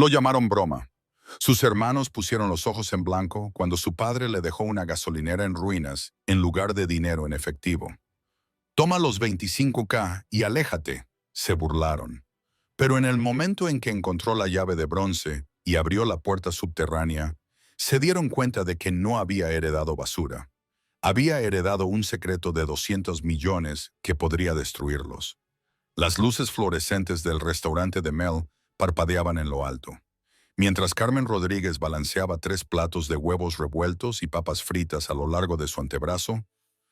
Lo llamaron broma. Sus hermanos pusieron los ojos en blanco cuando su padre le dejó una gasolinera en ruinas en lugar de dinero en efectivo. Toma los 25K y aléjate, se burlaron. Pero en el momento en que encontró la llave de bronce y abrió la puerta subterránea, se dieron cuenta de que no había heredado basura. Había heredado un secreto de 200 millones que podría destruirlos. Las luces fluorescentes del restaurante de Mel parpadeaban en lo alto. Mientras Carmen Rodríguez balanceaba 3 platos de huevos revueltos y papas fritas a lo largo de su antebrazo,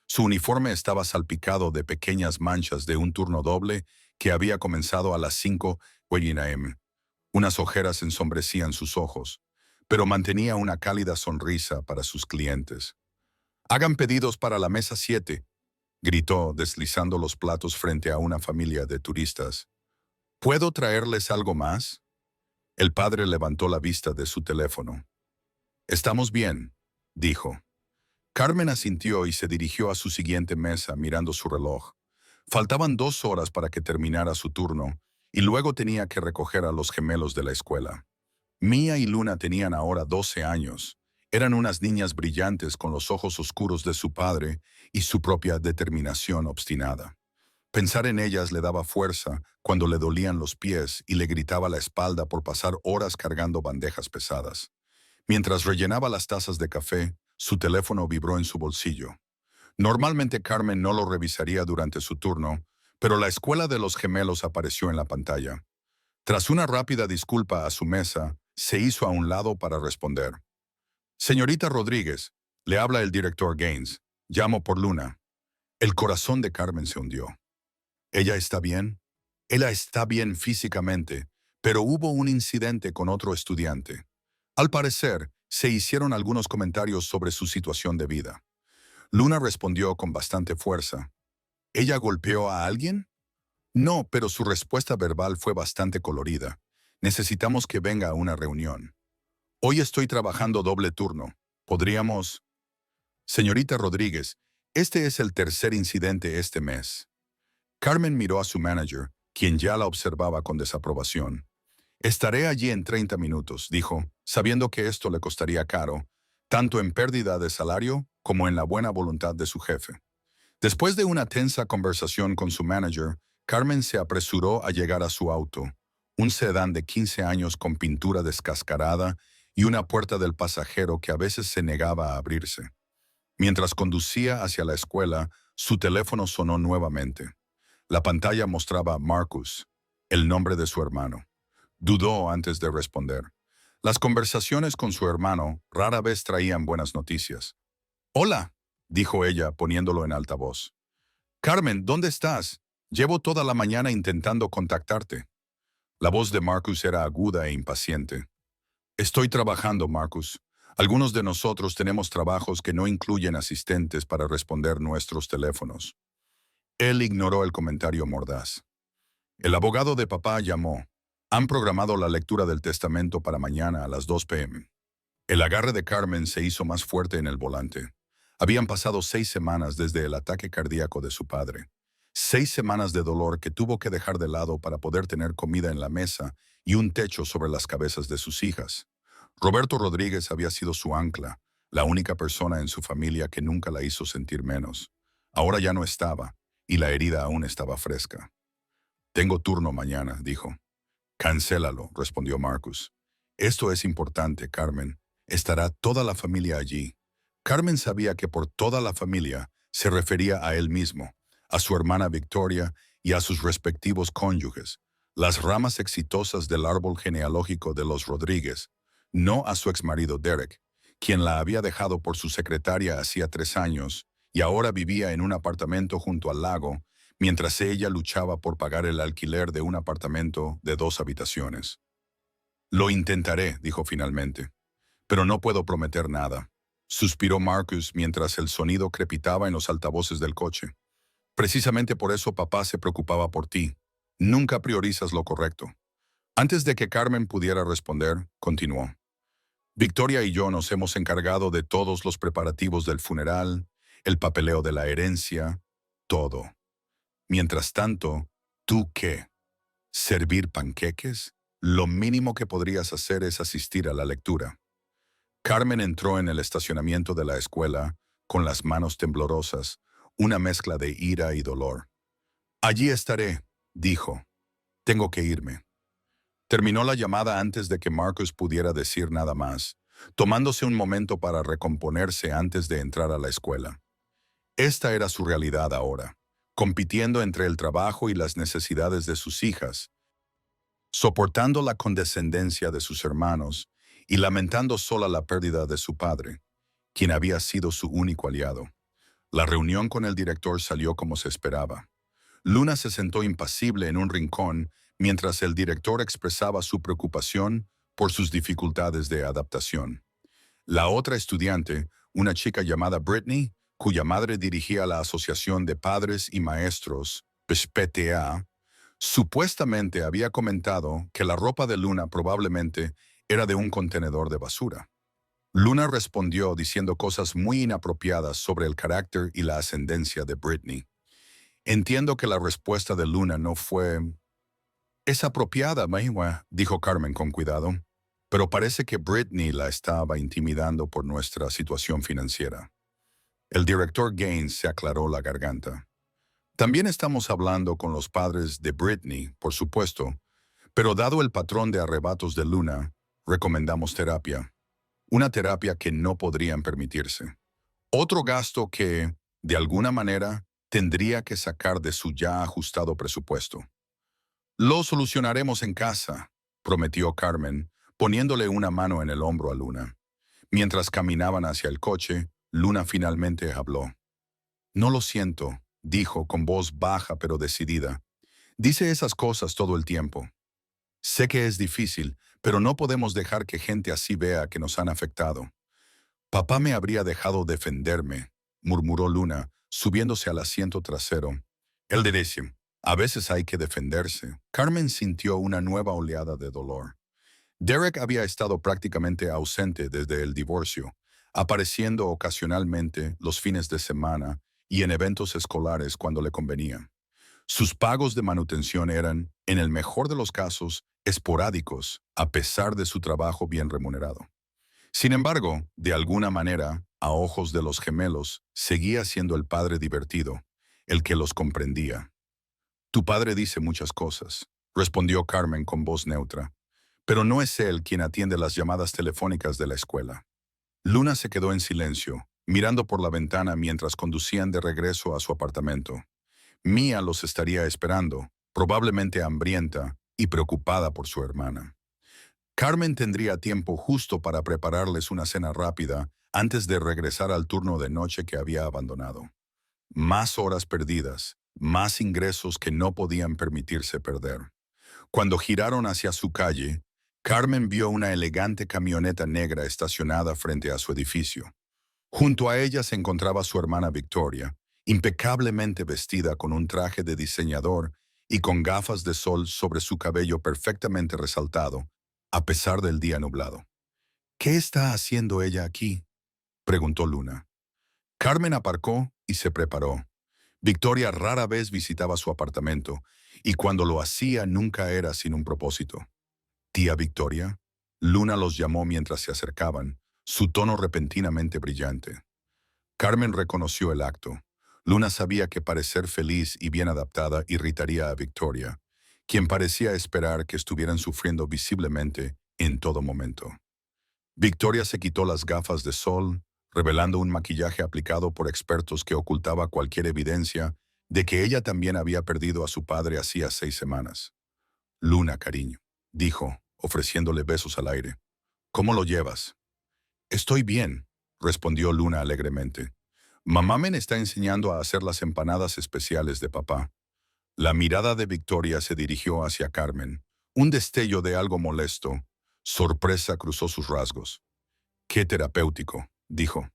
su uniforme estaba salpicado de pequeñas manchas de un turno doble que había comenzado a las 5:00 a.m. Unas ojeras ensombrecían sus ojos, pero mantenía una cálida sonrisa para sus clientes. «Hagan pedidos para la mesa 7», gritó deslizando los platos frente a una familia de turistas. «¿Puedo traerles algo más?» El padre levantó la vista de su teléfono. «Estamos bien», dijo. Carmen asintió y se dirigió a su siguiente mesa mirando su reloj. Faltaban 2 horas para que terminara su turno y luego tenía que recoger a los gemelos de la escuela. Mía y Luna tenían ahora 12 años. Eran unas niñas brillantes con los ojos oscuros de su padre y su propia determinación obstinada. Pensar en ellas le daba fuerza cuando le dolían los pies y le gritaba la espalda por pasar horas cargando bandejas pesadas. Mientras rellenaba las tazas de café, su teléfono vibró en su bolsillo. Normalmente Carmen no lo revisaría durante su turno, pero la escuela de los gemelos apareció en la pantalla. Tras una rápida disculpa a su mesa, se hizo a un lado para responder. «Señorita Rodríguez», le habla el director Gaines. «Llamo por Luna». El corazón de Carmen se hundió. ¿Ella está bien? Ella está bien físicamente, pero hubo un incidente con otro estudiante. Al parecer, se hicieron algunos comentarios sobre su situación de vida. Luna respondió con bastante fuerza. ¿Ella golpeó a alguien? No, pero su respuesta verbal fue bastante colorida. Necesitamos que venga a una reunión. Hoy estoy trabajando doble turno. ¿Podríamos? Señorita Rodríguez, este es el tercer incidente este mes. Carmen miró a su manager, quien ya la observaba con desaprobación. «Estaré allí en 30 minutos», dijo, sabiendo que esto le costaría caro, tanto en pérdida de salario como en la buena voluntad de su jefe. Después de una tensa conversación con su manager, Carmen se apresuró a llegar a su auto, un sedán de 15 años con pintura descascarada y una puerta del pasajero que a veces se negaba a abrirse. Mientras conducía hacia la escuela, su teléfono sonó nuevamente. La pantalla mostraba Marcus, el nombre de su hermano. Dudó antes de responder. Las conversaciones con su hermano rara vez traían buenas noticias. «Hola», dijo ella poniéndolo en altavoz. «Carmen, ¿dónde estás? Llevo toda la mañana intentando contactarte». La voz de Marcus era aguda e impaciente. «Estoy trabajando, Marcus. Algunos de nosotros tenemos trabajos que no incluyen asistentes para responder nuestros teléfonos». Él ignoró el comentario mordaz. El abogado de papá llamó. «Han programado la lectura del testamento para mañana a las 2 p.m. El agarre de Carmen se hizo más fuerte en el volante. Habían pasado 6 semanas desde el ataque cardíaco de su padre. 6 semanas de dolor que tuvo que dejar de lado para poder tener comida en la mesa y un techo sobre las cabezas de sus hijas. Roberto Rodríguez había sido su ancla, la única persona en su familia que nunca la hizo sentir menos. Ahora ya no estaba, y la herida aún estaba fresca. «Tengo turno mañana», dijo. «Cancélalo», respondió Marcus. «Esto es importante, Carmen. Estará toda la familia allí». Carmen sabía que por toda la familia se refería a él mismo, a su hermana Victoria y a sus respectivos cónyuges, las ramas exitosas del árbol genealógico de los Rodríguez, no a su exmarido Derek, quien la había dejado por su secretaria hacía 3 años y ahora vivía en un apartamento junto al lago, mientras ella luchaba por pagar el alquiler de un apartamento de 2 habitaciones. «Lo intentaré», dijo finalmente, «pero no puedo prometer nada», suspiró Marcus mientras el sonido crepitaba en los altavoces del coche. «Precisamente por eso papá se preocupaba por ti. Nunca priorizas lo correcto». Antes de que Carmen pudiera responder, continuó. «Victoria y yo nos hemos encargado de todos los preparativos del funeral, el papeleo de la herencia, todo. Mientras tanto, ¿tú qué? ¿Servir panqueques? Lo mínimo que podrías hacer es asistir a la lectura. Carmen entró en el estacionamiento de la escuela con las manos temblorosas, una mezcla de ira y dolor. Allí estaré, dijo. Tengo que irme. Terminó la llamada antes de que Marcus pudiera decir nada más, tomándose un momento para recomponerse antes de entrar a la escuela. Esta era su realidad ahora, compitiendo entre el trabajo y las necesidades de sus hijas, soportando la condescendencia de sus hermanos y lamentando sola la pérdida de su padre, quien había sido su único aliado. La reunión con el director salió como se esperaba. Luna se sentó impasible en un rincón mientras el director expresaba su preocupación por sus dificultades de adaptación. La otra estudiante, una chica llamada Brittany, cuya madre dirigía la Asociación de Padres y Maestros, PTA, supuestamente había comentado que la ropa de Luna probablemente era de un contenedor de basura. Luna respondió diciendo cosas muy inapropiadas sobre el carácter y la ascendencia de Brittany. Entiendo que la respuesta de Luna no fue... Es apropiada, Maywa, dijo Carmen con cuidado, pero parece que Brittany la estaba intimidando por nuestra situación financiera. El director Gaines se aclaró la garganta. También estamos hablando con los padres de Brittany, por supuesto, pero dado el patrón de arrebatos de Luna, recomendamos terapia. Una terapia que no podrían permitirse. Otro gasto que, de alguna manera, tendría que sacar de su ya ajustado presupuesto. Lo solucionaremos en casa, prometió Carmen, poniéndole una mano en el hombro a Luna. Mientras caminaban hacia el coche, Luna finalmente habló. No lo siento, dijo con voz baja pero decidida. Dice esas cosas todo el tiempo. Sé que es difícil, pero no podemos dejar que gente así vea que nos han afectado. Papá me habría dejado defenderme, murmuró Luna, subiéndose al asiento trasero. Él dice, a veces hay que defenderse. Carmen sintió una nueva oleada de dolor. Derek había estado prácticamente ausente desde el divorcio, apareciendo ocasionalmente los fines de semana y en eventos escolares cuando le convenía. Sus pagos de manutención eran, en el mejor de los casos, esporádicos, a pesar de su trabajo bien remunerado. Sin embargo, de alguna manera, a ojos de los gemelos, seguía siendo el padre divertido, el que los comprendía. Tu padre dice muchas cosas, respondió Carmen con voz neutra, pero no es él quien atiende las llamadas telefónicas de la escuela. Luna se quedó en silencio, mirando por la ventana mientras conducían de regreso a su apartamento. Mia los estaría esperando, probablemente hambrienta y preocupada por su hermana. Carmen tendría tiempo justo para prepararles una cena rápida antes de regresar al turno de noche que había abandonado. Más horas perdidas, más ingresos que no podían permitirse perder. Cuando giraron hacia su calle, Carmen vio una elegante camioneta negra estacionada frente a su edificio. Junto a ella se encontraba su hermana Victoria, impecablemente vestida con un traje de diseñador y con gafas de sol sobre su cabello perfectamente resaltado, a pesar del día nublado. ¿Qué está haciendo ella aquí?, preguntó Luna. Carmen aparcó y se preparó. Victoria rara vez visitaba su apartamento, y cuando lo hacía nunca era sin un propósito. Tía Victoria, Luna los llamó mientras se acercaban, su tono repentinamente brillante. Carmen reconoció el acto. Luna sabía que parecer feliz y bien adaptada irritaría a Victoria, quien parecía esperar que estuvieran sufriendo visiblemente en todo momento. Victoria se quitó las gafas de sol, revelando un maquillaje aplicado por expertos que ocultaba cualquier evidencia de que ella también había perdido a su padre hacía 6 semanas. Luna, cariño, dijo, ofreciéndole besos al aire. ¿Cómo lo llevas? Estoy bien, respondió Luna alegremente. Mamá me está enseñando a hacer las empanadas especiales de papá. La mirada de Victoria se dirigió hacia Carmen. Un destello de algo molesto. Sorpresa cruzó sus rasgos. Qué terapéutico, dijo.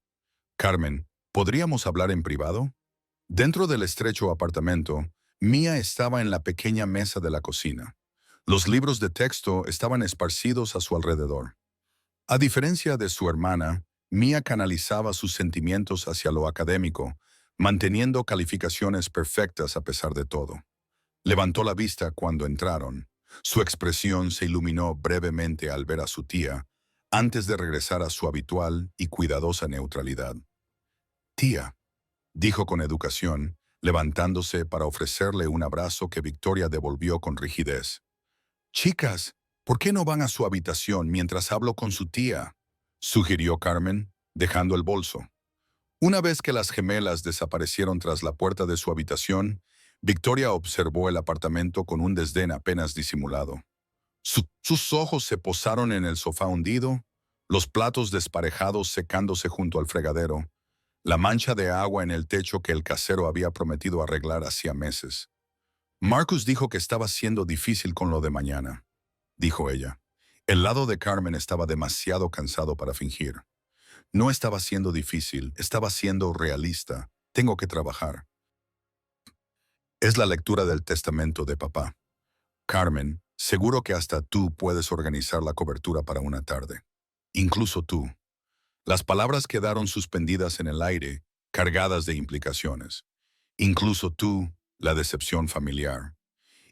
Carmen, ¿podríamos hablar en privado? Dentro del estrecho apartamento, Mia estaba en la pequeña mesa de la cocina. Los libros de texto estaban esparcidos a su alrededor. A diferencia de su hermana, Mia canalizaba sus sentimientos hacia lo académico, manteniendo calificaciones perfectas a pesar de todo. Levantó la vista cuando entraron. Su expresión se iluminó brevemente al ver a su tía, antes de regresar a su habitual y cuidadosa neutralidad. Tía, dijo con educación, levantándose para ofrecerle un abrazo que Victoria devolvió con rigidez. Chicas, ¿por qué no van a su habitación mientras hablo con su tía?, sugirió Carmen, dejando el bolso. Una vez que las gemelas desaparecieron tras la puerta de su habitación, Victoria observó el apartamento con un desdén apenas disimulado. Sus ojos se posaron en el sofá hundido, los platos desparejados secándose junto al fregadero, la mancha de agua en el techo que el casero había prometido arreglar hacía meses. Marcus dijo que estaba siendo difícil con lo de mañana, dijo ella. El lado de Carmen estaba demasiado cansado para fingir. No estaba siendo difícil, estaba siendo realista. Tengo que trabajar. Es la lectura del testamento de papá. Carmen, seguro que hasta tú puedes organizar la cobertura para una tarde. Incluso tú. Las palabras quedaron suspendidas en el aire, cargadas de implicaciones. Incluso tú, la decepción familiar.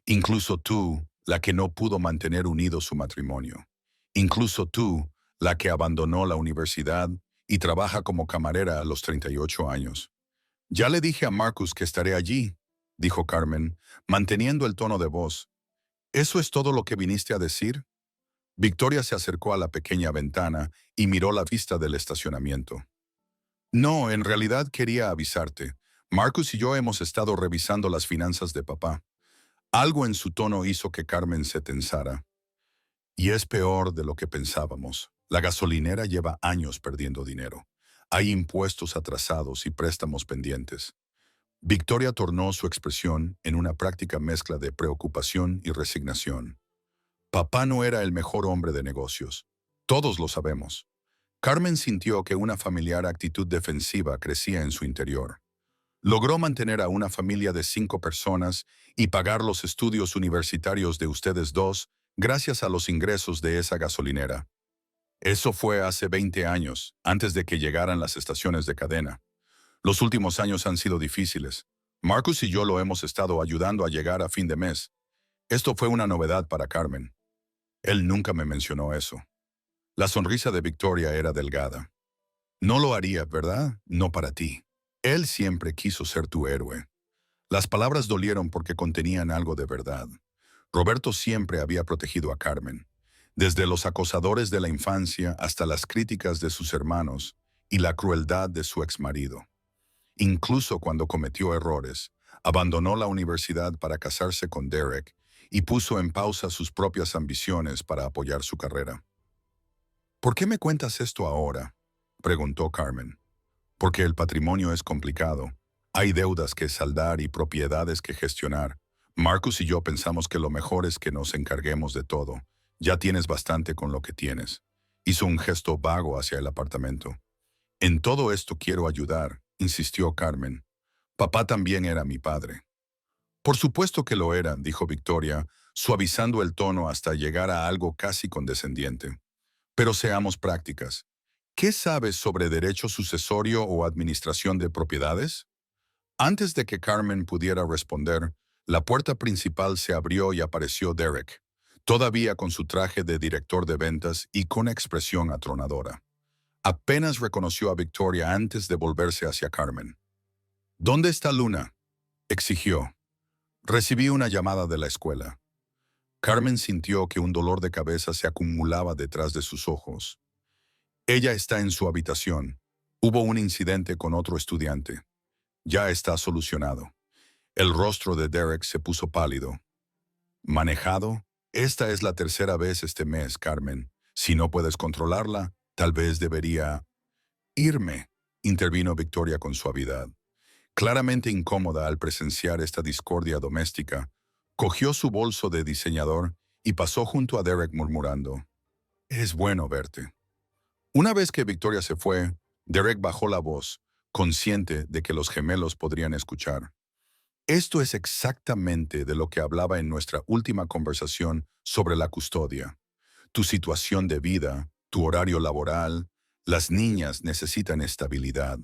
Incluso tú, la que no pudo mantener unido su matrimonio. Incluso tú, la que abandonó la universidad y trabaja como camarera a los 38 años. Ya le dije a Marcus que estaré allí, dijo Carmen, manteniendo el tono de voz. ¿Eso es todo lo que viniste a decir? Victoria se acercó a la pequeña ventana y miró la vista del estacionamiento. No, en realidad quería avisarte. Marcus y yo hemos estado revisando las finanzas de papá. Algo en su tono hizo que Carmen se tensara. Y es peor de lo que pensábamos. La gasolinera lleva años perdiendo dinero. Hay impuestos atrasados y préstamos pendientes. Victoria tornó su expresión en una práctica mezcla de preocupación y resignación. Papá no era el mejor hombre de negocios. Todos lo sabemos. Carmen sintió que una familiar actitud defensiva crecía en su interior. Logró mantener a una familia de 5 personas y pagar los estudios universitarios de ustedes dos gracias a los ingresos de esa gasolinera. Eso fue hace 20 años, antes de que llegaran las estaciones de cadena. Los últimos años han sido difíciles. Marcus y yo lo hemos estado ayudando a llegar a fin de mes. Esto fue una novedad para Carmen. Él nunca me mencionó eso. La sonrisa de Victoria era delgada. No lo haría, ¿verdad? No para ti. Él siempre quiso ser tu héroe. Las palabras dolieron porque contenían algo de verdad. Roberto siempre había protegido a Carmen, desde los acosadores de la infancia hasta las críticas de sus hermanos y la crueldad de su exmarido. Incluso cuando cometió errores, abandonó la universidad para casarse con Derek y puso en pausa sus propias ambiciones para apoyar su carrera. ¿Por qué me cuentas esto ahora?, preguntó Carmen. Porque el patrimonio es complicado. Hay deudas que saldar y propiedades que gestionar. Marcus y yo pensamos que lo mejor es que nos encarguemos de todo. Ya tienes bastante con lo que tienes. Hizo un gesto vago hacia el apartamento. En todo esto quiero ayudar, insistió Carmen. Papá también era mi padre. Por supuesto que lo era, dijo Victoria, suavizando el tono hasta llegar a algo casi condescendiente. Pero seamos prácticas. ¿Qué sabes sobre derecho sucesorio o administración de propiedades? Antes de que Carmen pudiera responder, la puerta principal se abrió y apareció Derek, todavía con su traje de director de ventas y con expresión atronadora. Apenas reconoció a Victoria antes de volverse hacia Carmen. ¿Dónde está Luna?, exigió. Recibí una llamada de la escuela. Carmen sintió que un dolor de cabeza se acumulaba detrás de sus ojos. Ella está en su habitación. Hubo un incidente con otro estudiante. Ya está solucionado. El rostro de Derek se puso pálido. ¿Manejado? Esta es la tercera vez este mes, Carmen. Si no puedes controlarla, tal vez debería irme, intervino Victoria con suavidad. Claramente incómoda al presenciar esta discordia doméstica, cogió su bolso de diseñador y pasó junto a Derek murmurando: «Es bueno verte». Una vez que Victoria se fue, Derek bajó la voz, consciente de que los gemelos podrían escuchar. Esto es exactamente de lo que hablaba en nuestra última conversación sobre la custodia. Tu situación de vida, tu horario laboral, las niñas necesitan estabilidad.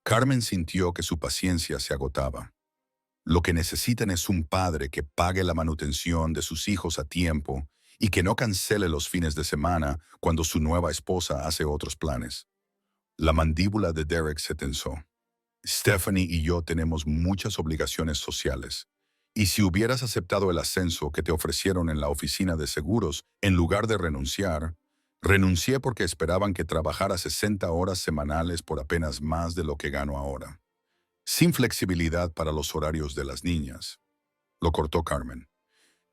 Carmen sintió que su paciencia se agotaba. Lo que necesitan es un padre que pague la manutención de sus hijos a tiempo y que no cancele los fines de semana cuando su nueva esposa hace otros planes. La mandíbula de Derek se tensó. Stephanie y yo tenemos muchas obligaciones sociales. Y si hubieras aceptado el ascenso que te ofrecieron en la oficina de seguros, en lugar de renunciar, renuncié porque esperaban que trabajara 60 horas semanales por apenas más de lo que gano ahora. Sin flexibilidad para los horarios de las niñas. Lo cortó Carmen.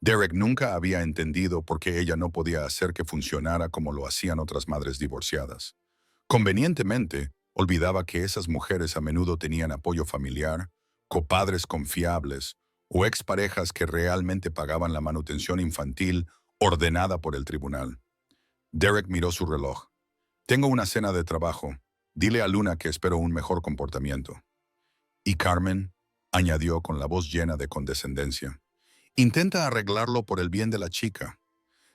Derek nunca había entendido por qué ella no podía hacer que funcionara como lo hacían otras madres divorciadas. Convenientemente, olvidaba que esas mujeres a menudo tenían apoyo familiar, copadres confiables o exparejas que realmente pagaban la manutención infantil ordenada por el tribunal. Derek miró su reloj. Tengo una cena de trabajo. Dile a Luna que espero un mejor comportamiento. Y Carmen añadió con la voz llena de condescendencia. Intenta arreglarlo por el bien de la chica.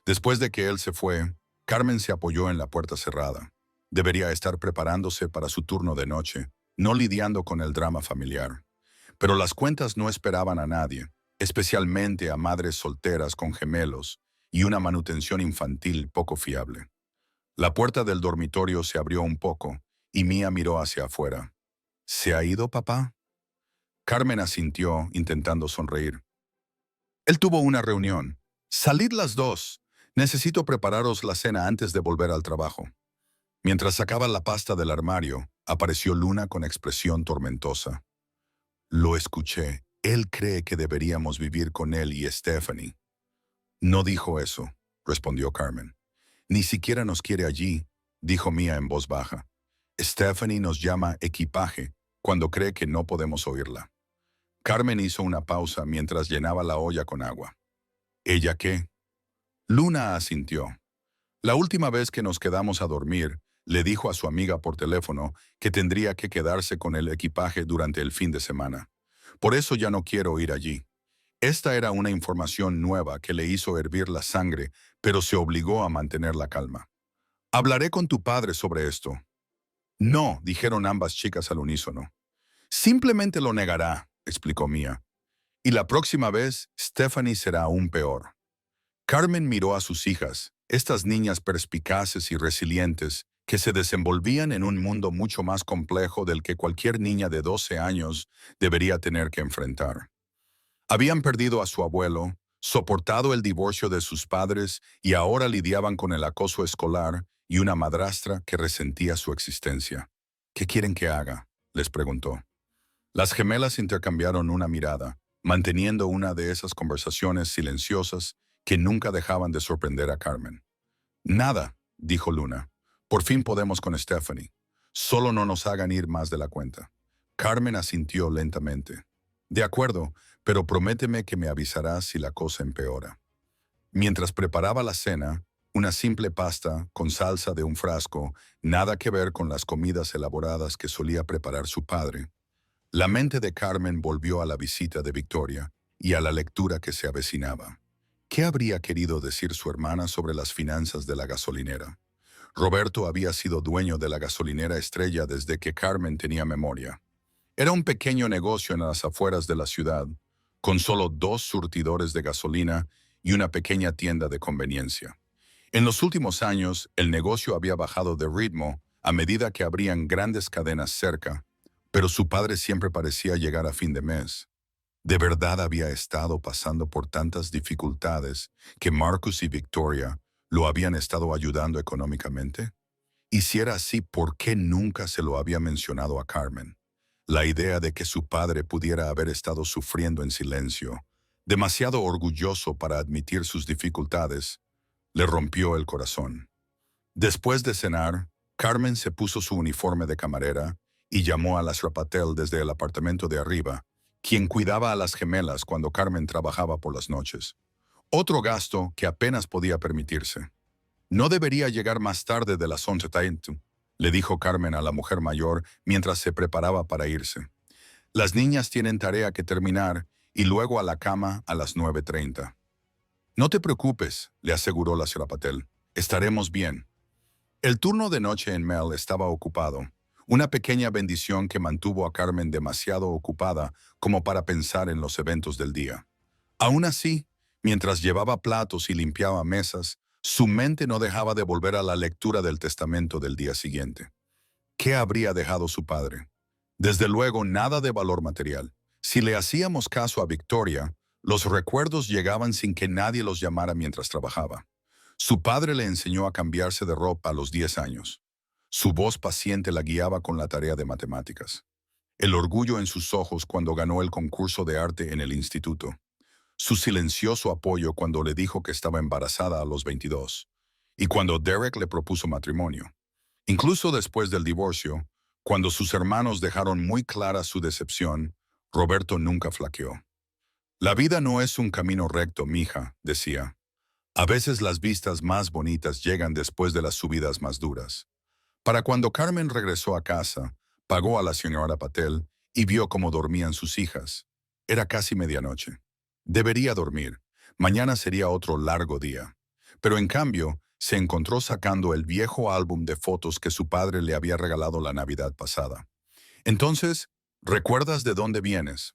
Después de que él se fue, Carmen se apoyó en la puerta cerrada. Debería estar preparándose para su turno de noche, no lidiando con el drama familiar. Pero las cuentas no esperaban a nadie, especialmente a madres solteras con gemelos y una manutención infantil poco fiable. La puerta del dormitorio se abrió un poco y Mia miró hacia afuera. ¿Se ha ido, papá? Carmen asintió, intentando sonreír. Él tuvo una reunión. Salid las dos. Necesito prepararos la cena antes de volver al trabajo. Mientras sacaba la pasta del armario, apareció Luna con expresión tormentosa. Lo escuché. Él cree que deberíamos vivir con él y Stephanie. No dijo eso, respondió Carmen. Ni siquiera nos quiere allí, dijo Mia en voz baja. Stephanie nos llama equipaje cuando cree que no podemos oírla. Carmen hizo una pausa mientras llenaba la olla con agua. ¿Ella qué? Luna asintió. La última vez que nos quedamos a dormir, le dijo a su amiga por teléfono que tendría que quedarse con el equipaje durante el fin de semana. Por eso ya no quiero ir allí. Esta era una información nueva que le hizo hervir la sangre, pero se obligó a mantener la calma. Hablaré con tu padre sobre esto. No, dijeron ambas chicas al unísono. Simplemente lo negará, explicó Mia. Y la próxima vez, Stephanie será aún peor. Carmen miró a sus hijas, estas niñas perspicaces y resilientes, que se desenvolvían en un mundo mucho más complejo del que cualquier niña de 12 años debería tener que enfrentar. Habían perdido a su abuelo, soportado el divorcio de sus padres y ahora lidiaban con el acoso escolar y una madrastra que resentía su existencia. ¿Qué quieren que haga?, les preguntó. Las gemelas intercambiaron una mirada, manteniendo una de esas conversaciones silenciosas que nunca dejaban de sorprender a Carmen. Nada, dijo Luna. Por fin podemos con Stephanie. Solo no nos hagan ir más de la cuenta. Carmen asintió lentamente. De acuerdo, pero prométeme que me avisarás si la cosa empeora. Mientras preparaba la cena, una simple pasta con salsa de un frasco, nada que ver con las comidas elaboradas que solía preparar su padre. La mente de Carmen volvió a la visita de Victoria y a la lectura que se avecinaba. ¿Qué habría querido decir su hermana sobre las finanzas de la gasolinera? Roberto había sido dueño de la gasolinera Estrella desde que Carmen tenía memoria. Era un pequeño negocio en las afueras de la ciudad, con solo 2 surtidores de gasolina y una pequeña tienda de conveniencia. En los últimos años, el negocio había bajado de ritmo a medida que abrían grandes cadenas cerca, pero su padre siempre parecía llegar a fin de mes. ¿De verdad había estado pasando por tantas dificultades que Marcus y Victoria lo habían estado ayudando económicamente? Y si era así, ¿por qué nunca se lo había mencionado a Carmen? La idea de que su padre pudiera haber estado sufriendo en silencio, demasiado orgulloso para admitir sus dificultades, le rompió el corazón. Después de cenar, Carmen se puso su uniforme de camarera y llamó a las Rapatel desde el apartamento de arriba, quien cuidaba a las gemelas cuando Carmen trabajaba por las noches. Otro gasto que apenas podía permitirse. No debería llegar más tarde de las 11:30, le dijo Carmen a la mujer mayor mientras se preparaba para irse. Las niñas tienen tarea que terminar y luego a la cama a las 9:30. No te preocupes, le aseguró la señora Patel. Estaremos bien. El turno de noche en Mel estaba ocupado. Una pequeña bendición que mantuvo a Carmen demasiado ocupada como para pensar en los eventos del día. Aún así, mientras llevaba platos y limpiaba mesas, su mente no dejaba de volver a la lectura del testamento del día siguiente. ¿Qué habría dejado su padre? Desde luego, nada de valor material. Si le hacíamos caso a Victoria, los recuerdos llegaban sin que nadie los llamara mientras trabajaba. Su padre le enseñó a cambiarse de ropa a los 10 años. Su voz paciente la guiaba con la tarea de matemáticas. El orgullo en sus ojos cuando ganó el concurso de arte en el instituto. Su silencioso apoyo cuando le dijo que estaba embarazada a los 22. Y cuando Derek le propuso matrimonio. Incluso después del divorcio, cuando sus hermanos dejaron muy clara su decepción, Roberto nunca flaqueó. La vida no es un camino recto, mija, decía. A veces las vistas más bonitas llegan después de las subidas más duras. Para cuando Carmen regresó a casa, pagó a la señora Patel y vio cómo dormían sus hijas. Era casi medianoche. Debería dormir. Mañana sería otro largo día. Pero en cambio, se encontró sacando el viejo álbum de fotos que su padre le había regalado la Navidad pasada. Entonces, ¿recuerdas de dónde vienes?,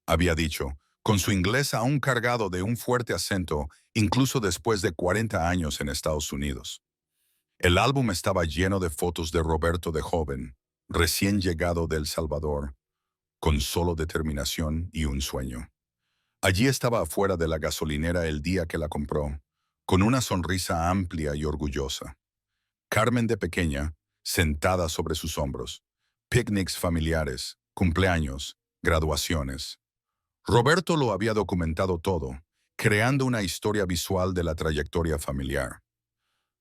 había dicho, con su inglés aún cargado de un fuerte acento, incluso después de 40 años en Estados Unidos. El álbum estaba lleno de fotos de Roberto de joven, recién llegado de El Salvador, con solo determinación y un sueño. Allí estaba afuera de la gasolinera el día que la compró, con una sonrisa amplia y orgullosa. Carmen de pequeña, sentada sobre sus hombros. Picnics familiares, cumpleaños, graduaciones. Roberto lo había documentado todo, creando una historia visual de la trayectoria familiar.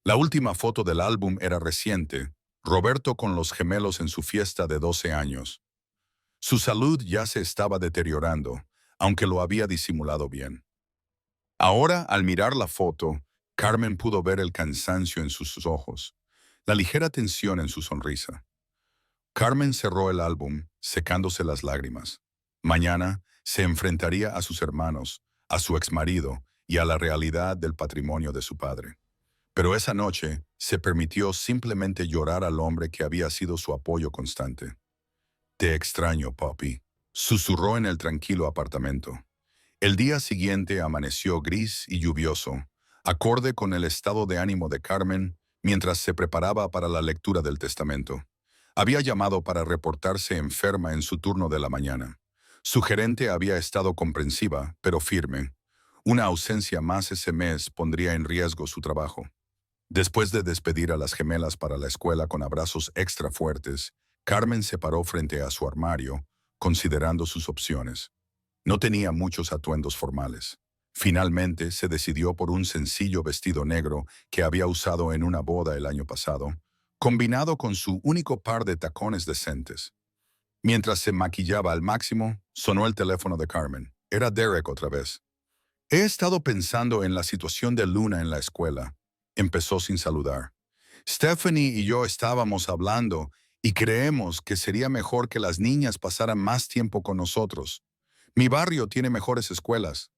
La última foto del álbum era reciente, Roberto con los gemelos en su fiesta de 12 años. Su salud ya se estaba deteriorando, aunque lo había disimulado bien. Ahora, al mirar la foto, Carmen pudo ver el cansancio en sus ojos, la ligera tensión en su sonrisa. Carmen cerró el álbum, secándose las lágrimas. Mañana se enfrentaría a sus hermanos, a su exmarido y a la realidad del patrimonio de su padre. Pero esa noche se permitió simplemente llorar al hombre que había sido su apoyo constante. «Te extraño, Poppy», susurró en el tranquilo apartamento. El día siguiente amaneció gris y lluvioso, acorde con el estado de ánimo de Carmen mientras se preparaba para la lectura del testamento. Había llamado para reportarse enferma en su turno de la mañana. Su gerente había estado comprensiva, pero firme. Una ausencia más ese mes pondría en riesgo su trabajo. Después de despedir a las gemelas para la escuela con abrazos extra fuertes, Carmen se paró frente a su armario, considerando sus opciones. No tenía muchos atuendos formales. Finalmente se decidió por un sencillo vestido negro que había usado en una boda el año pasado, combinado con su único par de tacones decentes. Mientras se maquillaba al máximo, sonó el teléfono de Carmen. Era Derek otra vez. «He estado pensando en la situación de Luna en la escuela», empezó sin saludar. «Stephanie y yo estábamos hablando y creemos que sería mejor que las niñas pasaran más tiempo con nosotros. Mi barrio tiene mejores escuelas».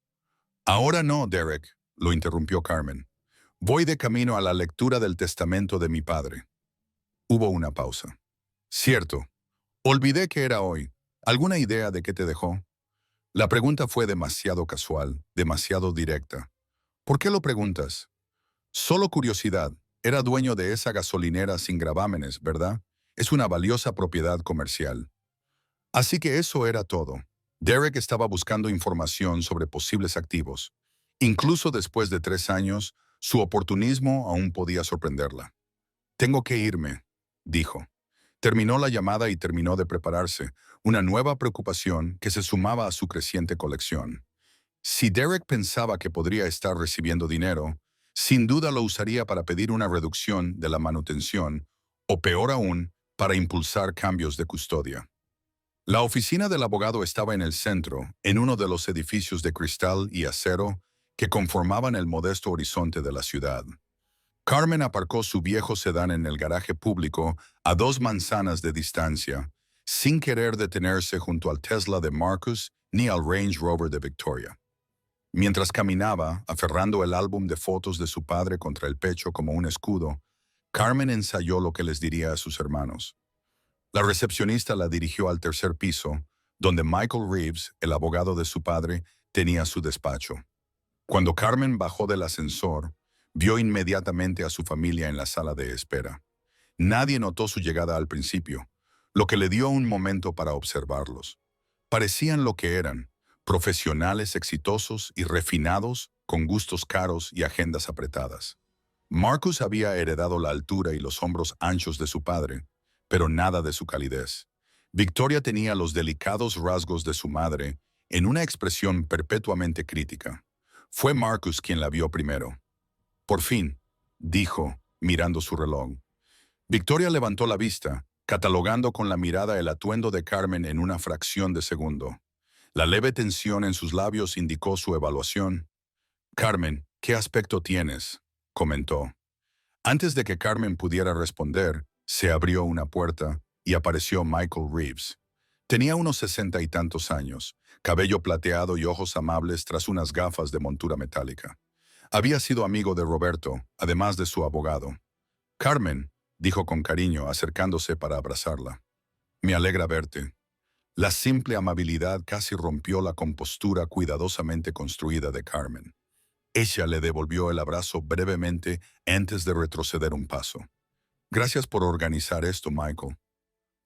«Ahora no, Derek», lo interrumpió Carmen. «Voy de camino a la lectura del testamento de mi padre». Hubo una pausa. «Cierto. Olvidé que era hoy. ¿Alguna idea de qué te dejó?» La pregunta fue demasiado casual, demasiado directa. «¿Por qué lo preguntas?» «Solo curiosidad. Era dueño de esa gasolinera sin gravámenes, ¿verdad? Es una valiosa propiedad comercial». Así que eso era todo. Derek estaba buscando información sobre posibles activos. Incluso después de 3 años, su oportunismo aún podía sorprenderla. «Tengo que irme», dijo. Terminó la llamada y terminó de prepararse, una nueva preocupación que se sumaba a su creciente colección. Si Derek pensaba que podría estar recibiendo dinero, sin duda lo usaría para pedir una reducción de la manutención, o peor aún, para impulsar cambios de custodia. La oficina del abogado estaba en el centro, en uno de los edificios de cristal y acero que conformaban el modesto horizonte de la ciudad. Carmen aparcó su viejo sedán en el garaje público a 2 manzanas de distancia, sin querer detenerse junto al Tesla de Marcus ni al Range Rover de Victoria. Mientras caminaba, aferrando el álbum de fotos de su padre contra el pecho como un escudo, Carmen ensayó lo que les diría a sus hermanos. La recepcionista la dirigió al tercer piso, donde Michael Reeves, el abogado de su padre, tenía su despacho. Cuando Carmen bajó del ascensor, vio inmediatamente a su familia en la sala de espera. Nadie notó su llegada al principio, lo que le dio un momento para observarlos. Parecían lo que eran, profesionales exitosos y refinados, con gustos caros y agendas apretadas. Marcus había heredado la altura y los hombros anchos de su padre, pero nada de su calidez. Victoria tenía los delicados rasgos de su madre en una expresión perpetuamente crítica. Fue Marcus quien la vio primero. Por fin, dijo, mirando su reloj. Victoria levantó la vista, catalogando con la mirada el atuendo de Carmen en una fracción de segundo. La leve tensión en sus labios indicó su evaluación. «Carmen, ¿qué aspecto tienes?», comentó. Antes de que Carmen pudiera responder, se abrió una puerta y apareció Michael Reeves. Tenía unos 60 y tantos años, cabello plateado y ojos amables tras unas gafas de montura metálica. Había sido amigo de Roberto, además de su abogado. «Carmen», dijo con cariño, acercándose para abrazarla. «Me alegra verte». La simple amabilidad casi rompió la compostura cuidadosamente construida de Carmen. Ella le devolvió el abrazo brevemente antes de retroceder un paso. «Gracias por organizar esto, Michael».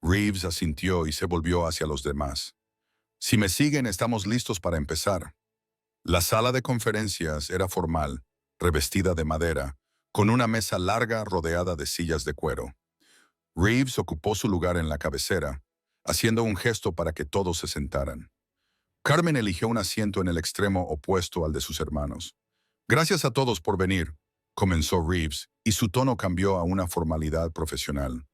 Reeves asintió y se volvió hacia los demás. «Si me siguen, estamos listos para empezar». La sala de conferencias era formal, revestida de madera, con una mesa larga rodeada de sillas de cuero. Reeves ocupó su lugar en la cabecera, haciendo un gesto para que todos se sentaran. Carmen eligió un asiento en el extremo opuesto al de sus hermanos. «Gracias a todos por venir», comenzó Reeves, y su tono cambió a una formalidad profesional.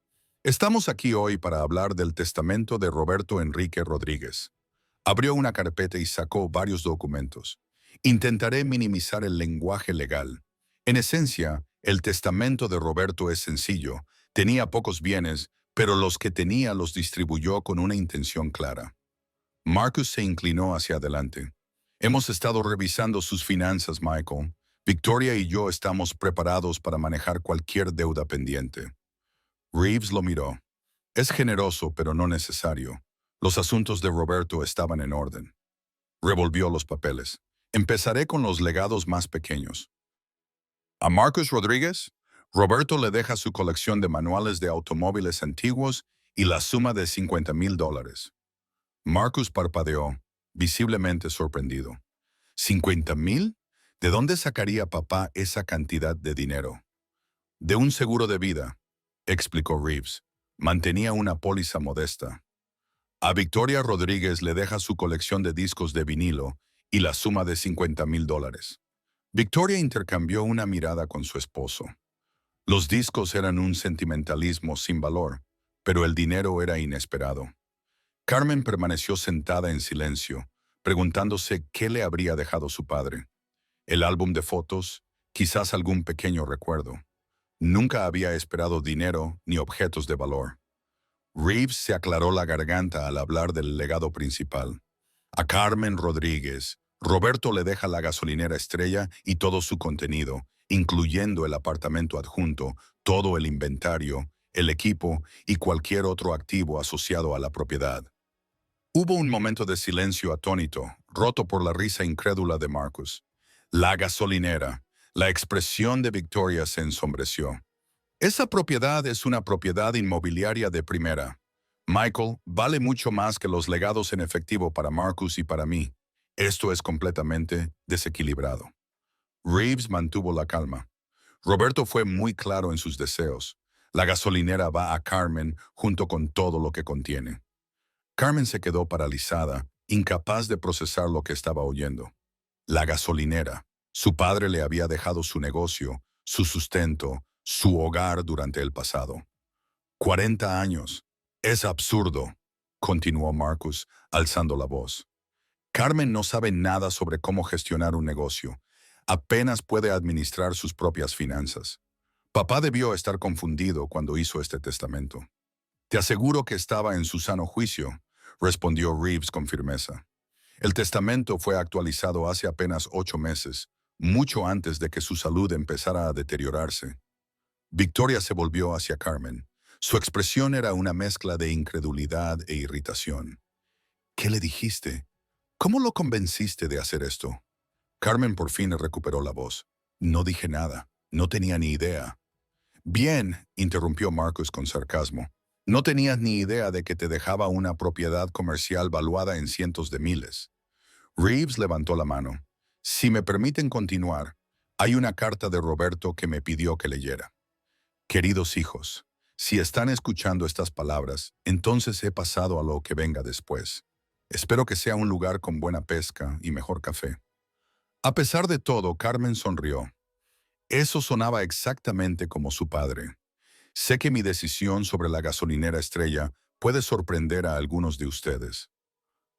«Estamos aquí hoy para hablar del testamento de Roberto Enrique Rodríguez». Abrió una carpeta y sacó varios documentos. «Intentaré minimizar el lenguaje legal. En esencia, el testamento de Roberto es sencillo. Tenía pocos bienes, pero los que tenía los distribuyó con una intención clara». Marcus se inclinó hacia adelante. «Hemos estado revisando sus finanzas, Michael. Victoria y yo estamos preparados para manejar cualquier deuda pendiente». Reeves lo miró. «Es generoso, pero no necesario. Los asuntos de Roberto estaban en orden». Revolvió los papeles. «Empezaré con los legados más pequeños. A Marcus Rodríguez, Roberto le deja su colección de manuales de automóviles antiguos y la suma de $50,000. Marcus parpadeó, visiblemente sorprendido. ¿50,000? ¿De dónde sacaría papá esa cantidad de dinero? De un seguro de vida, explicó Reeves. Mantenía una póliza modesta. A Victoria Rodríguez le deja su colección de discos de vinilo y la suma de $50,000. Victoria intercambió una mirada con su esposo. Los discos eran un sentimentalismo sin valor, pero el dinero era inesperado. Carmen permaneció sentada en silencio, preguntándose qué le habría dejado su padre. El álbum de fotos, quizás algún pequeño recuerdo. Nunca había esperado dinero ni objetos de valor. Reeves se aclaró la garganta al hablar del legado principal. A Carmen Rodríguez, Roberto le deja la gasolinera Estrella y todo su contenido, incluyendo el apartamento adjunto, todo el inventario, el equipo y cualquier otro activo asociado a la propiedad. Hubo un momento de silencio atónito, roto por la risa incrédula de Marcus. La gasolinera. La expresión de Victoria se ensombreció. «Esa propiedad es una propiedad inmobiliaria de primera. Michael, vale mucho más que los legados en efectivo para Marcus y para mí. Esto es completamente desequilibrado». Reeves mantuvo la calma. Roberto fue muy claro en sus deseos. La gasolinera va a Carmen junto con todo lo que contiene. Carmen se quedó paralizada, incapaz de procesar lo que estaba oyendo. La gasolinera. Su padre le había dejado su negocio, su sustento, su hogar durante el pasado. 40 años. «Es absurdo», continuó Marcus, alzando la voz. «Carmen no sabe nada sobre cómo gestionar un negocio. Apenas puede administrar sus propias finanzas. Papá debió estar confundido cuando hizo este testamento». «Te aseguro que estaba en su sano juicio», respondió Reeves con firmeza. «El testamento fue actualizado hace apenas 8 meses, mucho antes de que su salud empezara a deteriorarse». Victoria se volvió hacia Carmen. Su expresión era una mezcla de incredulidad e irritación. ¿Qué le dijiste? ¿Cómo lo convenciste de hacer esto? Carmen por fin recuperó la voz. No dije nada. No tenía ni idea. Bien, interrumpió Marcus con sarcasmo. No tenías ni idea de que te dejaba una propiedad comercial valuada en cientos de miles. Reeves levantó la mano. Si me permiten continuar, hay una carta de Roberto que me pidió que leyera. Queridos hijos, si están escuchando estas palabras, entonces he pasado a lo que venga después. Espero que sea un lugar con buena pesca y mejor café. A pesar de todo, Carmen sonrió. Eso sonaba exactamente como su padre. Sé que mi decisión sobre la gasolinera Estrella puede sorprender a algunos de ustedes.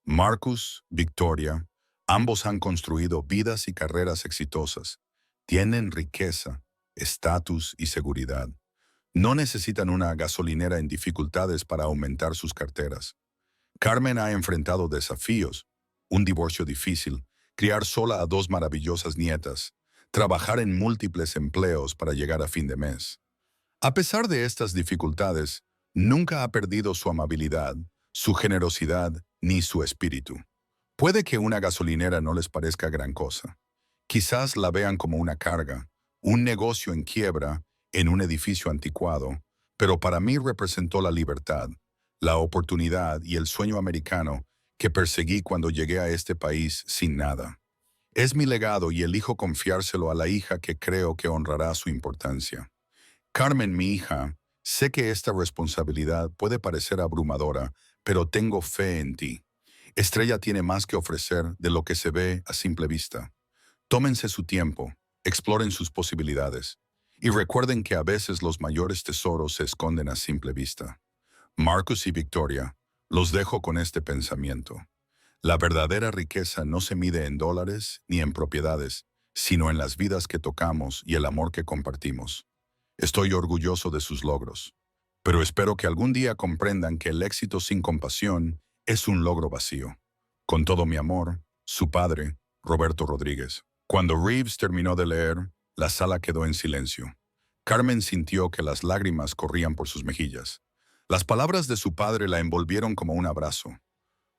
Marcus, Victoria, ambos han construido vidas y carreras exitosas. Tienen riqueza, estatus y seguridad. No necesitan una gasolinera en dificultades para aumentar sus carteras. Carmen ha enfrentado desafíos, un divorcio difícil, criar sola a dos maravillosas nietas, trabajar en múltiples empleos para llegar a fin de mes. A pesar de estas dificultades, nunca ha perdido su amabilidad, su generosidad ni su espíritu. Puede que una gasolinera no les parezca gran cosa. Quizás la vean como una carga, un negocio en quiebra, en un edificio anticuado, pero para mí representó la libertad, la oportunidad y el sueño americano que perseguí cuando llegué a este país sin nada. Es mi legado y elijo confiárselo a la hija que creo que honrará su importancia. Carmen, mi hija, sé que esta responsabilidad puede parecer abrumadora, pero tengo fe en ti. Estrella tiene más que ofrecer de lo que se ve a simple vista. Tómense su tiempo, exploren sus posibilidades y recuerden que a veces los mayores tesoros se esconden a simple vista. Marcus y Victoria, los dejo con este pensamiento. La verdadera riqueza no se mide en dólares ni en propiedades, sino en las vidas que tocamos y el amor que compartimos. Estoy orgulloso de sus logros, pero espero que algún día comprendan que el éxito sin compasión es un logro vacío. Con todo mi amor, su padre, Roberto Rodríguez. Cuando Reeves terminó de leer, la sala quedó en silencio. Carmen sintió que las lágrimas corrían por sus mejillas. Las palabras de su padre la envolvieron como un abrazo.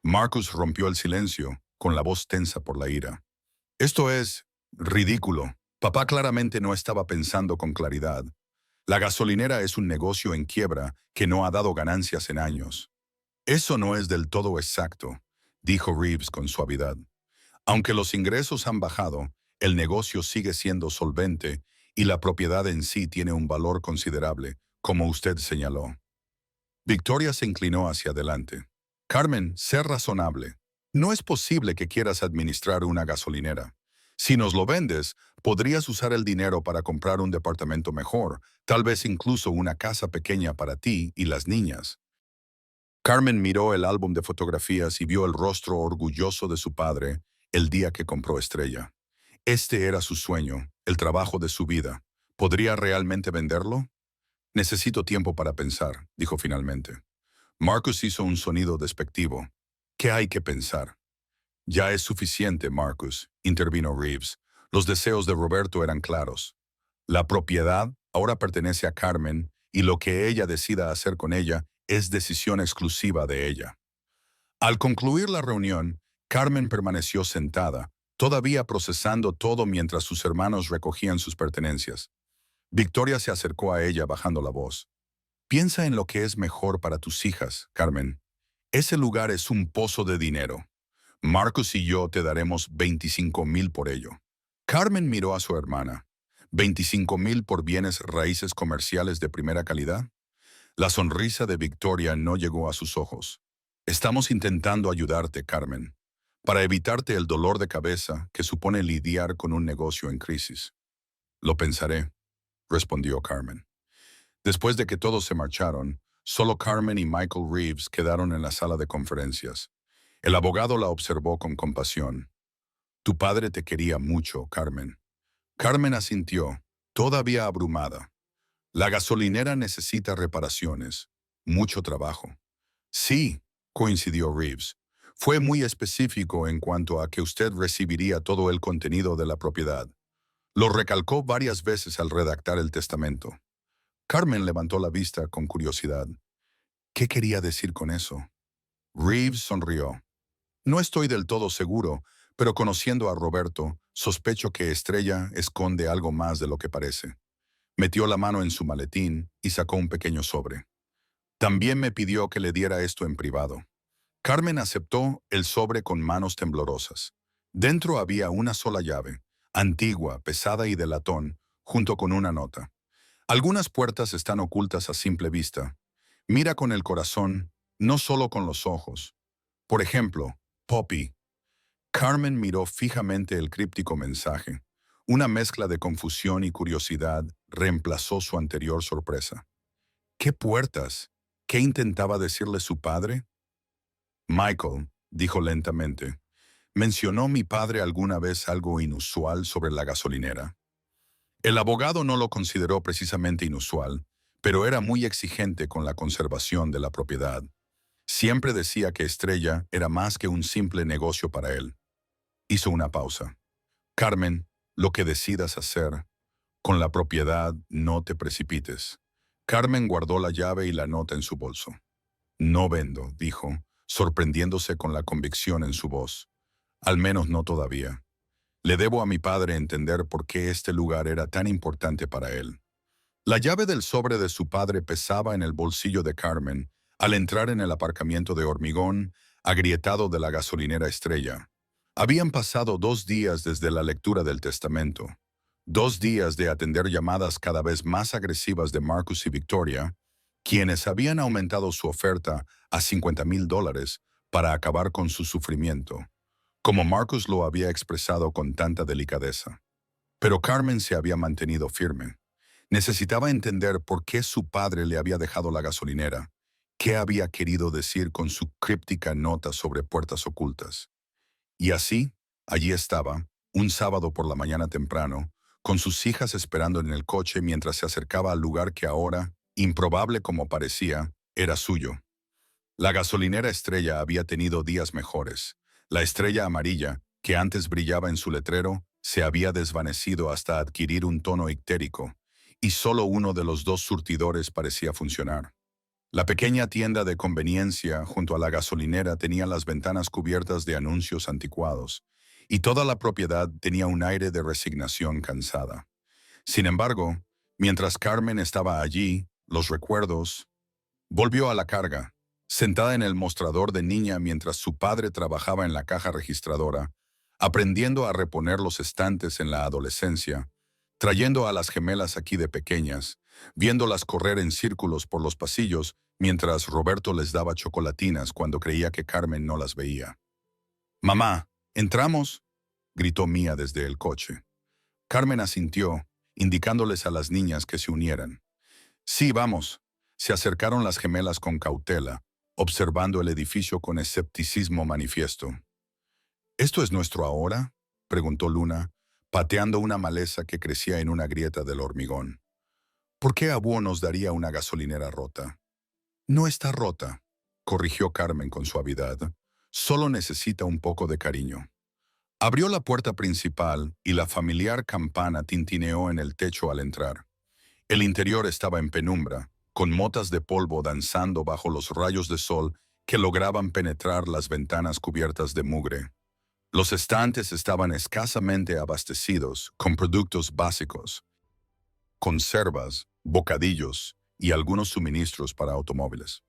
Marcus rompió el silencio, con la voz tensa por la ira. Esto es ridículo. Papá claramente no estaba pensando con claridad. La gasolinera es un negocio en quiebra que no ha dado ganancias en años. Eso no es del todo exacto, dijo Reeves con suavidad. Aunque los ingresos han bajado, el negocio sigue siendo solvente y la propiedad en sí tiene un valor considerable, como usted señaló. Victoria se inclinó hacia adelante. Carmen, sé razonable. No es posible que quieras administrar una gasolinera. Si nos lo vendes, podrías usar el dinero para comprar un departamento mejor, tal vez incluso una casa pequeña para ti y las niñas. Carmen miró el álbum de fotografías y vio el rostro orgulloso de su padre el día que compró Estrella. Este era su sueño, el trabajo de su vida. ¿Podría realmente venderlo? Necesito tiempo para pensar, dijo finalmente. Marcus hizo un sonido despectivo. ¿Qué hay que pensar? Ya es suficiente, Marcus, intervino Reeves. Los deseos de Roberto eran claros. La propiedad ahora pertenece a Carmen y lo que ella decida hacer con ella es decisión exclusiva de ella. Al concluir la reunión, Carmen permaneció sentada, todavía procesando todo mientras sus hermanos recogían sus pertenencias. Victoria se acercó a ella bajando la voz. Piensa en lo que es mejor para tus hijas, Carmen. Ese lugar es un pozo de dinero. Marcus y yo te daremos 25,000 por ello. Carmen miró a su hermana. ¿25,000 por bienes raíces comerciales de primera calidad? La sonrisa de Victoria no llegó a sus ojos. Estamos intentando ayudarte, Carmen, para evitarte el dolor de cabeza que supone lidiar con un negocio en crisis. Lo pensaré, respondió Carmen. Después de que todos se marcharon, solo Carmen y Michael Reeves quedaron en la sala de conferencias. El abogado la observó con compasión. Tu padre te quería mucho, Carmen. Carmen asintió, todavía abrumada. La gasolinera necesita reparaciones, mucho trabajo. Sí, coincidió Reeves. Fue muy específico en cuanto a que usted recibiría todo el contenido de la propiedad. Lo recalcó varias veces al redactar el testamento. Carmen levantó la vista con curiosidad. ¿Qué quería decir con eso? Reeves sonrió. No estoy del todo seguro, pero conociendo a Roberto, sospecho que Estrella esconde algo más de lo que parece. Metió la mano en su maletín y sacó un pequeño sobre. También me pidió que le diera esto en privado. Carmen aceptó el sobre con manos temblorosas. Dentro había una sola llave, antigua, pesada y de latón, junto con una nota. Algunas puertas están ocultas a simple vista. Mira con el corazón, no solo con los ojos. Por ejemplo, Poppy. Carmen miró fijamente el críptico mensaje. Una mezcla de confusión y curiosidad reemplazó su anterior sorpresa. ¿Qué puertas? ¿Qué intentaba decirle su padre? Michael, dijo lentamente, ¿mencionó mi padre alguna vez algo inusual sobre la gasolinera? El abogado no lo consideró precisamente inusual, pero era muy exigente con la conservación de la propiedad. Siempre decía que Estrella era más que un simple negocio para él. Hizo una pausa. Carmen, lo que decidas hacer, con la propiedad no te precipites. Carmen guardó la llave y la nota en su bolso. No vendo, dijo, sorprendiéndose con la convicción en su voz. Al menos no todavía. Le debo a mi padre entender por qué este lugar era tan importante para él. La llave del sobre de su padre pesaba en el bolsillo de Carmen al entrar en el aparcamiento de hormigón agrietado de la gasolinera Estrella. Habían pasado 2 días desde la lectura del testamento, 2 días de atender llamadas cada vez más agresivas de Marcus y Victoria, quienes habían aumentado su oferta a $50,000 para acabar con su sufrimiento, como Marcus lo había expresado con tanta delicadeza. Pero Carmen se había mantenido firme. Necesitaba entender por qué su padre le había dejado la gasolinera, qué había querido decir con su críptica nota sobre puertas ocultas. Y así, allí estaba, un sábado por la mañana temprano, con sus hijas esperando en el coche mientras se acercaba al lugar que ahora, improbable como parecía, era suyo. La gasolinera Estrella había tenido días mejores. La estrella amarilla, que antes brillaba en su letrero, se había desvanecido hasta adquirir un tono ictérico, y solo uno de los dos surtidores parecía funcionar. La pequeña tienda de conveniencia junto a la gasolinera tenía las ventanas cubiertas de anuncios anticuados, y toda la propiedad tenía un aire de resignación cansada. Sin embargo, mientras Carmen estaba allí, los recuerdos... Volvió a la carga, sentada en el mostrador de niña mientras su padre trabajaba en la caja registradora, aprendiendo a reponer los estantes en la adolescencia, trayendo a las gemelas aquí de pequeñas, viéndolas correr en círculos por los pasillos mientras Roberto les daba chocolatinas cuando creía que Carmen no las veía. «Mamá, ¿entramos?», gritó Mía desde el coche. Carmen asintió, indicándoles a las niñas que se unieran. «Sí, vamos». Se acercaron las gemelas con cautela, observando el edificio con escepticismo manifiesto. «¿Esto es nuestro ahora?», preguntó Luna, pateando una maleza que crecía en una grieta del hormigón. «¿Por qué Abuo nos daría una gasolinera rota?». «No está rota», corrigió Carmen con suavidad. «Solo necesita un poco de cariño». Abrió la puerta principal y la familiar campana tintineó en el techo al entrar. El interior estaba en penumbra, con motas de polvo danzando bajo los rayos de sol que lograban penetrar las ventanas cubiertas de mugre. Los estantes estaban escasamente abastecidos con productos básicos, conservas, bocadillos y algunos suministros para automóviles.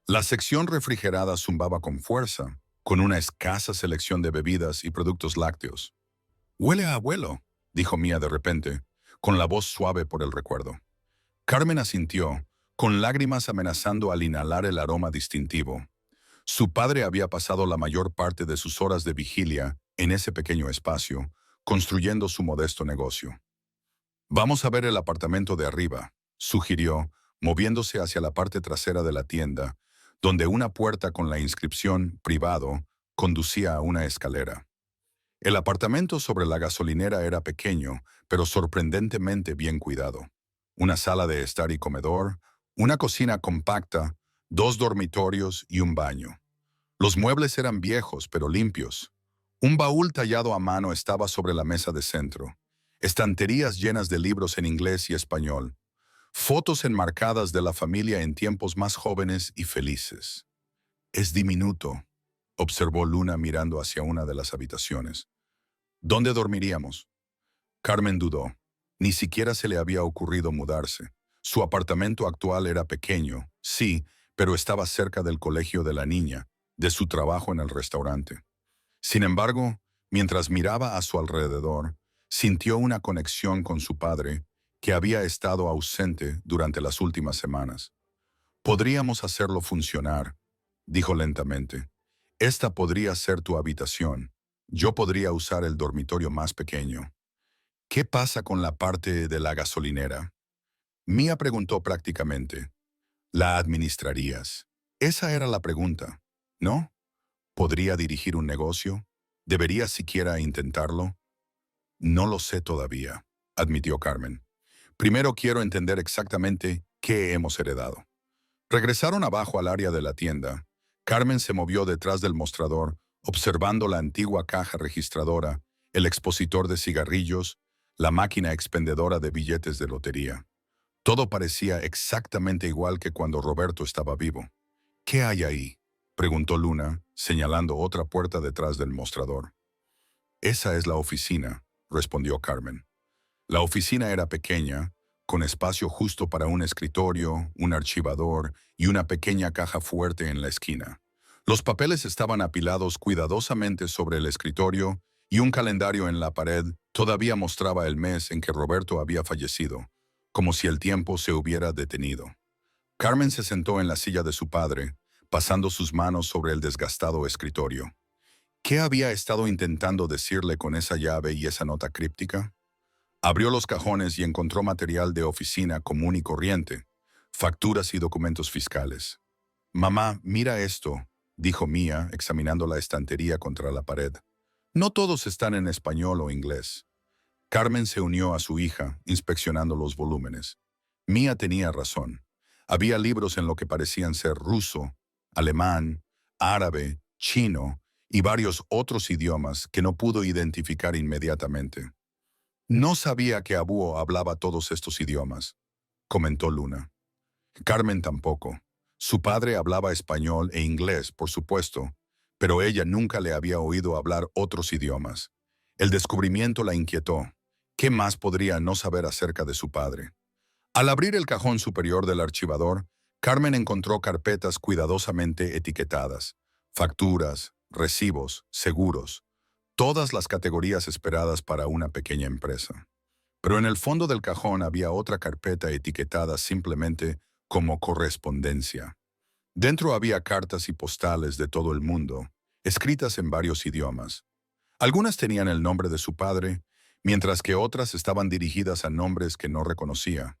La sección refrigerada zumbaba con fuerza, con una escasa selección de bebidas y productos lácteos. «Huele a abuelo», dijo Mía de repente, con la voz suave por el recuerdo. Carmen asintió, con lágrimas amenazando al inhalar el aroma distintivo. Su padre había pasado la mayor parte de sus horas de vigilia en ese pequeño espacio, construyendo su modesto negocio. «Vamos a ver el apartamento de arriba», sugirió, moviéndose hacia la parte trasera de la tienda, donde una puerta con la inscripción «Privado» conducía a una escalera. El apartamento sobre la gasolinera era pequeño, pero sorprendentemente bien cuidado. Una sala de estar y comedor, una cocina compacta, 2 dormitorios y un baño. Los muebles eran viejos, pero limpios. Un baúl tallado a mano estaba sobre la mesa de centro. Estanterías llenas de libros en inglés y español. Fotos enmarcadas de la familia en tiempos más jóvenes y felices. Es diminuto, observó Luna mirando hacia una de las habitaciones. ¿Dónde dormiríamos? Carmen dudó. Ni siquiera se le había ocurrido mudarse. Su apartamento actual era pequeño, sí, pero estaba cerca del colegio de la niña, de su trabajo en el restaurante. Sin embargo, mientras miraba a su alrededor, sintió una conexión con su padre, que había estado ausente durante las últimas semanas. Podríamos hacerlo funcionar, dijo lentamente. Esta podría ser tu habitación. Yo podría usar el dormitorio más pequeño. ¿Qué pasa con la parte de la gasolinera? Mía preguntó prácticamente. ¿La administrarías? Esa era la pregunta, ¿no? ¿Podría dirigir un negocio? ¿Debería siquiera intentarlo? No lo sé todavía, admitió Carmen. Primero quiero entender exactamente qué hemos heredado. Regresaron abajo al área de la tienda. Carmen se movió detrás del mostrador, observando la antigua caja registradora, el expositor de cigarrillos, la máquina expendedora de billetes de lotería. Todo parecía exactamente igual que cuando Roberto estaba vivo. ¿Qué hay ahí?, preguntó Luna, señalando otra puerta detrás del mostrador. Esa es la oficina, respondió Carmen. La oficina era pequeña, con espacio justo para un escritorio, un archivador y una pequeña caja fuerte en la esquina. Los papeles estaban apilados cuidadosamente sobre el escritorio y un calendario en la pared todavía mostraba el mes en que Roberto había fallecido, como si el tiempo se hubiera detenido. Carmen se sentó en la silla de su padre, pasando sus manos sobre el desgastado escritorio. ¿Qué había estado intentando decirle con esa llave y esa nota críptica? Abrió los cajones y encontró material de oficina común y corriente, facturas y documentos fiscales. «Mamá, mira esto», dijo Mía, examinando la estantería contra la pared. «No todos están en español o inglés». Carmen se unió a su hija, inspeccionando los volúmenes. Mía tenía razón. Había libros en lo que parecían ser ruso, alemán, árabe, chino y varios otros idiomas que no pudo identificar inmediatamente. «No sabía que Abúo hablaba todos estos idiomas», comentó Luna. Carmen tampoco. Su padre hablaba español e inglés, por supuesto, pero ella nunca le había oído hablar otros idiomas. El descubrimiento la inquietó. ¿Qué más podría no saber acerca de su padre? Al abrir el cajón superior del archivador, Carmen encontró carpetas cuidadosamente etiquetadas, facturas, recibos, seguros, todas las categorías esperadas para una pequeña empresa. Pero en el fondo del cajón había otra carpeta etiquetada simplemente como correspondencia. Dentro había cartas y postales de todo el mundo, escritas en varios idiomas. Algunas tenían el nombre de su padre, mientras que otras estaban dirigidas a nombres que no reconocía.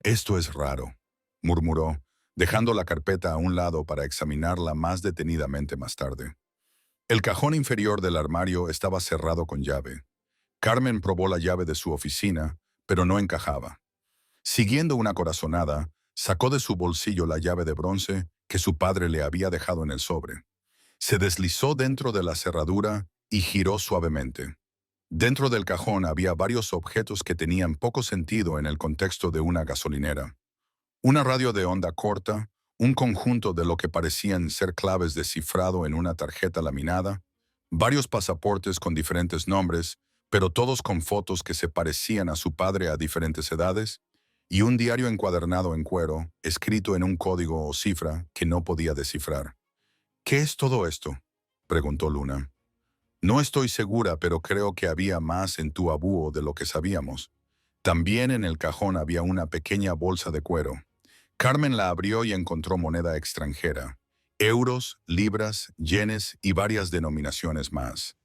«Esto es raro», murmuró, dejando la carpeta a un lado para examinarla más detenidamente más tarde. El cajón inferior del armario estaba cerrado con llave. Carmen probó la llave de su oficina, pero no encajaba. Siguiendo una corazonada, sacó de su bolsillo la llave de bronce que su padre le había dejado en el sobre. Se deslizó dentro de la cerradura y giró suavemente. Dentro del cajón había varios objetos que tenían poco sentido en el contexto de una gasolinera. Una radio de onda corta, un conjunto de lo que parecían ser claves de cifrado en una tarjeta laminada, varios pasaportes con diferentes nombres, pero todos con fotos que se parecían a su padre a diferentes edades, y un diario encuadernado en cuero, escrito en un código o cifra que no podía descifrar. «¿Qué es todo esto?», preguntó Luna. «No estoy segura, pero creo que había más en tu abúo de lo que sabíamos». También en el cajón había una pequeña bolsa de cuero. Carmen la abrió y encontró moneda extranjera, euros, libras, yenes y varias denominaciones más.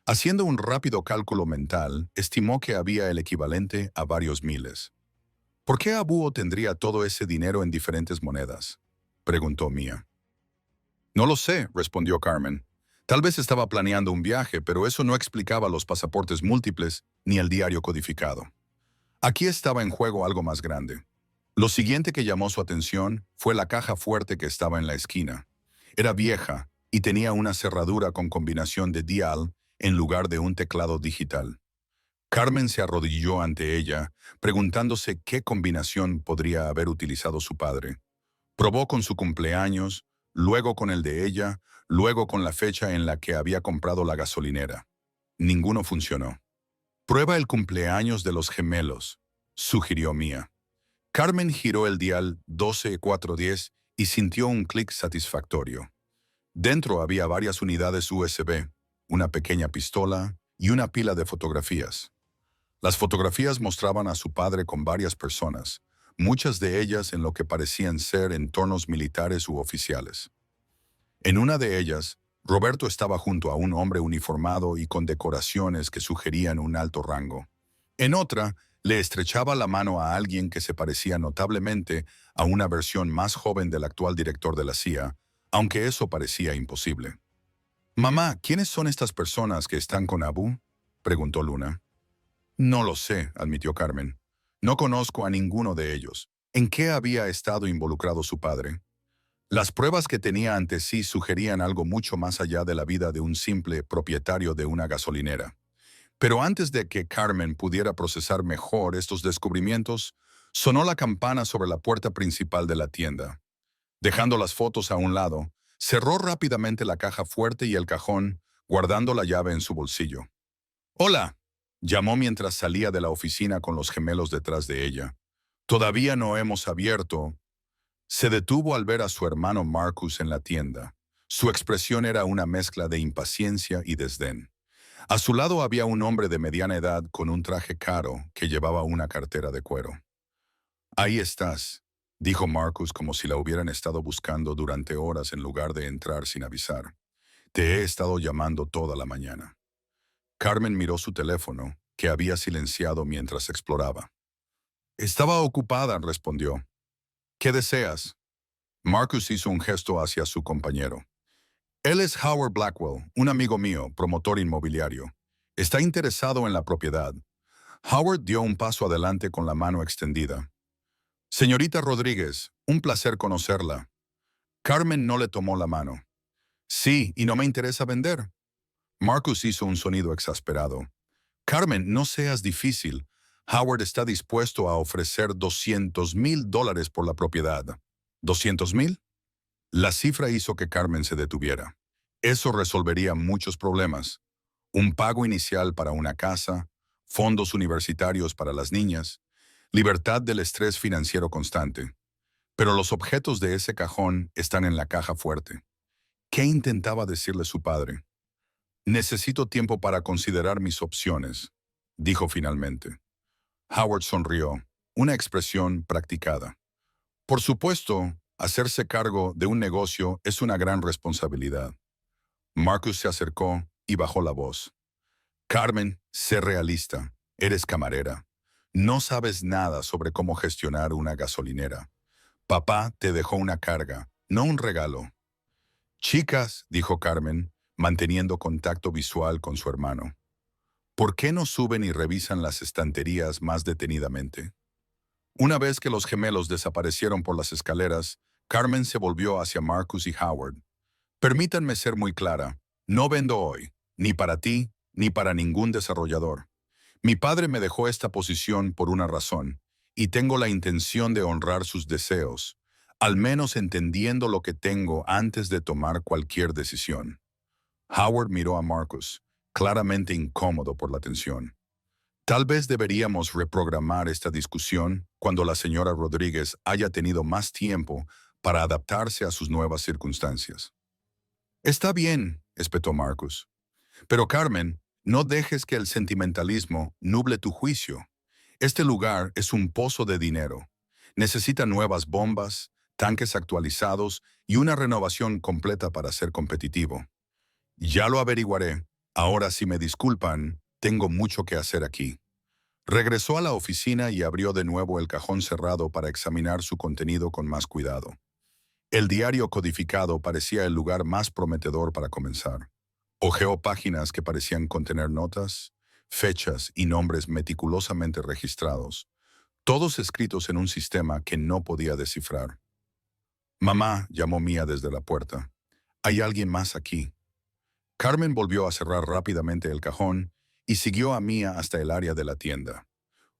Haciendo un rápido cálculo mental, estimó que había el equivalente a varios miles. «¿Por qué Abúo tendría todo ese dinero en diferentes monedas?», preguntó Mía. «No lo sé», respondió Carmen. «Tal vez estaba planeando un viaje, pero eso no explicaba los pasaportes múltiples ni el diario codificado. Aquí estaba en juego algo más grande». Lo siguiente que llamó su atención fue la caja fuerte que estaba en la esquina. Era vieja y tenía una cerradura con combinación de dial en lugar de un teclado digital. Carmen se arrodilló ante ella, preguntándose qué combinación podría haber utilizado su padre. Probó con su cumpleaños, luego con el de ella, luego con la fecha en la que había comprado la gasolinera. Ninguno funcionó. Prueba el cumpleaños de los gemelos, sugirió Mia. Carmen giró el dial 12410 y sintió un clic satisfactorio. Dentro había varias unidades USB, una pequeña pistola y una pila de fotografías. Las fotografías mostraban a su padre con varias personas, muchas de ellas en lo que parecían ser entornos militares u oficiales. En una de ellas, Roberto estaba junto a un hombre uniformado y con decoraciones que sugerían un alto rango. En otra, le estrechaba la mano a alguien que se parecía notablemente a una versión más joven del actual director de la CIA, aunque eso parecía imposible. «Mamá, ¿quiénes son estas personas que están con Abu?», preguntó Luna. «No lo sé», admitió Carmen. «No conozco a ninguno de ellos. ¿En qué había estado involucrado su padre?». Las pruebas que tenía ante sí sugerían algo mucho más allá de la vida de un simple propietario de una gasolinera. Pero antes de que Carmen pudiera procesar mejor estos descubrimientos, sonó la campana sobre la puerta principal de la tienda. Dejando las fotos a un lado, cerró rápidamente la caja fuerte y el cajón, guardando la llave en su bolsillo. «Hola», llamó mientras salía de la oficina con los gemelos detrás de ella. «Todavía no hemos abierto». Se detuvo al ver a su hermano Marcus en la tienda. Su expresión era una mezcla de impaciencia y desdén. A su lado había un hombre de mediana edad con un traje caro que llevaba una cartera de cuero. «Ahí estás», dijo Marcus como si la hubieran estado buscando durante horas en lugar de entrar sin avisar. «Te he estado llamando toda la mañana». Carmen miró su teléfono, que había silenciado mientras exploraba. «Estaba ocupada», respondió. «¿Qué deseas?». Marcus hizo un gesto hacia su compañero. «Él es Howard Blackwell, un amigo mío, promotor inmobiliario. Está interesado en la propiedad». Howard dio un paso adelante con la mano extendida. «Señorita Rodríguez, un placer conocerla». Carmen no le tomó la mano. «Sí, y no me interesa vender». Marcus hizo un sonido exasperado. «Carmen, no seas difícil. Howard está dispuesto a ofrecer $200,000 por la propiedad». ¿200,000? La cifra hizo que Carmen se detuviera. Eso resolvería muchos problemas. Un pago inicial para una casa, fondos universitarios para las niñas, libertad del estrés financiero constante. Pero los objetos de ese cajón están en la caja fuerte. ¿Qué intentaba decirle su padre? «Necesito tiempo para considerar mis opciones», dijo finalmente. Howard sonrió, una expresión practicada. «Por supuesto, hacerse cargo de un negocio es una gran responsabilidad». Marcus se acercó y bajó la voz. «Carmen, sé realista. Eres camarera. No sabes nada sobre cómo gestionar una gasolinera. Papá te dejó una carga, no un regalo». «Chicas», dijo Carmen, manteniendo contacto visual con su hermano, «¿por qué no suben y revisan las estanterías más detenidamente?». Una vez que los gemelos desaparecieron por las escaleras, Carmen se volvió hacia Marcus y Howard. «Permítanme ser muy clara. No vendo hoy, ni para ti, ni para ningún desarrollador. Mi padre me dejó esta posición por una razón, y tengo la intención de honrar sus deseos, al menos entendiendo lo que tengo antes de tomar cualquier decisión». Howard miró a Marcus, claramente incómodo por la tensión. «Tal vez deberíamos reprogramar esta discusión cuando la señora Rodríguez haya tenido más tiempo para adaptarse a sus nuevas circunstancias». «Está bien», espetó Marcus. «Pero Carmen, no dejes que el sentimentalismo nuble tu juicio. Este lugar es un pozo de dinero. Necesita nuevas bombas, tanques actualizados y una renovación completa para ser competitivo». «Ya lo averiguaré. Ahora, si me disculpan, tengo mucho que hacer aquí». Regresó a la oficina y abrió de nuevo el cajón cerrado para examinar su contenido con más cuidado. El diario codificado parecía el lugar más prometedor para comenzar. Hojeó páginas que parecían contener notas, fechas y nombres meticulosamente registrados, todos escritos en un sistema que no podía descifrar. «Mamá», llamó Mia desde la puerta. «Hay alguien más aquí». Carmen volvió a cerrar rápidamente el cajón y siguió a Mia hasta el área de la tienda.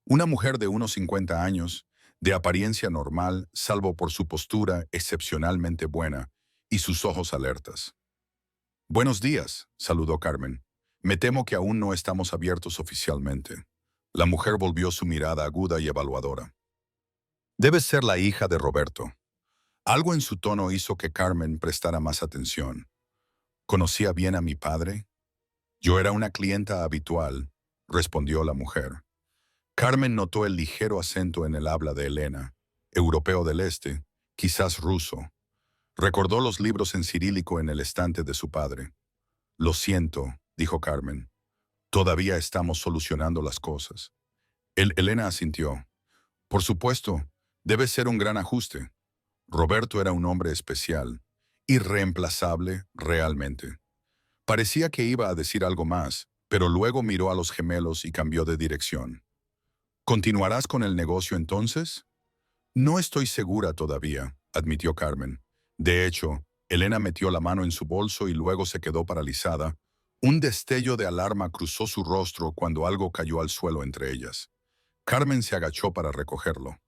Una mujer de unos 50 años, de apariencia normal, salvo por su postura excepcionalmente buena y sus ojos alertas. «Buenos días», saludó Carmen. «Me temo que aún no estamos abiertos oficialmente». La mujer volvió su mirada aguda y evaluadora. «Debes ser la hija de Roberto». Algo en su tono hizo que Carmen prestara más atención. «¿Conocía bien a mi padre?» «Yo era una clienta habitual», respondió la mujer. Carmen notó el ligero acento en el habla de Elena, europeo del este, quizás ruso. Recordó los libros en cirílico en el estante de su padre. «Lo siento», dijo Carmen. «Todavía estamos solucionando las cosas». Elena asintió. «Por supuesto, debe ser un gran ajuste». Roberto era un hombre especial, irreemplazable realmente. Parecía que iba a decir algo más, pero luego miró a los gemelos y cambió de dirección. «¿Continuarás con el negocio entonces?» «No estoy segura todavía», admitió Carmen. De hecho, Elena metió la mano en su bolso y luego se quedó paralizada. Un destello de alarma cruzó su rostro cuando algo cayó al suelo entre ellas. Carmen se agachó para recogerlo.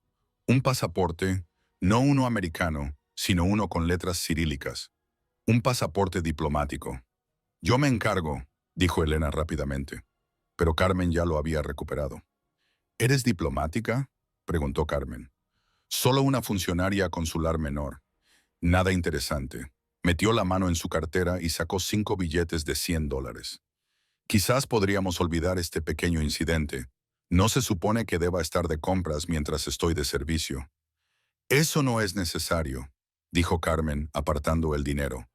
Un pasaporte, no uno americano, sino uno con letras cirílicas. Un pasaporte diplomático. «Yo me encargo», dijo Elena rápidamente. Pero Carmen ya lo había recuperado. «¿Eres diplomática?», preguntó Carmen. «Solo una funcionaria consular menor. Nada interesante». Metió la mano en su cartera y sacó 5 billetes de $100. «Quizás podríamos olvidar este pequeño incidente. No se supone que deba estar de compras mientras estoy de servicio». «Eso no es necesario», dijo Carmen, apartando el dinero.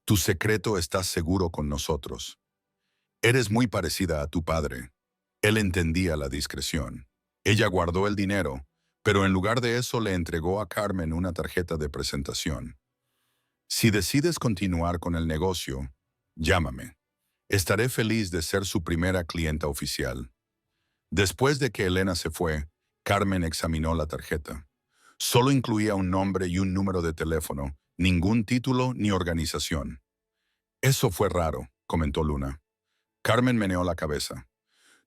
«Tu secreto está seguro con nosotros. Eres muy parecida a tu padre». Él entendía la discreción. Ella guardó el dinero, pero en lugar de eso le entregó a Carmen una tarjeta de presentación. «Si decides continuar con el negocio, llámame. Estaré feliz de ser su primera clienta oficial». Después de que Elena se fue, Carmen examinó la tarjeta. Solo incluía un nombre y un número de teléfono, ningún título ni organización. «Eso fue raro», comentó Luna. Carmen meneó la cabeza.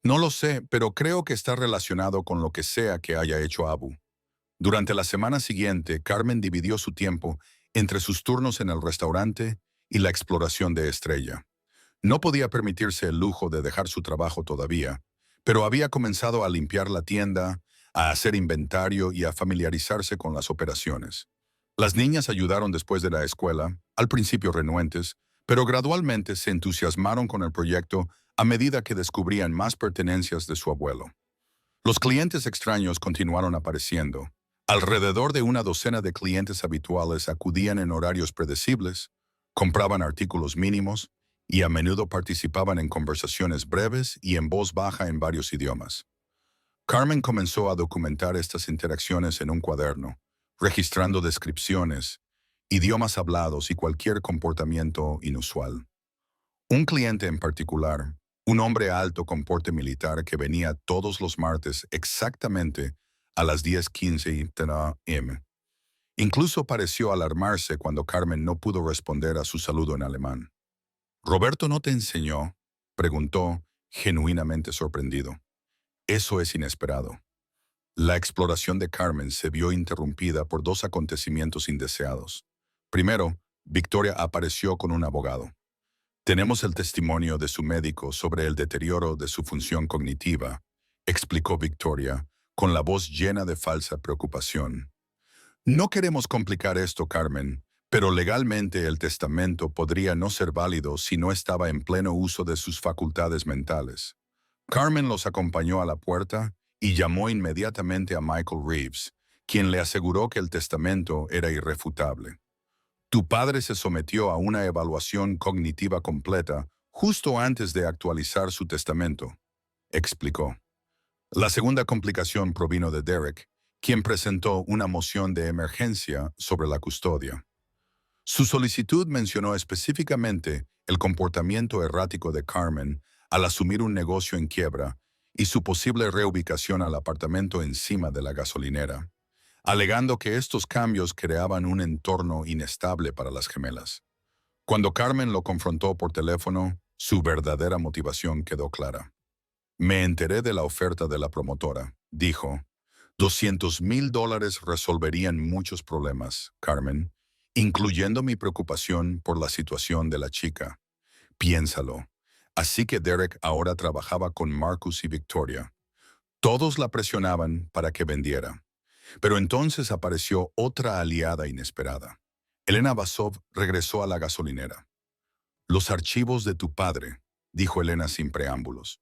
«No lo sé, pero creo que está relacionado con lo que sea que haya hecho Abu». Durante la semana siguiente, Carmen dividió su tiempo entre sus turnos en el restaurante y la exploración de Estrella. No podía permitirse el lujo de dejar su trabajo todavía, pero había comenzado a limpiar la tienda, a hacer inventario y a familiarizarse con las operaciones. Las niñas ayudaron después de la escuela, al principio renuentes, pero gradualmente se entusiasmaron con el proyecto a medida que descubrían más pertenencias de su abuelo. Los clientes extraños continuaron apareciendo. Alrededor de una docena de clientes habituales acudían en horarios predecibles, compraban artículos mínimos y a menudo participaban en conversaciones breves y en voz baja en varios idiomas. Carmen comenzó a documentar estas interacciones en un cuaderno, registrando descripciones, idiomas hablados y cualquier comportamiento inusual. Un cliente en particular, un hombre alto con porte militar que venía todos los martes exactamente a las 10:15 am. Incluso pareció alarmarse cuando Carmen no pudo responder a su saludo en alemán. «¿Roberto no te enseñó?», preguntó, genuinamente sorprendido. «Eso es inesperado». La exploración de Carmen se vio interrumpida por 2 acontecimientos indeseados. Primero, Victoria apareció con un abogado. «Tenemos el testimonio de su médico sobre el deterioro de su función cognitiva», explicó Victoria, con la voz llena de falsa preocupación. «No queremos complicar esto, Carmen, pero legalmente el testamento podría no ser válido si no estaba en pleno uso de sus facultades mentales». Carmen los acompañó a la puerta y llamó inmediatamente a Michael Reeves, quien le aseguró que el testamento era irrefutable. «Tu padre se sometió a una evaluación cognitiva completa justo antes de actualizar su testamento», explicó. La segunda complicación provino de Derek, quien presentó una moción de emergencia sobre la custodia. Su solicitud mencionó específicamente el comportamiento errático de Carmen al asumir un negocio en quiebra y su posible reubicación al apartamento encima de la gasolinera, alegando que estos cambios creaban un entorno inestable para las gemelas. Cuando Carmen lo confrontó por teléfono, su verdadera motivación quedó clara. Me enteré de la oferta de la promotora. Dijo, $200,000 resolverían muchos problemas, Carmen, incluyendo mi preocupación por la situación de la chica. Piénsalo. Así que Derek ahora trabajaba con Marcus y Victoria. Todos la presionaban para que vendiera. Pero entonces apareció otra aliada inesperada. Elena Basov regresó a la gasolinera. Los archivos de tu padre, dijo Elena sin preámbulos.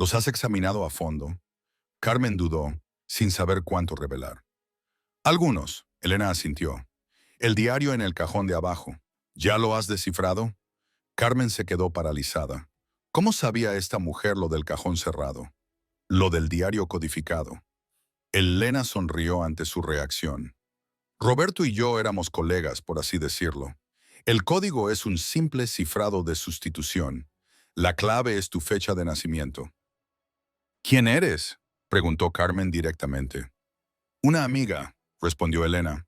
¿Los has examinado a fondo? Carmen dudó, sin saber cuánto revelar. Algunos, Elena asintió. El diario en el cajón de abajo. ¿Ya lo has descifrado? Carmen se quedó paralizada. ¿Cómo sabía esta mujer lo del cajón cerrado? Lo del diario codificado. Elena sonrió ante su reacción. Roberto y yo éramos colegas, por así decirlo. El código es un simple cifrado de sustitución. La clave es tu fecha de nacimiento. ¿Quién eres?, preguntó Carmen directamente. Una amiga, respondió Elena.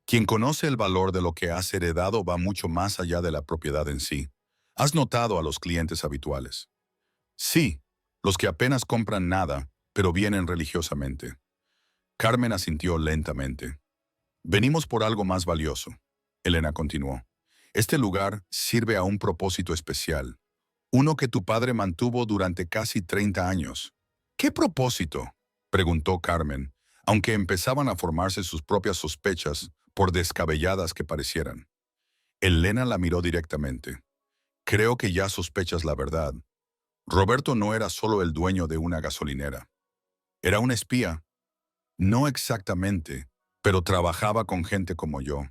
Quien conoce el valor de lo que has heredado va mucho más allá de la propiedad en sí. ¿Has notado a los clientes habituales? Sí, los que apenas compran nada, pero vienen religiosamente. Carmen asintió lentamente. Venimos por algo más valioso, Elena continuó. Este lugar sirve a un propósito especial, uno que tu padre mantuvo durante casi 30 años. ¿Qué propósito?, preguntó Carmen, aunque empezaban a formarse sus propias sospechas, por descabelladas que parecieran. Elena la miró directamente. Creo que ya sospechas la verdad. Roberto no era solo el dueño de una gasolinera. Era un espía. No exactamente, pero trabajaba con gente como yo.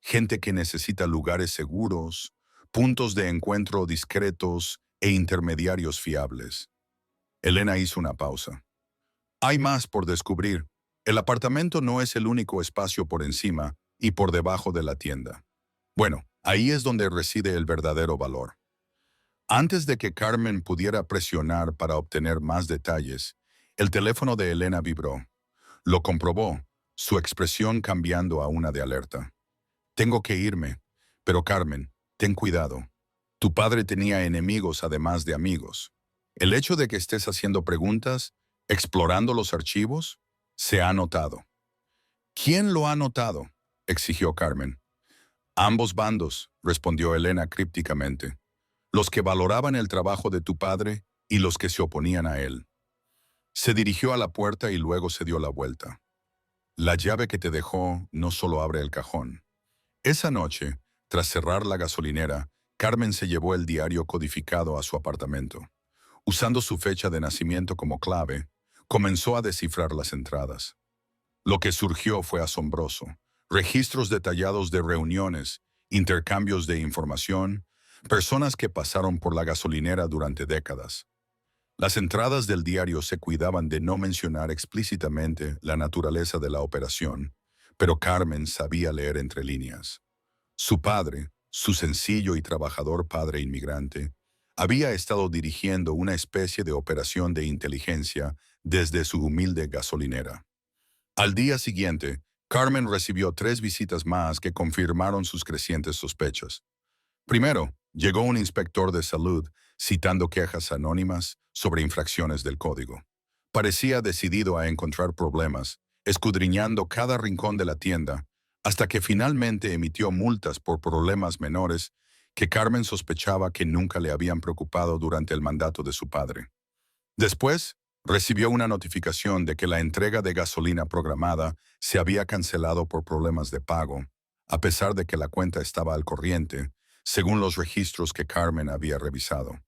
Gente que necesita lugares seguros, puntos de encuentro discretos e intermediarios fiables. Elena hizo una pausa. Hay más por descubrir. El apartamento no es el único espacio por encima y por debajo de la tienda. Bueno, ahí es donde reside el verdadero valor. Antes de que Carmen pudiera presionar para obtener más detalles, el teléfono de Elena vibró. Lo comprobó, su expresión cambiando a una de alerta. Tengo que irme, pero Carmen, ten cuidado. Tu padre tenía enemigos además de amigos. El hecho de que estés haciendo preguntas, explorando los archivos, se ha notado. ¿Quién lo ha notado?, exigió Carmen. Ambos bandos, respondió Elena crípticamente. Los que valoraban el trabajo de tu padre y los que se oponían a él. Se dirigió a la puerta y luego se dio la vuelta. La llave que te dejó no solo abre el cajón. Esa noche, tras cerrar la gasolinera, Carmen se llevó el diario codificado a su apartamento. Usando su fecha de nacimiento como clave, comenzó a descifrar las entradas. Lo que surgió fue asombroso. Registros detallados de reuniones, intercambios de información, personas que pasaron por la gasolinera durante décadas. Las entradas del diario se cuidaban de no mencionar explícitamente la naturaleza de la operación, pero Carmen sabía leer entre líneas. Su padre, su sencillo y trabajador padre inmigrante, había estado dirigiendo una especie de operación de inteligencia desde su humilde gasolinera. Al día siguiente, Carmen recibió 3 visitas más que confirmaron sus crecientes sospechas. Primero, llegó un inspector de salud citando quejas anónimas sobre infracciones del código. Parecía decidido a encontrar problemas, escudriñando cada rincón de la tienda, hasta que finalmente emitió multas por problemas menores que Carmen sospechaba que nunca le habían preocupado durante el mandato de su padre. Después, recibió una notificación de que la entrega de gasolina programada se había cancelado por problemas de pago, a pesar de que la cuenta estaba al corriente, según los registros que Carmen había revisado.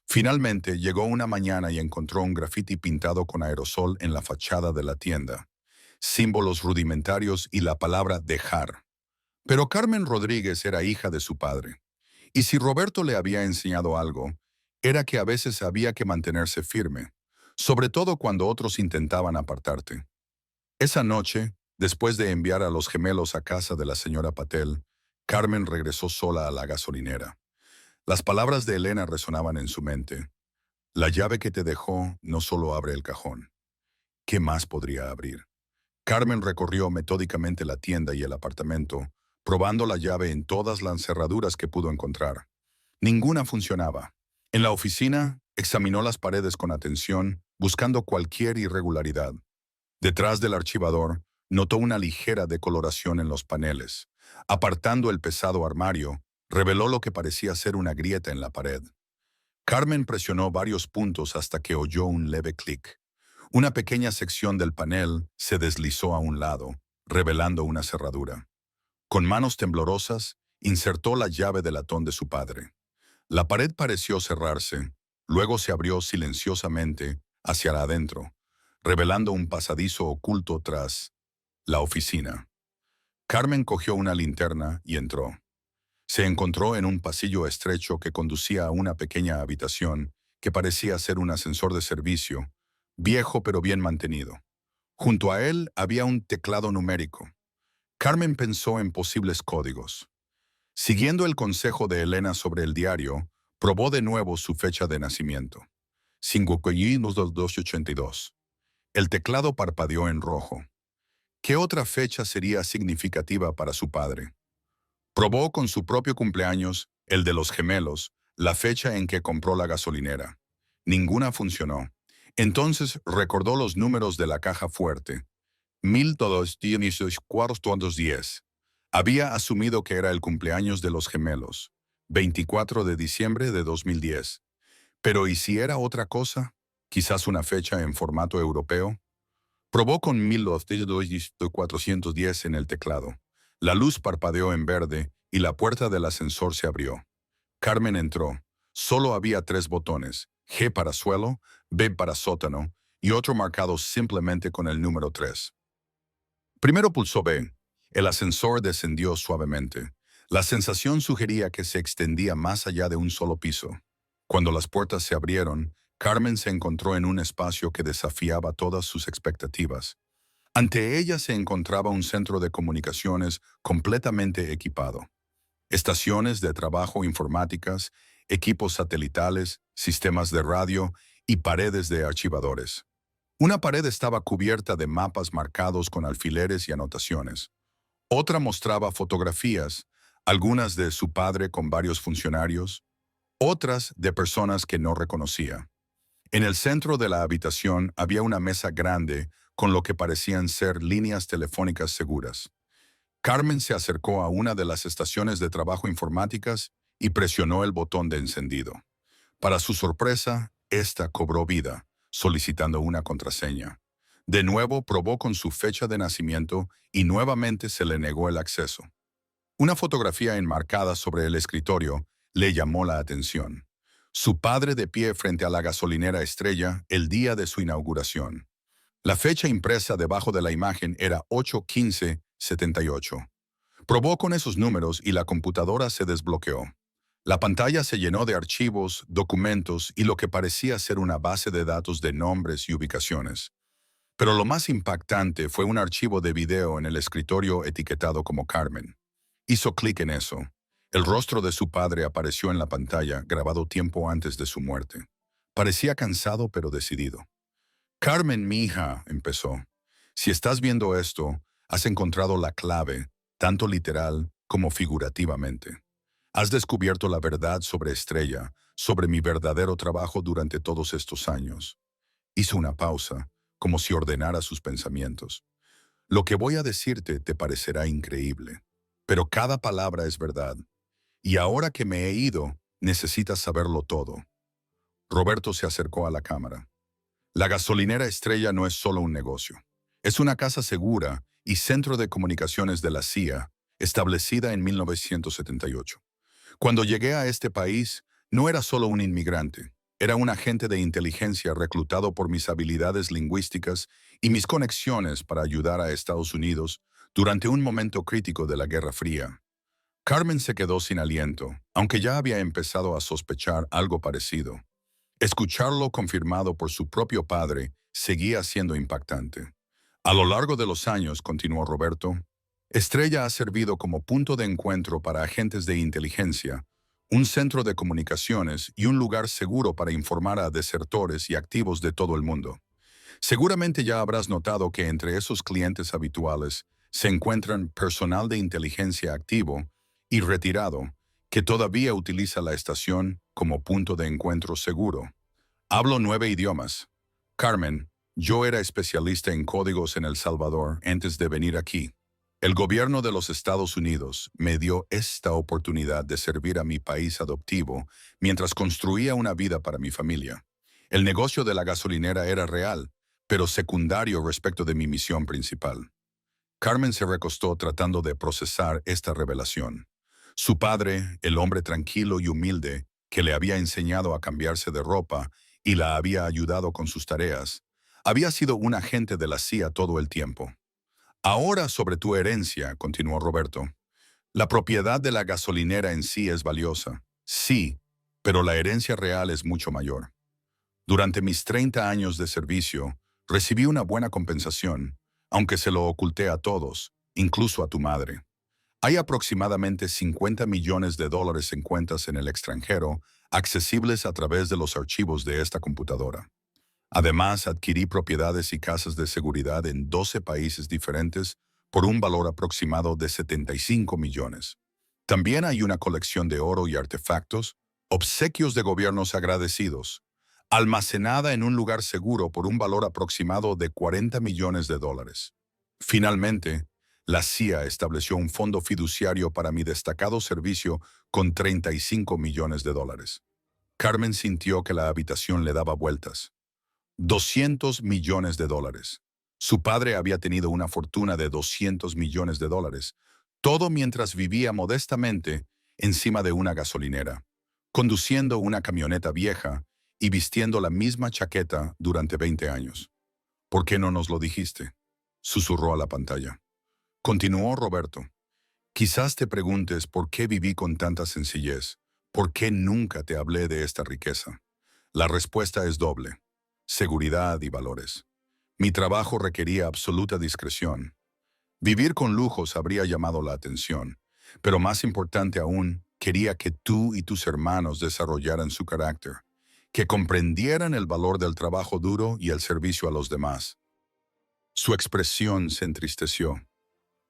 Finalmente, llegó una mañana y encontró un grafiti pintado con aerosol en la fachada de la tienda, símbolos rudimentarios y la palabra dejar. Pero Carmen Rodríguez era hija de su padre, y si Roberto le había enseñado algo, era que a veces había que mantenerse firme, sobre todo cuando otros intentaban apartarte. Esa noche, después de enviar a los gemelos a casa de la señora Patel, Carmen regresó sola a la gasolinera. Las palabras de Elena resonaban en su mente. La llave que te dejó no solo abre el cajón. ¿Qué más podría abrir? Carmen recorrió metódicamente la tienda y el apartamento, probando la llave en todas las cerraduras que pudo encontrar. Ninguna funcionaba. En la oficina, Examinó las paredes con atención, buscando cualquier irregularidad. Detrás del archivador, notó una ligera decoloración en los paneles. Apartando el pesado armario, reveló lo que parecía ser una grieta en la pared. Carmen presionó varios puntos hasta que oyó un leve clic. Una pequeña sección del panel se deslizó a un lado, revelando una cerradura. Con manos temblorosas, insertó la llave de latón de su padre. La pared pareció cerrarse, luego se abrió silenciosamente hacia adentro, revelando un pasadizo oculto tras la oficina. Carmen cogió una linterna y entró. Se encontró en un pasillo estrecho que conducía a una pequeña habitación que parecía ser un ascensor de servicio, viejo pero bien mantenido. Junto a él había un teclado numérico. Carmen pensó en posibles códigos. Siguiendo el consejo de Elena sobre el diario, probó de nuevo su fecha de nacimiento. 5/2/82. El teclado parpadeó en rojo. ¿Qué otra fecha sería significativa para su padre? Probó con su propio cumpleaños, el de los gemelos, la fecha en que compró la gasolinera. Ninguna funcionó. Entonces recordó los números de la caja fuerte. 121410. Había asumido que era el cumpleaños de los gemelos, 24 de diciembre de 2010. Pero ¿y si era otra cosa? Quizás una fecha en formato europeo. Probó con 1410 en el teclado. La luz parpadeó en verde y la puerta del ascensor se abrió. Carmen entró. Solo había 3 botones, G para suelo, B para sótano y otro marcado simplemente con el número 3. Primero pulsó B. El ascensor descendió suavemente. La sensación sugería que se extendía más allá de un solo piso. Cuando las puertas se abrieron, Carmen se encontró en un espacio que desafiaba todas sus expectativas. Ante ella se encontraba un centro de comunicaciones completamente equipado. Estaciones de trabajo informáticas, equipos satelitales, sistemas de radio y paredes de archivadores. Una pared estaba cubierta de mapas marcados con alfileres y anotaciones. Otra mostraba fotografías, algunas de su padre con varios funcionarios, otras de personas que no reconocía. En el centro de la habitación había una mesa grande con lo que parecían ser líneas telefónicas seguras. Carmen se acercó a una de las estaciones de trabajo informáticas y presionó el botón de encendido. Para su sorpresa, ésta cobró vida, solicitando una contraseña. De nuevo probó con su fecha de nacimiento y nuevamente se le negó el acceso. Una fotografía enmarcada sobre el escritorio le llamó la atención. Su padre de pie frente a la gasolinera Estrella el día de su inauguración. La fecha impresa debajo de la imagen era 8/15/78. Probó con esos números y la computadora se desbloqueó. La pantalla se llenó de archivos, documentos y lo que parecía ser una base de datos de nombres y ubicaciones. Pero lo más impactante fue un archivo de video en el escritorio etiquetado como Carmen. Hizo clic en eso. El rostro de su padre apareció en la pantalla, grabado tiempo antes de su muerte. Parecía cansado pero decidido. Carmen, mi hija, empezó. Si estás viendo esto, has encontrado la clave, tanto literal como figurativamente. Has descubierto la verdad sobre Estrella, sobre mi verdadero trabajo durante todos estos años. Hizo una pausa, como si ordenara sus pensamientos. Lo que voy a decirte te parecerá increíble, pero cada palabra es verdad. Y ahora que me he ido, necesitas saberlo todo. Roberto se acercó a la cámara. La gasolinera Estrella no es solo un negocio. Es una casa segura y centro de comunicaciones de la CIA, establecida en 1978. Cuando llegué a este país, no era solo un inmigrante. Era un agente de inteligencia reclutado por mis habilidades lingüísticas y mis conexiones para ayudar a Estados Unidos durante un momento crítico de la Guerra Fría. Carmen se quedó sin aliento, aunque ya había empezado a sospechar algo parecido. Escucharlo confirmado por su propio padre seguía siendo impactante. A lo largo de los años, continuó Roberto, Estrella ha servido como punto de encuentro para agentes de inteligencia, un centro de comunicaciones y un lugar seguro para informar a desertores y activos de todo el mundo. Seguramente ya habrás notado que entre esos clientes habituales se encuentran personal de inteligencia activo y retirado que todavía utiliza la estación como punto de encuentro seguro. Hablo 9 idiomas. Carmen, yo era especialista en códigos en El Salvador antes de venir aquí. El gobierno de los Estados Unidos me dio esta oportunidad de servir a mi país adoptivo mientras construía una vida para mi familia. El negocio de la gasolinera era real, pero secundario respecto de mi misión principal. Carmen se recostó tratando de procesar esta revelación. Su padre, el hombre tranquilo y humilde, que le había enseñado a cambiarse de ropa y la había ayudado con sus tareas, había sido un agente de la CIA todo el tiempo. Ahora sobre tu herencia, continuó Roberto. La propiedad de la gasolinera en sí es valiosa, sí, pero la herencia real es mucho mayor. Durante mis 30 años de servicio, recibí una buena compensación, aunque se lo oculté a todos, incluso a tu madre. Hay aproximadamente 50 millones de dólares en cuentas en el extranjero, accesibles a través de los archivos de esta computadora. Además, adquirí propiedades y casas de seguridad en 12 países diferentes por un valor aproximado de 75 millones. También hay una colección de oro y artefactos, obsequios de gobiernos agradecidos, almacenada en un lugar seguro por un valor aproximado de 40 millones de dólares. Finalmente, la CIA estableció un fondo fiduciario para mi destacado servicio con 35 millones de dólares. Carmen sintió que la habitación le daba vueltas. 200 millones de dólares. Su padre había tenido una fortuna de 200 millones de dólares, todo mientras vivía modestamente encima de una gasolinera, conduciendo una camioneta vieja y vistiendo la misma chaqueta durante 20 años. ¿Por qué no nos lo dijiste?, susurró a la pantalla. Continuó Roberto. Quizás te preguntes por qué viví con tanta sencillez, por qué nunca te hablé de esta riqueza. La respuesta es doble: seguridad y valores. Mi trabajo requería absoluta discreción. Vivir con lujos habría llamado la atención, pero más importante aún, quería que tú y tus hermanos desarrollaran su carácter, que comprendieran el valor del trabajo duro y el servicio a los demás. Su expresión se entristeció.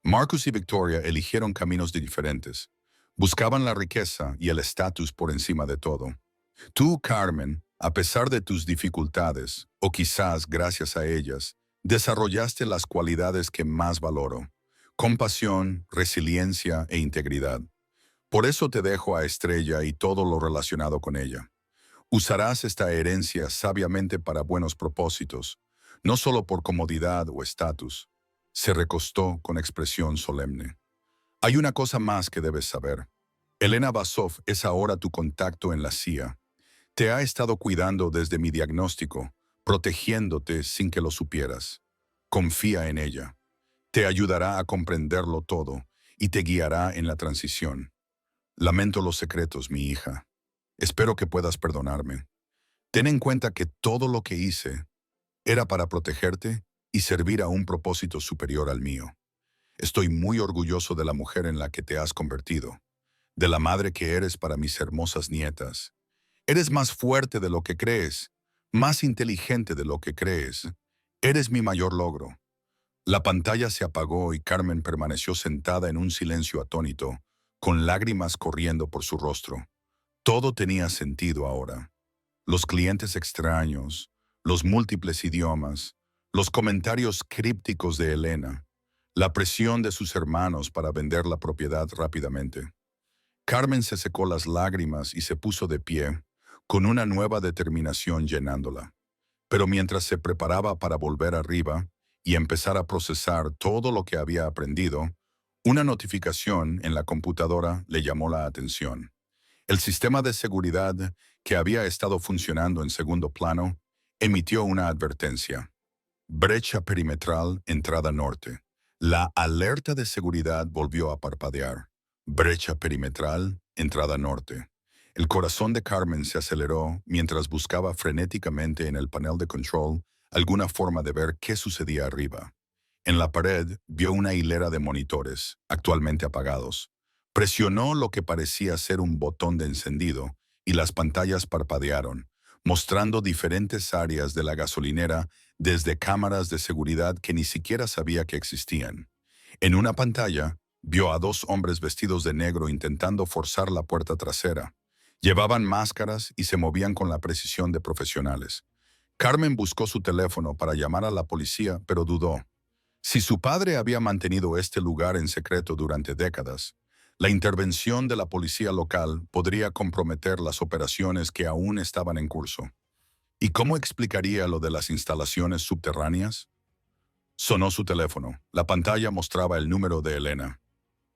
Marcus y Victoria eligieron caminos diferentes. Buscaban la riqueza y el estatus por encima de todo. Tú, Carmen, a pesar de tus dificultades, o quizás gracias a ellas, desarrollaste las cualidades que más valoro: compasión, resiliencia e integridad. Por eso te dejo a Estrella y todo lo relacionado con ella. Usarás esta herencia sabiamente para buenos propósitos, no solo por comodidad o estatus. Se recostó con expresión solemne. Hay una cosa más que debes saber. Elena Basov es ahora tu contacto en la CIA. Te ha estado cuidando desde mi diagnóstico, protegiéndote sin que lo supieras. Confía en ella. Te ayudará a comprenderlo todo y te guiará en la transición. Lamento los secretos, mi hija. Espero que puedas perdonarme. Ten en cuenta que todo lo que hice era para protegerte y servir a un propósito superior al mío. Estoy muy orgulloso de la mujer en la que te has convertido, de la madre que eres para mis hermosas nietas. Eres más fuerte de lo que crees, más inteligente de lo que crees. Eres mi mayor logro. La pantalla se apagó y Carmen permaneció sentada en un silencio atónito, con lágrimas corriendo por su rostro. Todo tenía sentido ahora. Los clientes extraños, los múltiples idiomas, los comentarios crípticos de Elena, la presión de sus hermanos para vender la propiedad rápidamente. Carmen se secó las lágrimas y se puso de pie, con una nueva determinación llenándola. Pero mientras se preparaba para volver arriba y empezar a procesar todo lo que había aprendido, una notificación en la computadora le llamó la atención. El sistema de seguridad, que había estado funcionando en segundo plano, emitió una advertencia. Brecha perimetral, entrada norte. La alerta de seguridad volvió a parpadear. Brecha perimetral, entrada norte. El corazón de Carmen se aceleró mientras buscaba frenéticamente en el panel de control alguna forma de ver qué sucedía arriba. En la pared vio una hilera de monitores, actualmente apagados. Presionó lo que parecía ser un botón de encendido y las pantallas parpadearon, mostrando diferentes áreas de la gasolinera desde cámaras de seguridad que ni siquiera sabía que existían. En una pantalla, vio a 2 hombres vestidos de negro intentando forzar la puerta trasera. Llevaban máscaras y se movían con la precisión de profesionales. Carmen buscó su teléfono para llamar a la policía, pero dudó. Si su padre había mantenido este lugar en secreto durante décadas, la intervención de la policía local podría comprometer las operaciones que aún estaban en curso. ¿Y cómo explicaría lo de las instalaciones subterráneas? Sonó su teléfono. La pantalla mostraba el número de Elena.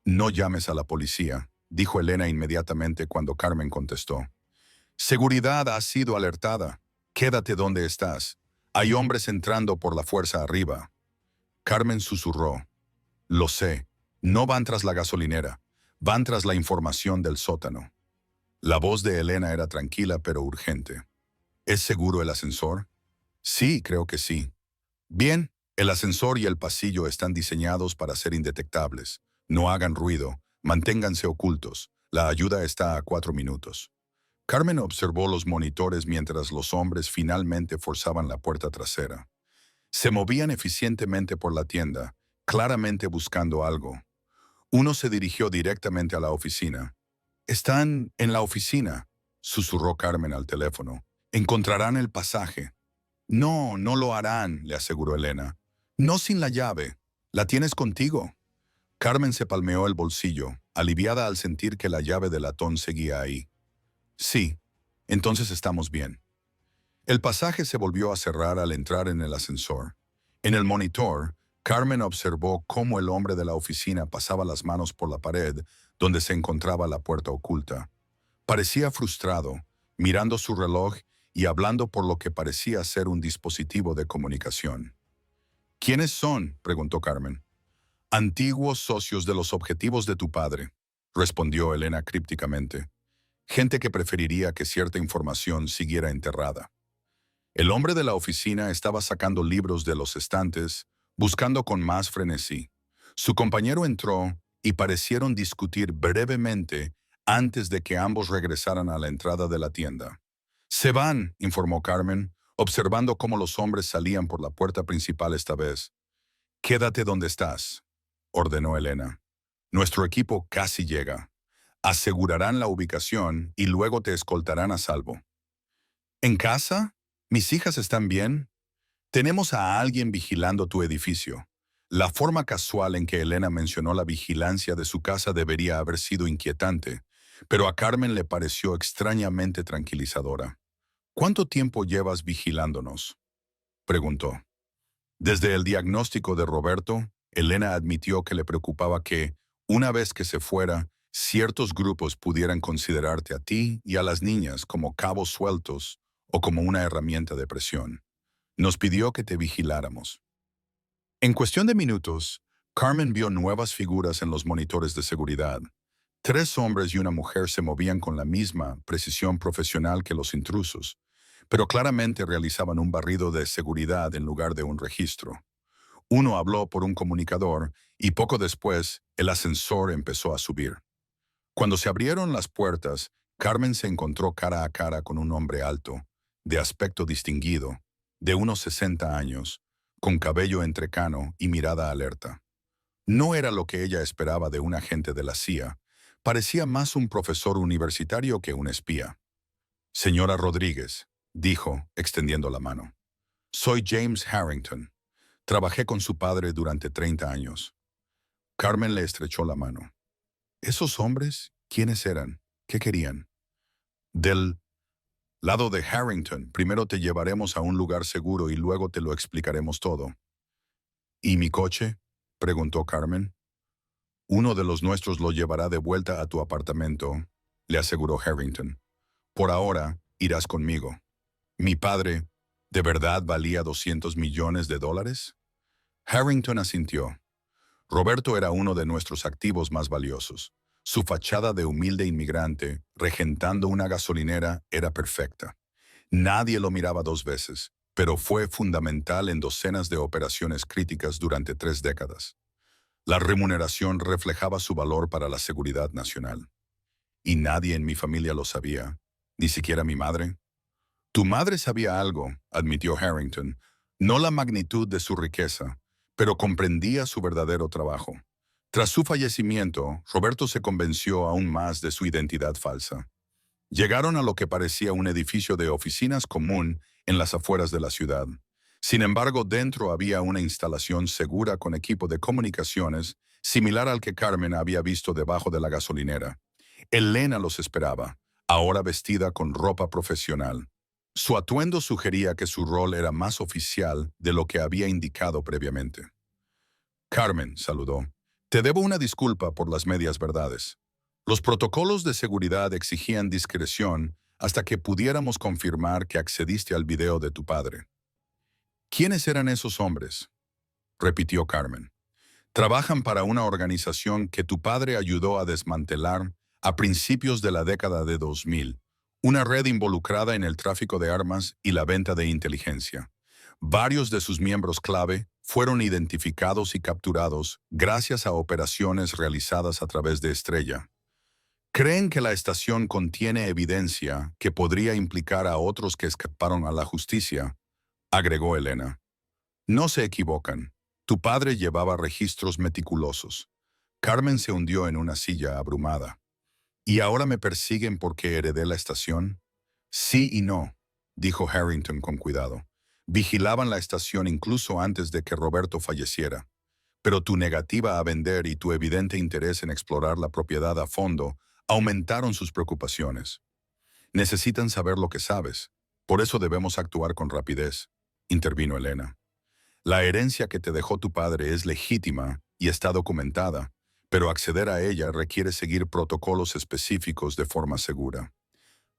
No llames a la policía, dijo Elena inmediatamente cuando Carmen contestó. Seguridad ha sido alertada. Quédate donde estás. Hay hombres entrando por la fuerza arriba. Carmen susurró. Lo sé. No van tras la gasolinera. Van tras la información del sótano. La voz de Elena era tranquila pero urgente. ¿Es seguro el ascensor? Sí, creo que sí. Bien, el ascensor y el pasillo están diseñados para ser indetectables. No hagan ruido. Manténganse ocultos. La ayuda está a 4 minutos. Carmen observó los monitores mientras los hombres finalmente forzaban la puerta trasera. Se movían eficientemente por la tienda, claramente buscando algo. Uno se dirigió directamente a la oficina. «Están en la oficina», susurró Carmen al teléfono. «Encontrarán el pasaje». «No, no lo harán», le aseguró Elena. «No sin la llave. ¿La tienes contigo?» Carmen se palmeó el bolsillo, aliviada al sentir que la llave del latón seguía ahí. «Sí, entonces estamos bien». El pasaje se volvió a cerrar al entrar en el ascensor. En el monitor, Carmen observó cómo el hombre de la oficina pasaba las manos por la pared donde se encontraba la puerta oculta. Parecía frustrado, mirando su reloj y hablando por lo que parecía ser un dispositivo de comunicación. «¿Quiénes son?», preguntó Carmen. «Antiguos socios de los objetivos de tu padre», respondió Elena crípticamente. «Gente que preferiría que cierta información siguiera enterrada». El hombre de la oficina estaba sacando libros de los estantes, buscando con más frenesí. Su compañero entró y parecieron discutir brevemente antes de que ambos regresaran a la entrada de la tienda. «Se van», informó Carmen, observando cómo los hombres salían por la puerta principal esta vez. «Quédate donde estás», ordenó Elena. «Nuestro equipo casi llega. Asegurarán la ubicación y luego te escoltarán a salvo». «¿En casa? ¿Mis hijas están bien?» «Tenemos a alguien vigilando tu edificio». La forma casual en que Elena mencionó la vigilancia de su casa debería haber sido inquietante, pero a Carmen le pareció extrañamente tranquilizadora. «¿Cuánto tiempo llevas vigilándonos?», preguntó. Desde el diagnóstico de Roberto, Elena admitió que le preocupaba que, una vez que se fuera, ciertos grupos pudieran considerarte a ti y a las niñas como cabos sueltos o como una herramienta de presión. Nos pidió que te vigiláramos. En cuestión de minutos, Carmen vio nuevas figuras en los monitores de seguridad. 3 hombres y una mujer se movían con la misma precisión profesional que los intrusos, pero claramente realizaban un barrido de seguridad en lugar de un registro. Uno habló por un comunicador y poco después el ascensor empezó a subir. Cuando se abrieron las puertas, Carmen se encontró cara a cara con un hombre alto, de aspecto distinguido, de unos 60 años, con cabello entrecano y mirada alerta. No era lo que ella esperaba de un agente de la CIA. Parecía más un profesor universitario que un espía. «Señora Rodríguez», dijo, extendiendo la mano. «Soy James Harrington. Trabajé con su padre durante 30 años». Carmen le estrechó la mano. «¿Esos hombres? ¿Quiénes eran? ¿Qué querían?» «Del lado de Harrington, primero te llevaremos a un lugar seguro y luego te lo explicaremos todo». «¿Y mi coche?», preguntó Carmen. «Uno de los nuestros lo llevará de vuelta a tu apartamento», le aseguró Harrington. «Por ahora, irás conmigo». «¿Mi padre de verdad valía $200 millones? Harrington asintió. Roberto era uno de nuestros activos más valiosos. Su fachada de humilde inmigrante, regentando una gasolinera, era perfecta. Nadie lo miraba 2 veces, pero fue fundamental en docenas de operaciones críticas durante 3 décadas. La remuneración reflejaba su valor para la seguridad nacional. Y nadie en mi familia lo sabía, ni siquiera mi madre. «Tu madre sabía algo», admitió Harrington, «no la magnitud de su riqueza, pero comprendía su verdadero trabajo. Tras su fallecimiento, Roberto se convenció aún más de su identidad falsa». Llegaron a lo que parecía un edificio de oficinas común en las afueras de la ciudad. Sin embargo, dentro había una instalación segura con equipo de comunicaciones similar al que Carmen había visto debajo de la gasolinera. Elena los esperaba, ahora vestida con ropa profesional. Su atuendo sugería que su rol era más oficial de lo que había indicado previamente. Carmen, saludó. Te debo una disculpa por las medias verdades. Los protocolos de seguridad exigían discreción hasta que pudiéramos confirmar que accediste al video de tu padre. ¿Quiénes eran esos hombres?, repitió Carmen. Trabajan para una organización que tu padre ayudó a desmantelar a principios de la década de 2000, una red involucrada en el tráfico de armas y la venta de inteligencia. Varios de sus miembros clave fueron identificados y capturados gracias a operaciones realizadas a través de Estrella. Creen que la estación contiene evidencia que podría implicar a otros que escaparon a la justicia, agregó Elena. No se equivocan. Tu padre llevaba registros meticulosos. Carmen se hundió en una silla abrumada. ¿Y ahora me persiguen porque heredé la estación? Sí y no, dijo Harrington con cuidado. Vigilaban la estación incluso antes de que Roberto falleciera. Pero tu negativa a vender y tu evidente interés en explorar la propiedad a fondo aumentaron sus preocupaciones. Necesitan saber lo que sabes. Por eso debemos actuar con rapidez, intervino Elena. La herencia que te dejó tu padre es legítima y está documentada, pero acceder a ella requiere seguir protocolos específicos de forma segura.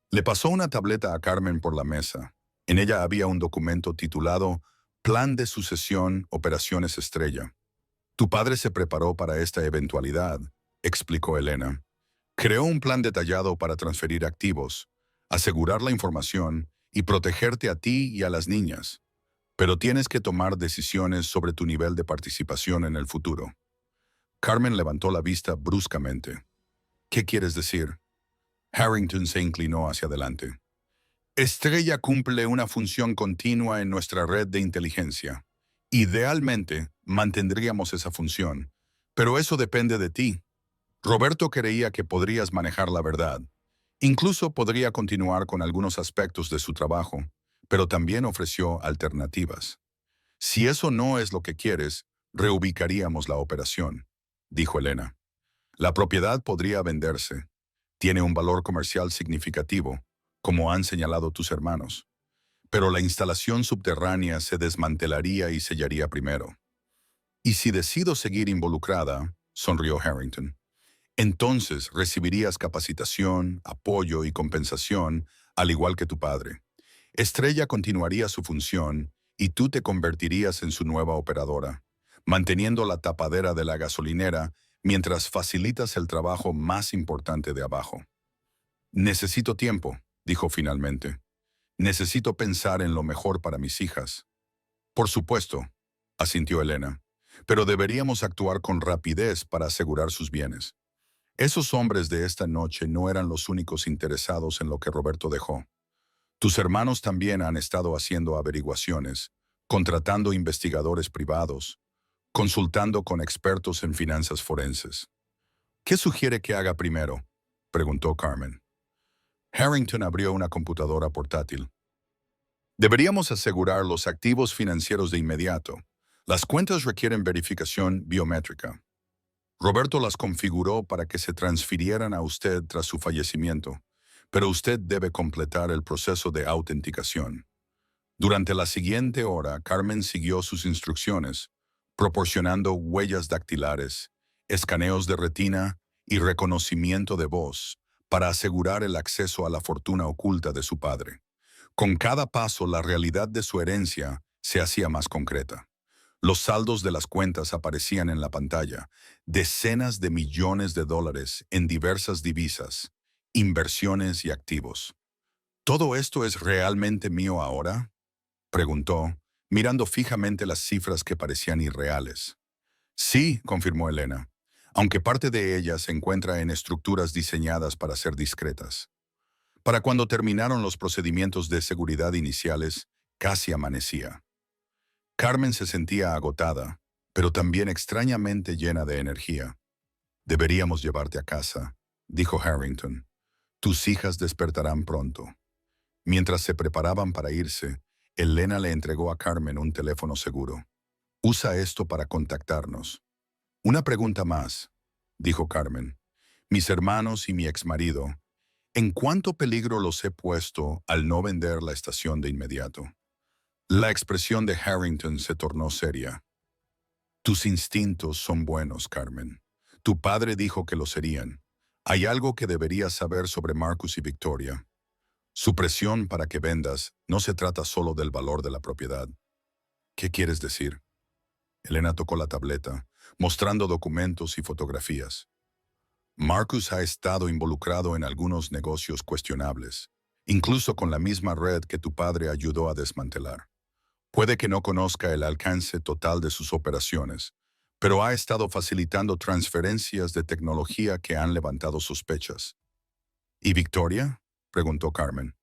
Le pasó una tableta a Carmen por la mesa. En ella había un documento titulado Plan de Sucesión Operaciones Estrella. Tu padre se preparó para esta eventualidad, explicó Elena. Creó un plan detallado para transferir activos, asegurar la información y protegerte a ti y a las niñas. Pero tienes que tomar decisiones sobre tu nivel de participación en el futuro. Carmen levantó la vista bruscamente. ¿Qué quieres decir? Harrington se inclinó hacia adelante. Estrella cumple una función continua en nuestra red de inteligencia. Idealmente, mantendríamos esa función, pero eso depende de ti. Roberto creía que podrías manejar la verdad. Incluso podría continuar con algunos aspectos de su trabajo, pero también ofreció alternativas. Si eso no es lo que quieres, reubicaríamos la operación, dijo Elena. La propiedad podría venderse. Tiene un valor comercial significativo, como han señalado tus hermanos. Pero la instalación subterránea se desmantelaría y sellaría primero. Y si decido seguir involucrada, sonrió Harrington, entonces recibirías capacitación, apoyo y compensación, al igual que tu padre. Estrella continuaría su función y tú te convertirías en su nueva operadora, manteniendo la tapadera de la gasolinera mientras facilitas el trabajo más importante de abajo. Necesito tiempo, dijo finalmente. Necesito pensar en lo mejor para mis hijas. Por supuesto, asintió Elena, pero deberíamos actuar con rapidez para asegurar sus bienes. Esos hombres de esta noche no eran los únicos interesados en lo que Roberto dejó. Tus hermanos también han estado haciendo averiguaciones, contratando investigadores privados, consultando con expertos en finanzas forenses. ¿Qué sugiere que haga primero?, preguntó Carmen. Harrington abrió una computadora portátil. Deberíamos asegurar los activos financieros de inmediato. Las cuentas requieren verificación biométrica. Roberto las configuró para que se transfirieran a usted tras su fallecimiento, pero usted debe completar el proceso de autenticación. Durante la siguiente hora, Carmen siguió sus instrucciones, proporcionando huellas dactilares, escaneos de retina y reconocimiento de voz para asegurar el acceso a la fortuna oculta de su padre. Con cada paso, la realidad de su herencia se hacía más concreta. Los saldos de las cuentas aparecían en la pantalla, decenas de millones de dólares en diversas divisas, inversiones y activos. ¿Todo esto es realmente mío ahora?, preguntó, mirando fijamente las cifras que parecían irreales. Sí, confirmó Elena, aunque parte de ellas se encuentra en estructuras diseñadas para ser discretas. Para cuando terminaron los procedimientos de seguridad iniciales, casi amanecía. Carmen se sentía agotada, pero también extrañamente llena de energía. Deberíamos llevarte a casa, dijo Harrington. Tus hijas despertarán pronto. Mientras se preparaban para irse, Elena le entregó a Carmen un teléfono seguro. Usa esto para contactarnos. Una pregunta más, dijo Carmen. Mis hermanos y mi exmarido, ¿en cuánto peligro los he puesto al no vender la estación de inmediato? La expresión de Harrington se tornó seria. Tus instintos son buenos, Carmen. Tu padre dijo que lo serían. Hay algo que deberías saber sobre Marcus y Victoria. Su presión para que vendas no se trata solo del valor de la propiedad. ¿Qué quieres decir? Elena tocó la tableta, mostrando documentos y fotografías. Marcus ha estado involucrado en algunos negocios cuestionables, incluso con la misma red que tu padre ayudó a desmantelar. Puede que no conozca el alcance total de sus operaciones, pero ha estado facilitando transferencias de tecnología que han levantado sospechas. ¿Y Victoria?, preguntó Carmen.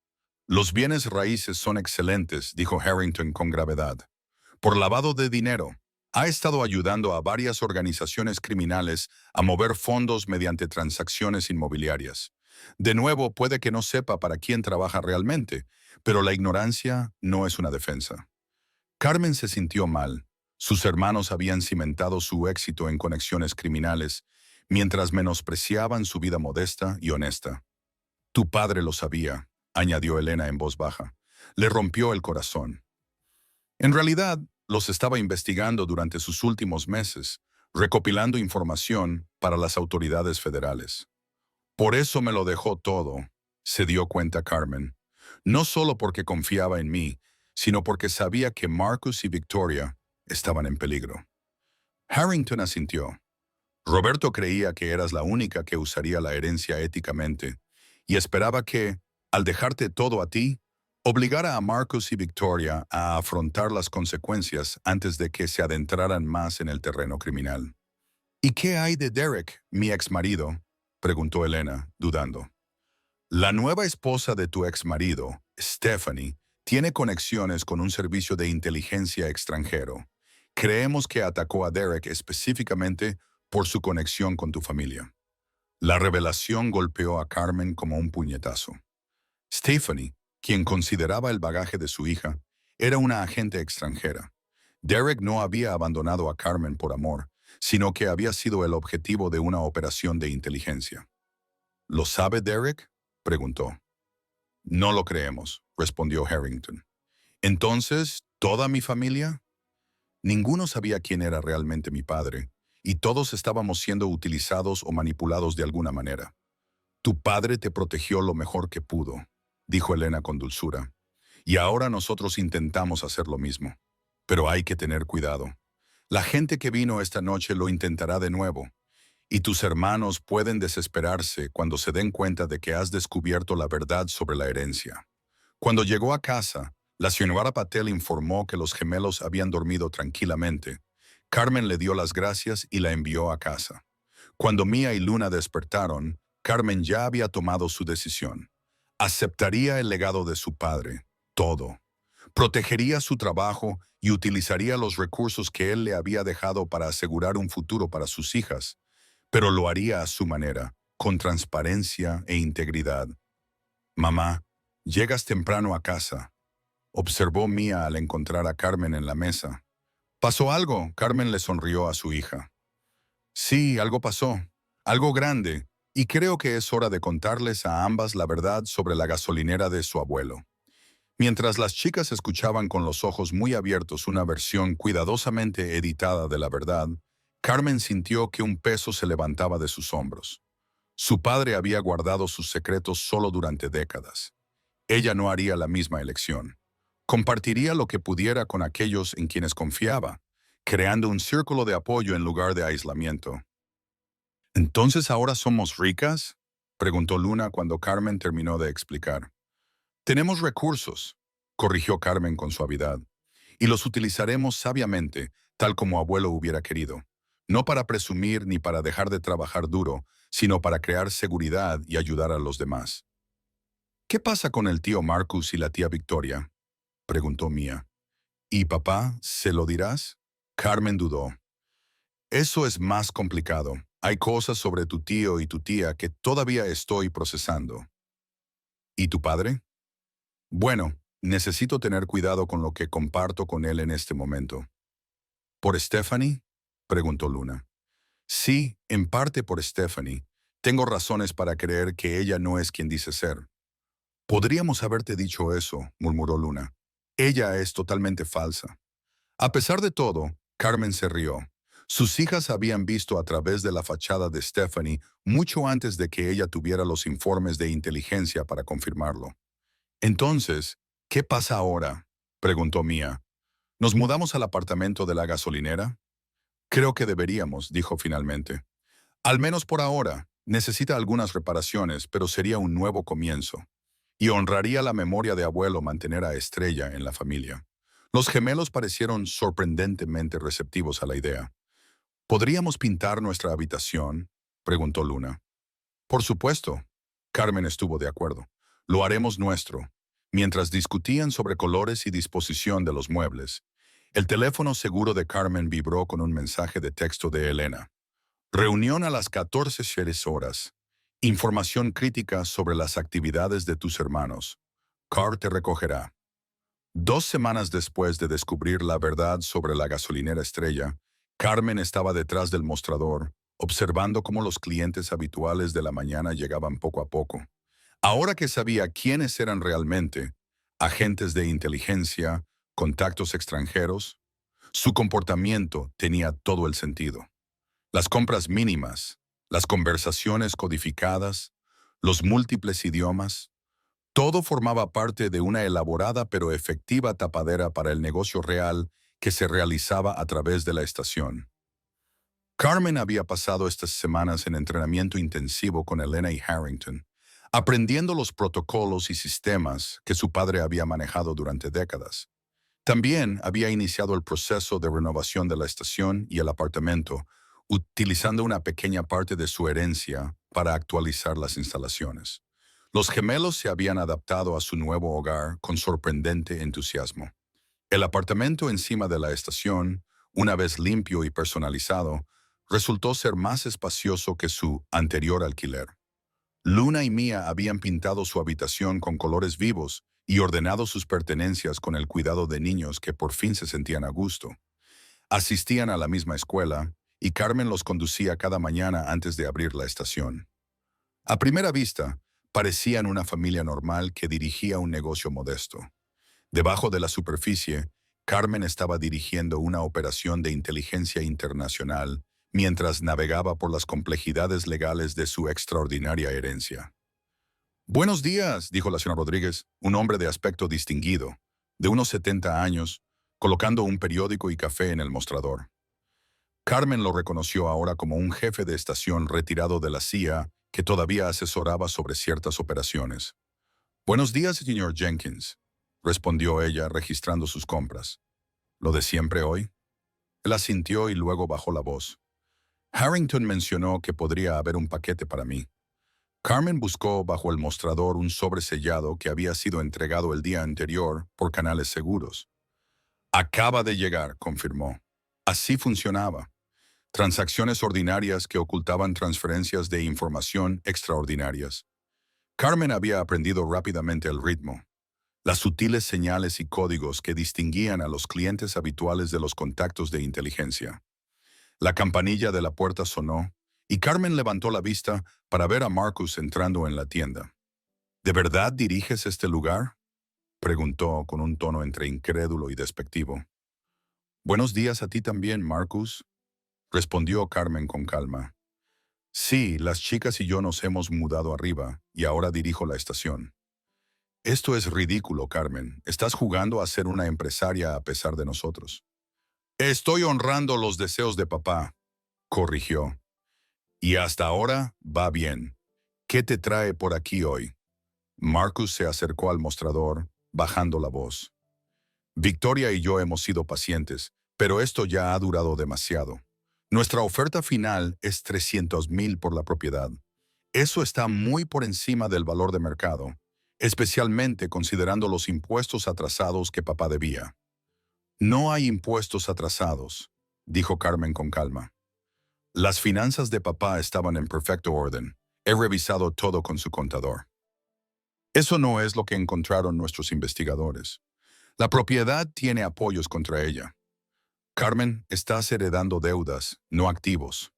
Los bienes raíces son excelentes, dijo Harrington con gravedad. Por lavado de dinero. Ha estado ayudando a varias organizaciones criminales a mover fondos mediante transacciones inmobiliarias. De nuevo, puede que no sepa para quién trabaja realmente, pero la ignorancia no es una defensa. Carmen se sintió mal. Sus hermanos habían cimentado su éxito en conexiones criminales, mientras menospreciaban su vida modesta y honesta. Tu padre lo sabía, añadió Elena en voz baja. Le rompió el corazón. En realidad, los estaba investigando durante sus últimos meses, recopilando información para las autoridades federales. Por eso me lo dejó todo, se dio cuenta Carmen. No solo porque confiaba en mí, sino porque sabía que Marcus y Victoria estaban en peligro. Harrington asintió. Roberto creía que eras la única que usaría la herencia éticamente, y esperaba que, al dejarte todo a ti, obligara a Marcus y Victoria a afrontar las consecuencias antes de que se adentraran más en el terreno criminal. ¿Y qué hay de Derek, mi exmarido?, preguntó Elena, dudando. La nueva esposa de tu exmarido, Stephanie, tiene conexiones con un servicio de inteligencia extranjero. Creemos que atacó a Derek específicamente por su conexión con tu familia. La revelación golpeó a Carmen como un puñetazo. Stephanie, quien consideraba el bagaje de su hija, era una agente extranjera. Derek no había abandonado a Carmen por amor, sino que había sido el objetivo de una operación de inteligencia. ¿Lo sabe Derek?, preguntó. No lo creemos, respondió Harrington. Entonces, ¿toda mi familia? Ninguno sabía quién era realmente mi padre, y todos estábamos siendo utilizados o manipulados de alguna manera. Tu padre te protegió lo mejor que pudo, dijo Elena con dulzura, y ahora nosotros intentamos hacer lo mismo. Pero hay que tener cuidado. La gente que vino esta noche lo intentará de nuevo, y tus hermanos pueden desesperarse cuando se den cuenta de que has descubierto la verdad sobre la herencia. Cuando llegó a casa, la señora Patel informó que los gemelos habían dormido tranquilamente. Carmen le dio las gracias y la envió a casa. Cuando Mía y Luna despertaron, Carmen ya había tomado su decisión. Aceptaría el legado de su padre, todo. Protegería su trabajo y utilizaría los recursos que él le había dejado para asegurar un futuro para sus hijas, pero lo haría a su manera, con transparencia e integridad. Mamá, llegas temprano a casa, observó Mía al encontrar a Carmen en la mesa. ¿Pasó algo?, Carmen le sonrió a su hija. Sí, algo pasó, algo grande, y creo que es hora de contarles a ambas la verdad sobre la gasolinera de su abuelo. Mientras las chicas escuchaban con los ojos muy abiertos una versión cuidadosamente editada de la verdad, Carmen sintió que un peso se levantaba de sus hombros. Su padre había guardado sus secretos solo durante décadas. Ella no haría la misma elección. Compartiría lo que pudiera con aquellos en quienes confiaba, creando un círculo de apoyo en lugar de aislamiento. ¿Entonces ahora somos ricas?, preguntó Luna cuando Carmen terminó de explicar. Tenemos recursos, corrigió Carmen con suavidad, y los utilizaremos sabiamente, tal como abuelo hubiera querido. No para presumir ni para dejar de trabajar duro, sino para crear seguridad y ayudar a los demás. ¿Qué pasa con el tío Marcus y la tía Victoria?, preguntó Mía. ¿Y papá, se lo dirás? Carmen dudó. Eso es más complicado. Hay cosas sobre tu tío y tu tía que todavía estoy procesando. ¿Y tu padre? Bueno, necesito tener cuidado con lo que comparto con él en este momento. ¿Por Stephanie? Preguntó Luna. Sí, en parte por Stephanie. Tengo razones para creer que ella no es quien dice ser. Podríamos haberte dicho eso, murmuró Luna. Ella es totalmente falsa. A pesar de todo, Carmen se rió. Sus hijas habían visto a través de la fachada de Stephanie mucho antes de que ella tuviera los informes de inteligencia para confirmarlo. Entonces, ¿qué pasa ahora? Preguntó Mia. ¿Nos mudamos al apartamento de la gasolinera? Creo que deberíamos, dijo finalmente. Al menos por ahora. Necesita algunas reparaciones, pero sería un nuevo comienzo. Y honraría la memoria de abuelo mantener a Estrella en la familia. Los gemelos parecieron sorprendentemente receptivos a la idea. ¿Podríamos pintar nuestra habitación? Preguntó Luna. Por supuesto. Carmen estuvo de acuerdo. Lo haremos nuestro. Mientras discutían sobre colores y disposición de los muebles, el teléfono seguro de Carmen vibró con un mensaje de texto de Elena. Reunión a las 14:00 horas. Información crítica sobre las actividades de tus hermanos. Carr te recogerá. 2 semanas después de descubrir la verdad sobre la gasolinera Estrella, Carmen estaba detrás del mostrador, observando cómo los clientes habituales de la mañana llegaban poco a poco. Ahora que sabía quiénes eran realmente, agentes de inteligencia, contactos extranjeros, su comportamiento tenía todo el sentido. Las compras mínimas, las conversaciones codificadas, los múltiples idiomas, todo formaba parte de una elaborada pero efectiva tapadera para el negocio real que se realizaba a través de la estación. Carmen había pasado estas semanas en entrenamiento intensivo con Elena y Harrington, aprendiendo los protocolos y sistemas que su padre había manejado durante décadas. También había iniciado el proceso de renovación de la estación y el apartamento, utilizando una pequeña parte de su herencia para actualizar las instalaciones. Los gemelos se habían adaptado a su nuevo hogar con sorprendente entusiasmo. El apartamento encima de la estación, una vez limpio y personalizado, resultó ser más espacioso que su anterior alquiler. Luna y Mia habían pintado su habitación con colores vivos y ordenado sus pertenencias con el cuidado de niños que por fin se sentían a gusto. Asistían a la misma escuela y Carmen los conducía cada mañana antes de abrir la estación. A primera vista, parecían una familia normal que dirigía un negocio modesto. Debajo de la superficie, Carmen estaba dirigiendo una operación de inteligencia internacional mientras navegaba por las complejidades legales de su extraordinaria herencia. Buenos días, dijo la señora Rodríguez, un hombre de aspecto distinguido, de unos 70 años, colocando un periódico y café en el mostrador. Carmen lo reconoció ahora como un jefe de estación retirado de la CIA que todavía asesoraba sobre ciertas operaciones. Buenos días, señor Jenkins, respondió ella registrando sus compras. ¿Lo de siempre hoy? Él asintió y luego bajó la voz. Harrington mencionó que podría haber un paquete para mí. Carmen buscó bajo el mostrador un sobre sellado que había sido entregado el día anterior por canales seguros. Acaba de llegar, confirmó. Así funcionaba. Transacciones ordinarias que ocultaban transferencias de información extraordinarias. Carmen había aprendido rápidamente el ritmo, las sutiles señales y códigos que distinguían a los clientes habituales de los contactos de inteligencia. La campanilla de la puerta sonó y Carmen levantó la vista para ver a Marcus entrando en la tienda. ¿De verdad diriges este lugar?, preguntó con un tono entre incrédulo y despectivo. Buenos días a ti también, Marcus, respondió Carmen con calma. Sí, las chicas y yo nos hemos mudado arriba y ahora dirijo la estación. Esto es ridículo, Carmen. Estás jugando a ser una empresaria a pesar de nosotros. Estoy honrando los deseos de papá, corrigió. Y hasta ahora va bien. ¿Qué te trae por aquí hoy? Marcus se acercó al mostrador, bajando la voz. Victoria y yo hemos sido pacientes, pero esto ya ha durado demasiado. Nuestra oferta final es 300,000 por la propiedad. Eso está muy por encima del valor de mercado, especialmente considerando los impuestos atrasados que papá debía. No hay impuestos atrasados, dijo Carmen con calma. Las finanzas de papá estaban en perfecto orden. He revisado todo con su contador. Eso no es lo que encontraron nuestros investigadores. La propiedad tiene apoyos contra ella. Carmen, estás heredando deudas, no activos.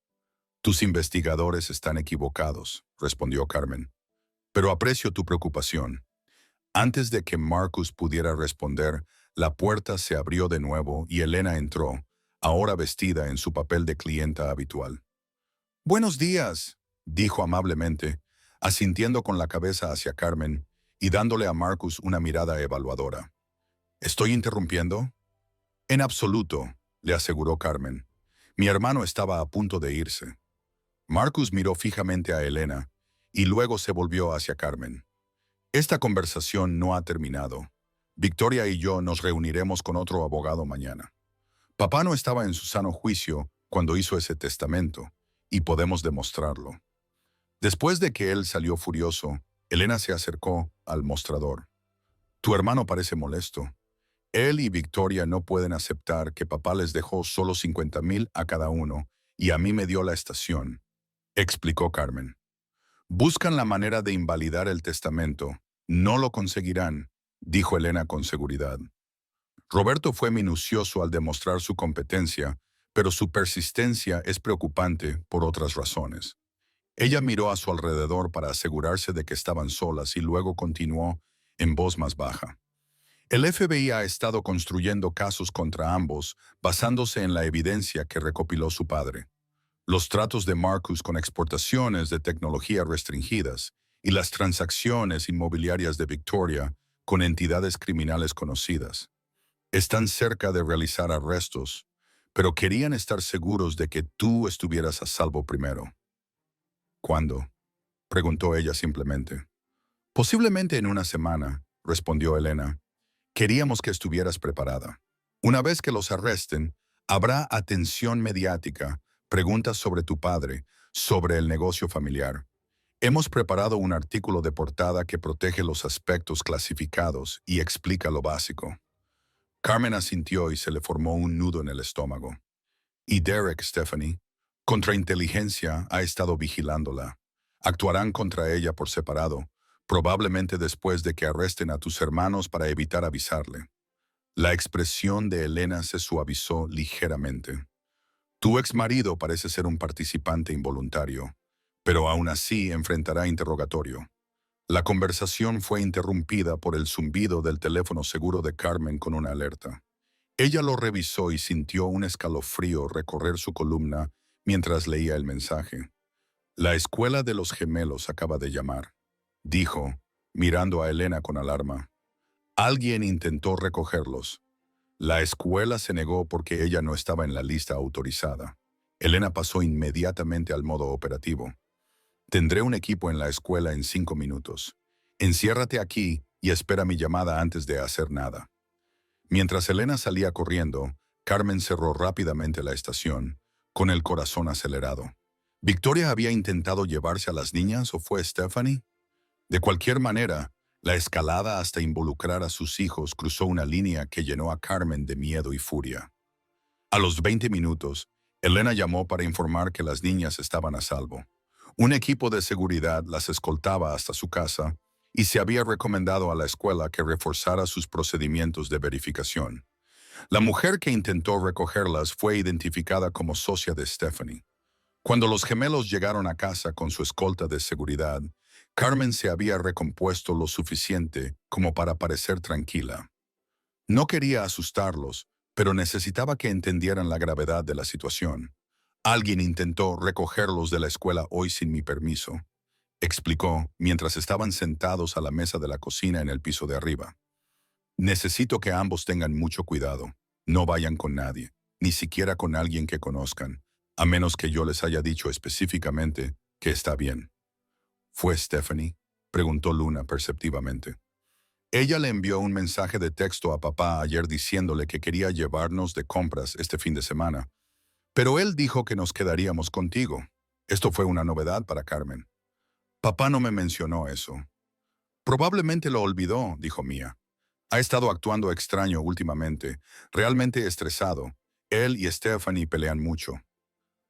Tus investigadores están equivocados, respondió Carmen. Pero aprecio tu preocupación. Antes de que Marcus pudiera responder, la puerta se abrió de nuevo y Elena entró, ahora vestida en su papel de clienta habitual. «Buenos días», dijo amablemente, asintiendo con la cabeza hacia Carmen y dándole a Marcus una mirada evaluadora. «¿Estoy interrumpiendo?» «En absoluto», le aseguró Carmen. «Mi hermano estaba a punto de irse». Marcus miró fijamente a Elena y luego se volvió hacia Carmen. «Esta conversación no ha terminado. Victoria y yo nos reuniremos con otro abogado mañana. Papá no estaba en su sano juicio cuando hizo ese testamento, y podemos demostrarlo». Después de que él salió furioso, Elena se acercó al mostrador. «Tu hermano parece molesto. Él y Victoria no pueden aceptar que papá les dejó solo 50,000 a cada uno y a mí me dio la estación», explicó Carmen. «Buscan la manera de invalidar el testamento. No lo conseguirán», dijo Elena con seguridad. Roberto fue minucioso al demostrar su competencia, pero su persistencia es preocupante por otras razones. Ella miró a su alrededor para asegurarse de que estaban solas y luego continuó en voz más baja. «El FBI ha estado construyendo casos contra ambos basándose en la evidencia que recopiló su padre. Los tratos de Marcus con exportaciones de tecnología restringidas y las transacciones inmobiliarias de Victoria con entidades criminales conocidas. Están cerca de realizar arrestos, pero querían estar seguros de que tú estuvieras a salvo primero». «¿Cuándo?», preguntó ella simplemente. «Posiblemente en una semana», respondió Elena. «Queríamos que estuvieras preparada. Una vez que los arresten, habrá atención mediática, preguntas sobre tu padre, sobre el negocio familiar. Hemos preparado un artículo de portada que protege los aspectos clasificados y explica lo básico». Carmen asintió y se le formó un nudo en el estómago. «Y Derek, Stephanie, contrainteligencia ha estado vigilándola. Actuarán contra ella por separado, probablemente después de que arresten a tus hermanos para evitar avisarle». La expresión de Elena se suavizó ligeramente. «Tu exmarido parece ser un participante involuntario, pero aún así enfrentará interrogatorio». La conversación fue interrumpida por el zumbido del teléfono seguro de Carmen con una alerta. Ella lo revisó y sintió un escalofrío recorrer su columna mientras leía el mensaje. «La escuela de los gemelos acaba de llamar», dijo, mirando a Elena con alarma. «Alguien intentó recogerlos. La escuela se negó porque ella no estaba en la lista autorizada». Elena pasó inmediatamente al modo operativo. «Tendré un equipo en la escuela en 5 minutos. Enciérrate aquí y espera mi llamada antes de hacer nada». Mientras Elena salía corriendo, Carmen cerró rápidamente la estación, con el corazón acelerado. ¿Victoria había intentado llevarse a las niñas o fue Stephanie? De cualquier manera, la escalada hasta involucrar a sus hijos cruzó una línea que llenó a Carmen de miedo y furia. A los 20 minutos, Elena llamó para informar que las niñas estaban a salvo. Un equipo de seguridad las escoltaba hasta su casa y se había recomendado a la escuela que reforzara sus procedimientos de verificación. La mujer que intentó recogerlas fue identificada como socia de Stephanie. Cuando los gemelos llegaron a casa con su escolta de seguridad, Carmen se había recompuesto lo suficiente como para parecer tranquila. No quería asustarlos, pero necesitaba que entendieran la gravedad de la situación. «Alguien intentó recogerlos de la escuela hoy sin mi permiso», explicó mientras estaban sentados a la mesa de la cocina en el piso de arriba. «Necesito que ambos tengan mucho cuidado. No vayan con nadie, ni siquiera con alguien que conozcan, a menos que yo les haya dicho específicamente que está bien». «¿Fue Stephanie?», preguntó Luna perceptivamente. «Ella le envió un mensaje de texto a papá ayer diciéndole que quería llevarnos de compras este fin de semana, pero él dijo que nos quedaríamos contigo». Esto fue una novedad para Carmen. «Papá no me mencionó eso». «Probablemente lo olvidó», dijo Mía. «Ha estado actuando extraño últimamente, realmente estresado. Él y Stephanie pelean mucho».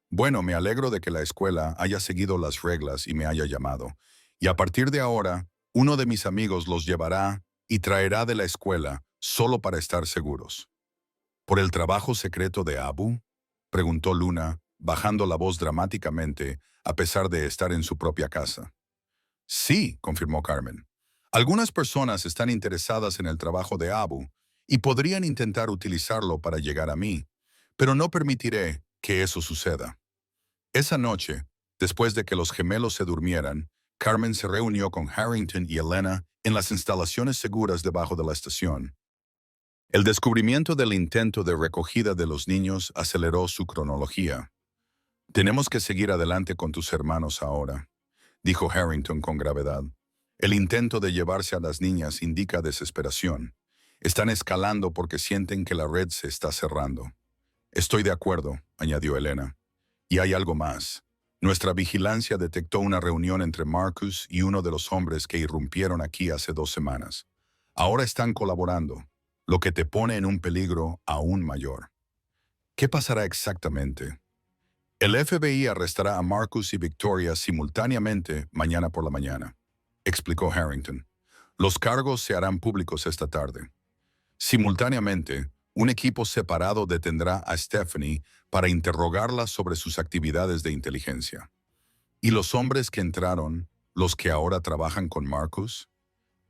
«Bueno, me alegro de que la escuela haya seguido las reglas y me haya llamado. Y a partir de ahora, Uno de mis amigos los llevará y traerá de la escuela solo para estar seguros. ¿Por el trabajo secreto de Abu?, preguntó Luna, bajando la voz dramáticamente, a pesar de estar en su propia casa. Sí, confirmó Carmen. Algunas personas están interesadas en el trabajo de Abu y podrían intentar utilizarlo para llegar a mí, pero no permitiré que eso suceda. Esa noche, después de que los gemelos se durmieran, Carmen se reunió con Harrington y Elena en las instalaciones seguras debajo de la estación. El descubrimiento del intento de recogida de los niños aceleró su cronología. Tenemos que seguir adelante con tus hermanos ahora, dijo Harrington con gravedad. El intento de llevarse a las niñas indica desesperación. Están escalando porque sienten que la red se está cerrando. Estoy de acuerdo, añadió Elena. Y hay algo más. Nuestra vigilancia detectó una reunión entre Marcus y uno de los hombres que irrumpieron aquí hace 2 semanas. Ahora están colaborando, lo que te pone en un peligro aún mayor. ¿Qué pasará exactamente? El FBI arrestará a Marcus y Victoria simultáneamente mañana por la mañana, explicó Harrington. Los cargos se harán públicos esta tarde. Simultáneamente, un equipo separado detendrá a Stephanie para interrogarla sobre sus actividades de inteligencia. ¿Y los hombres que entraron, los que ahora trabajan con Marcus?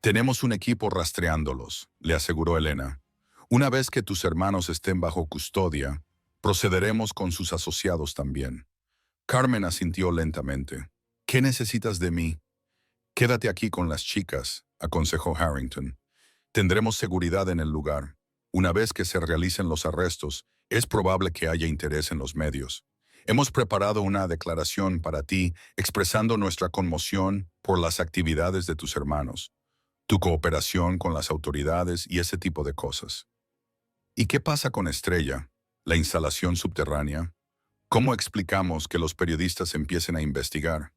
Tenemos un equipo rastreándolos, le aseguró Elena. Una vez que tus hermanos estén bajo custodia, procederemos con sus asociados también. Carmen asintió lentamente. ¿Qué necesitas de mí? Quédate aquí con las chicas, aconsejó Harrington. Tendremos seguridad en el lugar. Una vez que se realicen los arrestos, es probable que haya interés en los medios. Hemos preparado una declaración para ti expresando nuestra conmoción por las actividades de tus hermanos, tu cooperación con las autoridades y ese tipo de cosas. ¿Y qué pasa con Estrella, la instalación subterránea? ¿Cómo explicamos que los periodistas empiecen a investigar?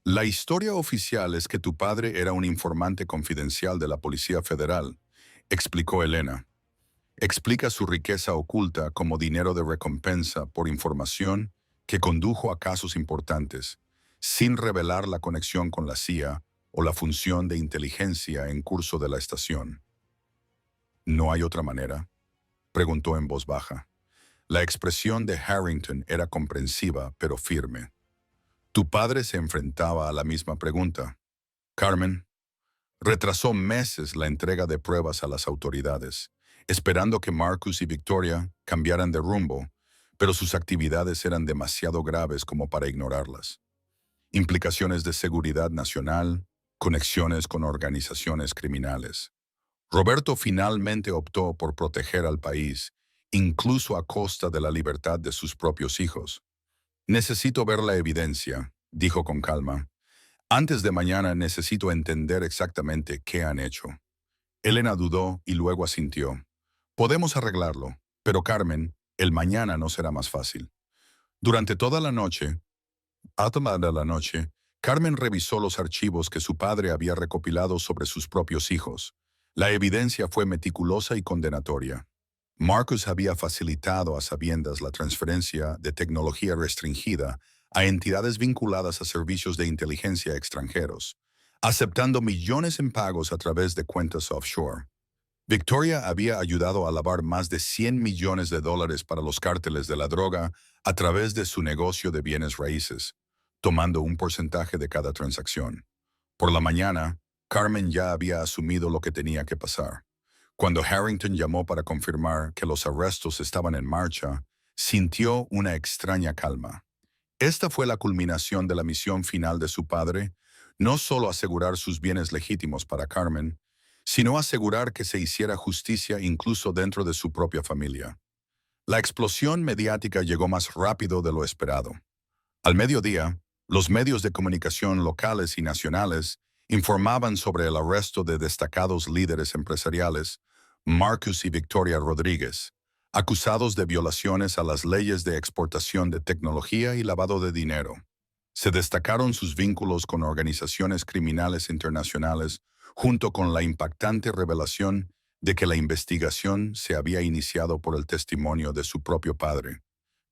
La historia oficial es que tu padre era un informante confidencial de la Policía Federal, explicó Elena. Explica su riqueza oculta como dinero de recompensa por información que condujo a casos importantes, sin revelar la conexión con la CIA o la función de inteligencia en curso de la estación. ¿No hay otra manera?, preguntó en voz baja. La expresión de Harrington era comprensiva pero firme. Tu padre se enfrentaba a la misma pregunta. Carmen retrasó meses la entrega de pruebas a las autoridades, esperando que Marcus y Victoria cambiaran de rumbo, pero sus actividades eran demasiado graves como para ignorarlas. Implicaciones de seguridad nacional, conexiones con organizaciones criminales. Roberto finalmente optó por proteger al país, incluso a costa de la libertad de sus propios hijos. Necesito ver la evidencia, dijo con calma. Antes de mañana necesito entender exactamente qué han hecho. Elena dudó y luego asintió. Podemos arreglarlo, pero Carmen, el mañana no será más fácil. Durante toda la noche, Carmen revisó los archivos que su padre había recopilado sobre sus propios hijos. La evidencia fue meticulosa y condenatoria. Marcus había facilitado a sabiendas la transferencia de tecnología restringida a entidades vinculadas a servicios de inteligencia extranjeros, aceptando millones en pagos a través de cuentas offshore. Victoria había ayudado a lavar más de 100 millones de dólares para los cárteles de la droga a través de su negocio de bienes raíces, tomando un porcentaje de cada transacción. Por la mañana, Carmen ya había asumido lo que tenía que pasar. Cuando Harrington llamó para confirmar que los arrestos estaban en marcha, sintió una extraña calma. Esta fue la culminación de la misión final de su padre, no solo asegurar sus bienes legítimos para Carmen, sino asegurar que se hiciera justicia incluso dentro de su propia familia. La explosión mediática llegó más rápido de lo esperado. Al mediodía, los medios de comunicación locales y nacionales informaban sobre el arresto de destacados líderes empresariales, Marcus y Victoria Rodríguez, acusados de violaciones a las leyes de exportación de tecnología y lavado de dinero. Se destacaron sus vínculos con organizaciones criminales internacionales, junto con la impactante revelación de que la investigación se había iniciado por el testimonio de su propio padre.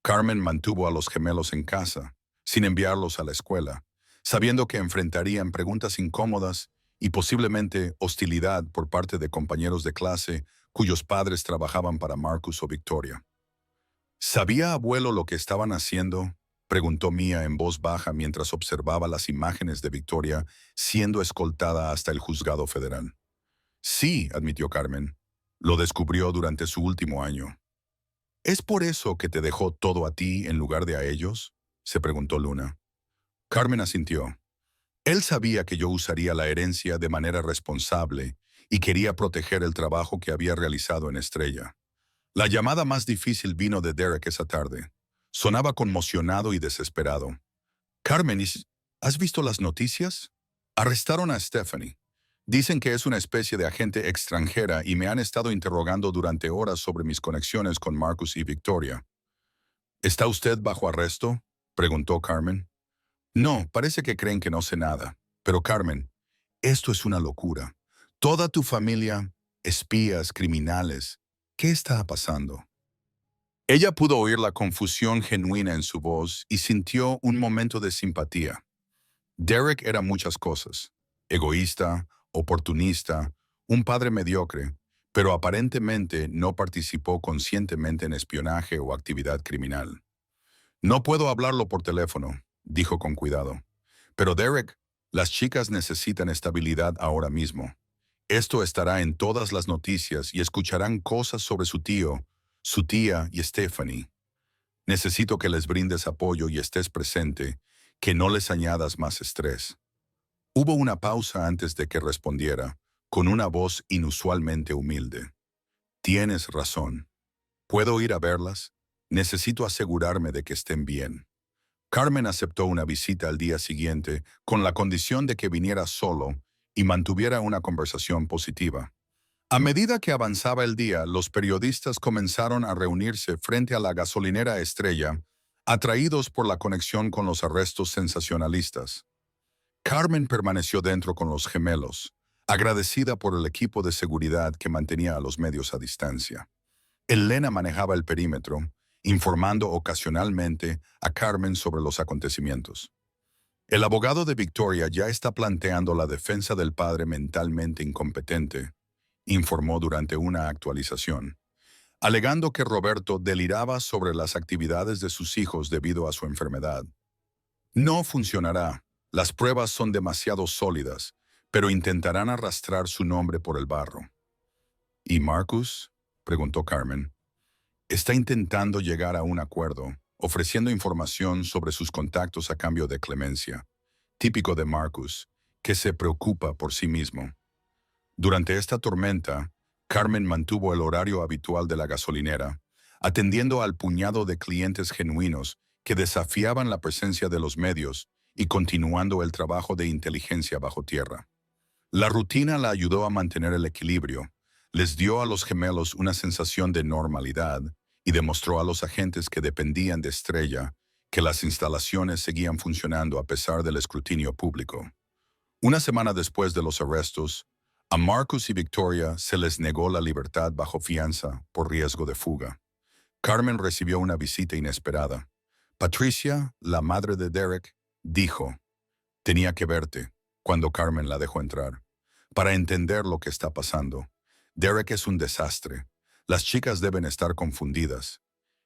Carmen mantuvo a los gemelos en casa, sin enviarlos a la escuela, sabiendo que enfrentarían preguntas incómodas y posiblemente hostilidad por parte de compañeros de clase cuyos padres trabajaban para Marcus o Victoria. ¿Sabía abuelo lo que estaban haciendo?, preguntó Mia en voz baja mientras observaba las imágenes de Victoria siendo escoltada hasta el juzgado federal. Sí, admitió Carmen. Lo descubrió durante su último año. ¿Es por eso que te dejó todo a ti en lugar de a ellos?, se preguntó Luna. Carmen asintió. Él sabía que yo usaría la herencia de manera responsable y quería proteger el trabajo que había realizado en Estrella. La llamada más difícil vino de Derek esa tarde. Sonaba conmocionado y desesperado. Carmen, ¿has visto las noticias? Arrestaron a Stephanie. Dicen que es una especie de agente extranjera y me han estado interrogando durante horas sobre mis conexiones con Marcus y Victoria. ¿Está usted bajo arresto?, preguntó Carmen. No, parece que creen que no sé nada. Pero Carmen, esto es una locura. Toda tu familia, espías, criminales. ¿Qué está pasando? Ella pudo oír la confusión genuina en su voz y sintió un momento de simpatía. Derek era muchas cosas: egoísta, oportunista, un padre mediocre, pero aparentemente no participó conscientemente en espionaje o actividad criminal. No puedo hablarlo por teléfono, dijo con cuidado. Pero Derek, las chicas necesitan estabilidad ahora mismo. Esto estará en todas las noticias y escucharán cosas sobre su tío, su tía y Stephanie. Necesito que les brindes apoyo y estés presente, que no les añadas más estrés. Hubo una pausa antes de que respondiera, con una voz inusualmente humilde. Tienes razón. ¿Puedo ir a verlas? Necesito asegurarme de que estén bien. Carmen aceptó una visita al día siguiente con la condición de que viniera solo y mantuviera una conversación positiva. A medida que avanzaba el día, los periodistas comenzaron a reunirse frente a la gasolinera Estrella, atraídos por la conexión con los arrestos sensacionalistas. Carmen permaneció dentro con los gemelos, agradecida por el equipo de seguridad que mantenía a los medios a distancia. Elena manejaba el perímetro, informando ocasionalmente a Carmen sobre los acontecimientos. El abogado de Victoria ya está planteando la defensa del padre mentalmente incompetente, informó durante una actualización, alegando que Roberto deliraba sobre las actividades de sus hijos debido a su enfermedad. No funcionará, las pruebas son demasiado sólidas, pero intentarán arrastrar su nombre por el barro. ¿Y Marcus?, preguntó Carmen. Está intentando llegar a un acuerdo, ofreciendo información sobre sus contactos a cambio de clemencia, típico de Marcus, que se preocupa por sí mismo. Durante esta tormenta, Carmen mantuvo el horario habitual de la gasolinera, atendiendo al puñado de clientes genuinos que desafiaban la presencia de los medios y continuando el trabajo de inteligencia bajo tierra. La rutina la ayudó a mantener el equilibrio, les dio a los gemelos una sensación de normalidad y demostró a los agentes que dependían de Estrella que las instalaciones seguían funcionando a pesar del escrutinio público. Una semana después de los arrestos, a Marcus y Victoria se les negó la libertad bajo fianza por riesgo de fuga. Carmen recibió una visita inesperada. Patricia, la madre de Derek, dijo: «Tenía que verte», cuando Carmen la dejó entrar, «para entender lo que está pasando. Derek es un desastre. Las chicas deben estar confundidas.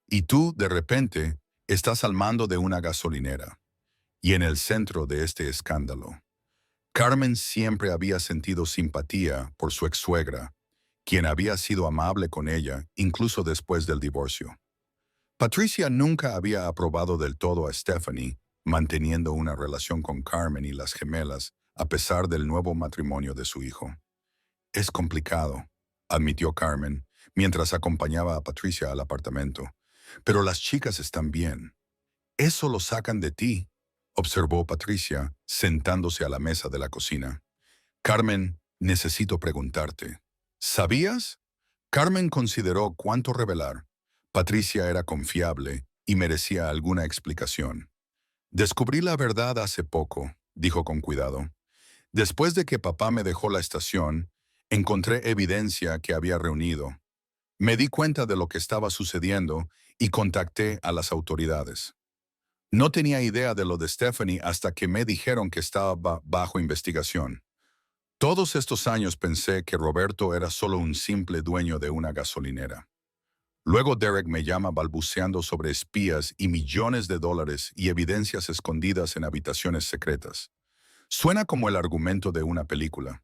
Y tú, de repente, estás al mando de una gasolinera y en el centro de este escándalo». Carmen siempre había sentido simpatía por su ex-suegra, quien había sido amable con ella incluso después del divorcio. Patricia nunca había aprobado del todo a Stephanie, manteniendo una relación con Carmen y las gemelas a pesar del nuevo matrimonio de su hijo. «Es complicado», admitió Carmen, mientras acompañaba a Patricia al apartamento. «Pero las chicas están bien. Eso lo sacan de ti», observó Patricia, sentándose a la mesa de la cocina. «Carmen, necesito preguntarte. ¿Sabías?» Carmen consideró cuánto revelar. Patricia era confiable y merecía alguna explicación. «Descubrí la verdad hace poco», dijo con cuidado. «Después de que papá me dejó la estación, encontré evidencia que había reunido. Me di cuenta de lo que estaba sucediendo y contacté a las autoridades. No tenía idea de lo de Stephanie hasta que me dijeron que estaba bajo investigación. Todos estos años pensé que Roberto era solo un simple dueño de una gasolinera. Luego Derek me llama balbuceando sobre espías y millones de dólares y evidencias escondidas en habitaciones secretas. Suena como el argumento de una película.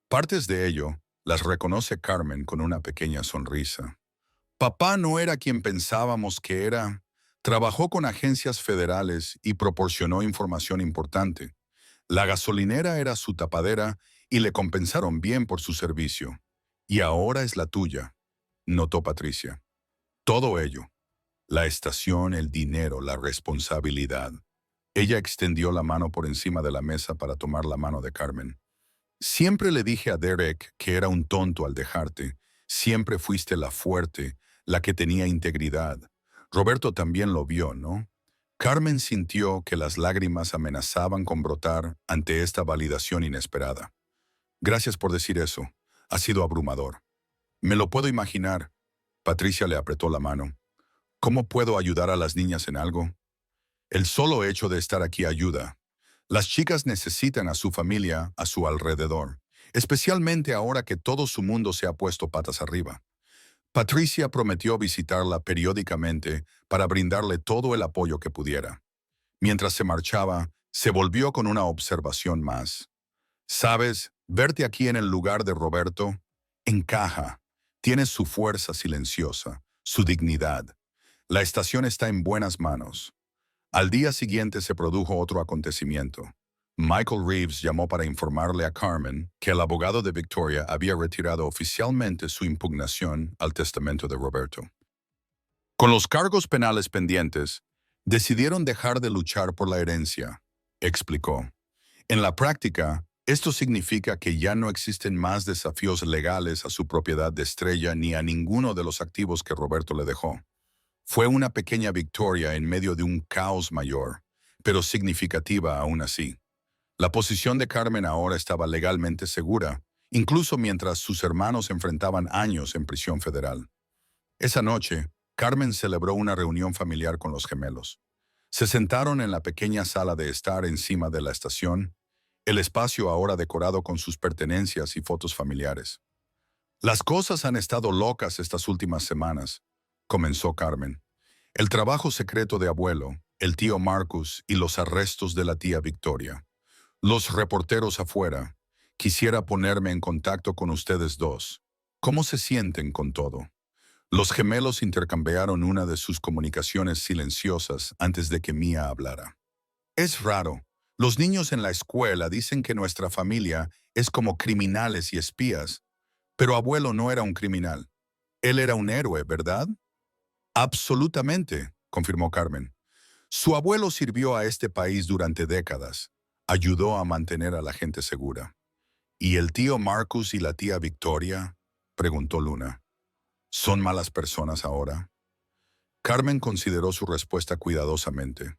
Partes de ello las reconoce Carmen con una pequeña sonrisa. Papá no era quien pensábamos que era. Trabajó con agencias federales y proporcionó información importante. La gasolinera era su tapadera y le compensaron bien por su servicio. Y ahora es la tuya, notó Patricia. Todo ello, la estación, el dinero, la responsabilidad. Ella extendió la mano por encima de la mesa para tomar la mano de Carmen. Siempre le dije a Derek que era un tonto al dejarte. Siempre fuiste la fuerte, la que tenía integridad. Roberto también lo vio, ¿no? Carmen sintió que las lágrimas amenazaban con brotar ante esta validación inesperada. Gracias por decir eso. Ha sido abrumador. Me lo puedo imaginar. Patricia le apretó la mano. ¿Cómo puedo ayudar a las niñas en algo? El solo hecho de estar aquí ayuda. Las chicas necesitan a su familia a su alrededor, especialmente ahora que todo su mundo se ha puesto patas arriba. Patricia prometió visitarla periódicamente para brindarle todo el apoyo que pudiera. Mientras se marchaba, se volvió con una observación más. Sabes, verte aquí en el lugar de Roberto encaja. Tienes su fuerza silenciosa, su dignidad. La estación está en buenas manos. Al día siguiente se produjo otro acontecimiento. Michael Reeves llamó para informarle a Carmen que el abogado de Victoria había retirado oficialmente su impugnación al testamento de Roberto. Con los cargos penales pendientes, decidieron dejar de luchar por la herencia, explicó. En la práctica, esto significa que ya no existen más desafíos legales a su propiedad de Estrella ni a ninguno de los activos que Roberto le dejó. Fue una pequeña victoria en medio de un caos mayor, pero significativa aún así. La posición de Carmen ahora estaba legalmente segura, incluso mientras sus hermanos enfrentaban años en prisión federal. Esa noche, Carmen celebró una reunión familiar con los gemelos. Se sentaron en la pequeña sala de estar encima de la estación, el espacio ahora decorado con sus pertenencias y fotos familiares. Las cosas han estado locas estas últimas semanas, comenzó Carmen. El trabajo secreto de abuelo, el tío Marcus y los arrestos de la tía Victoria. Los reporteros afuera. Quisiera ponerme en contacto con ustedes dos. ¿Cómo se sienten con todo? Los gemelos intercambiaron una de sus comunicaciones silenciosas antes de que Mia hablara. Es raro. Los niños en la escuela dicen que nuestra familia es como criminales y espías, pero abuelo no era un criminal. Él era un héroe, ¿verdad? Absolutamente, confirmó Carmen. Su abuelo sirvió a este país durante décadas. Ayudó a mantener a la gente segura. ¿Y el tío Marcus y la tía Victoria? Preguntó Luna. ¿Son malas personas ahora? Carmen consideró su respuesta cuidadosamente.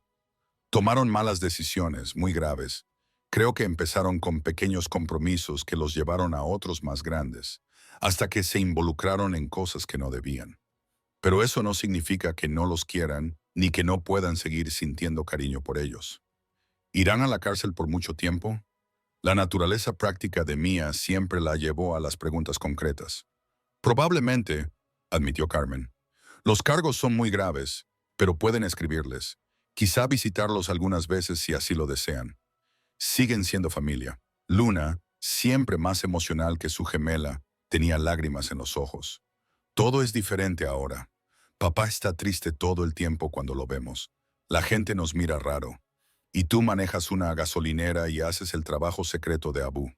Tomaron malas decisiones, muy graves. Creo que empezaron con pequeños compromisos que los llevaron a otros más grandes, hasta que se involucraron en cosas que no debían. Pero eso no significa que no los quieran ni que no puedan seguir sintiendo cariño por ellos. ¿Irán a la cárcel por mucho tiempo? La naturaleza práctica de Mia siempre la llevó a las preguntas concretas. Probablemente, admitió Carmen. Los cargos son muy graves, pero pueden escribirles. Quizá visitarlos algunas veces si así lo desean. Siguen siendo familia. Luna, siempre más emocional que su gemela, tenía lágrimas en los ojos. Todo es diferente ahora. Papá está triste todo el tiempo cuando lo vemos. La gente nos mira raro. Y tú manejas una gasolinera y haces el trabajo secreto de Abu.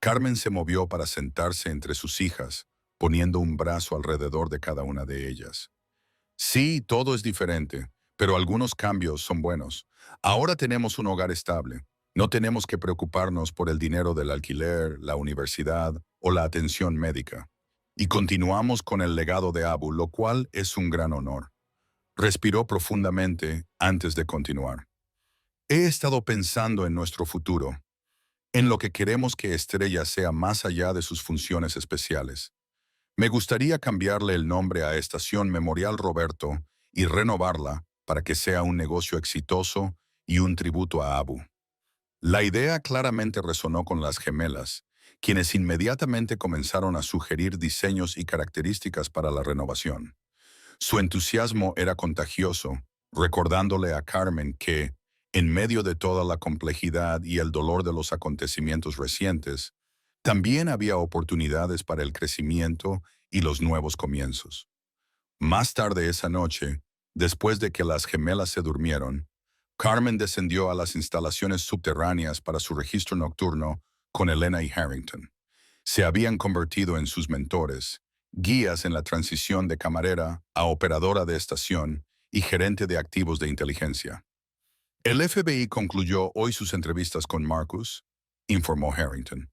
Carmen se movió para sentarse entre sus hijas, poniendo un brazo alrededor de cada una de ellas. Sí, todo es diferente, pero algunos cambios son buenos. Ahora tenemos un hogar estable. No tenemos que preocuparnos por el dinero del alquiler, la universidad o la atención médica. Y continuamos con el legado de Abu, lo cual es un gran honor. Respiró profundamente antes de continuar. He estado pensando en nuestro futuro, en lo que queremos que Estrella sea más allá de sus funciones especiales. Me gustaría cambiarle el nombre a Estación Memorial Roberto y renovarla para que sea un negocio exitoso y un tributo a Abu. La idea claramente resonó con las gemelas, quienes inmediatamente comenzaron a sugerir diseños y características para la renovación. Su entusiasmo era contagioso, recordándole a Carmen que, en medio de toda la complejidad y el dolor de los acontecimientos recientes, también había oportunidades para el crecimiento y los nuevos comienzos. Más tarde esa noche, después de que las gemelas se durmieron, Carmen descendió a las instalaciones subterráneas para su registro nocturno con Elena y Harrington. Se habían convertido en sus mentores, guías en la transición de camarera a operadora de estación y gerente de activos de inteligencia. El FBI concluyó hoy sus entrevistas con Marcus, informó Harrington.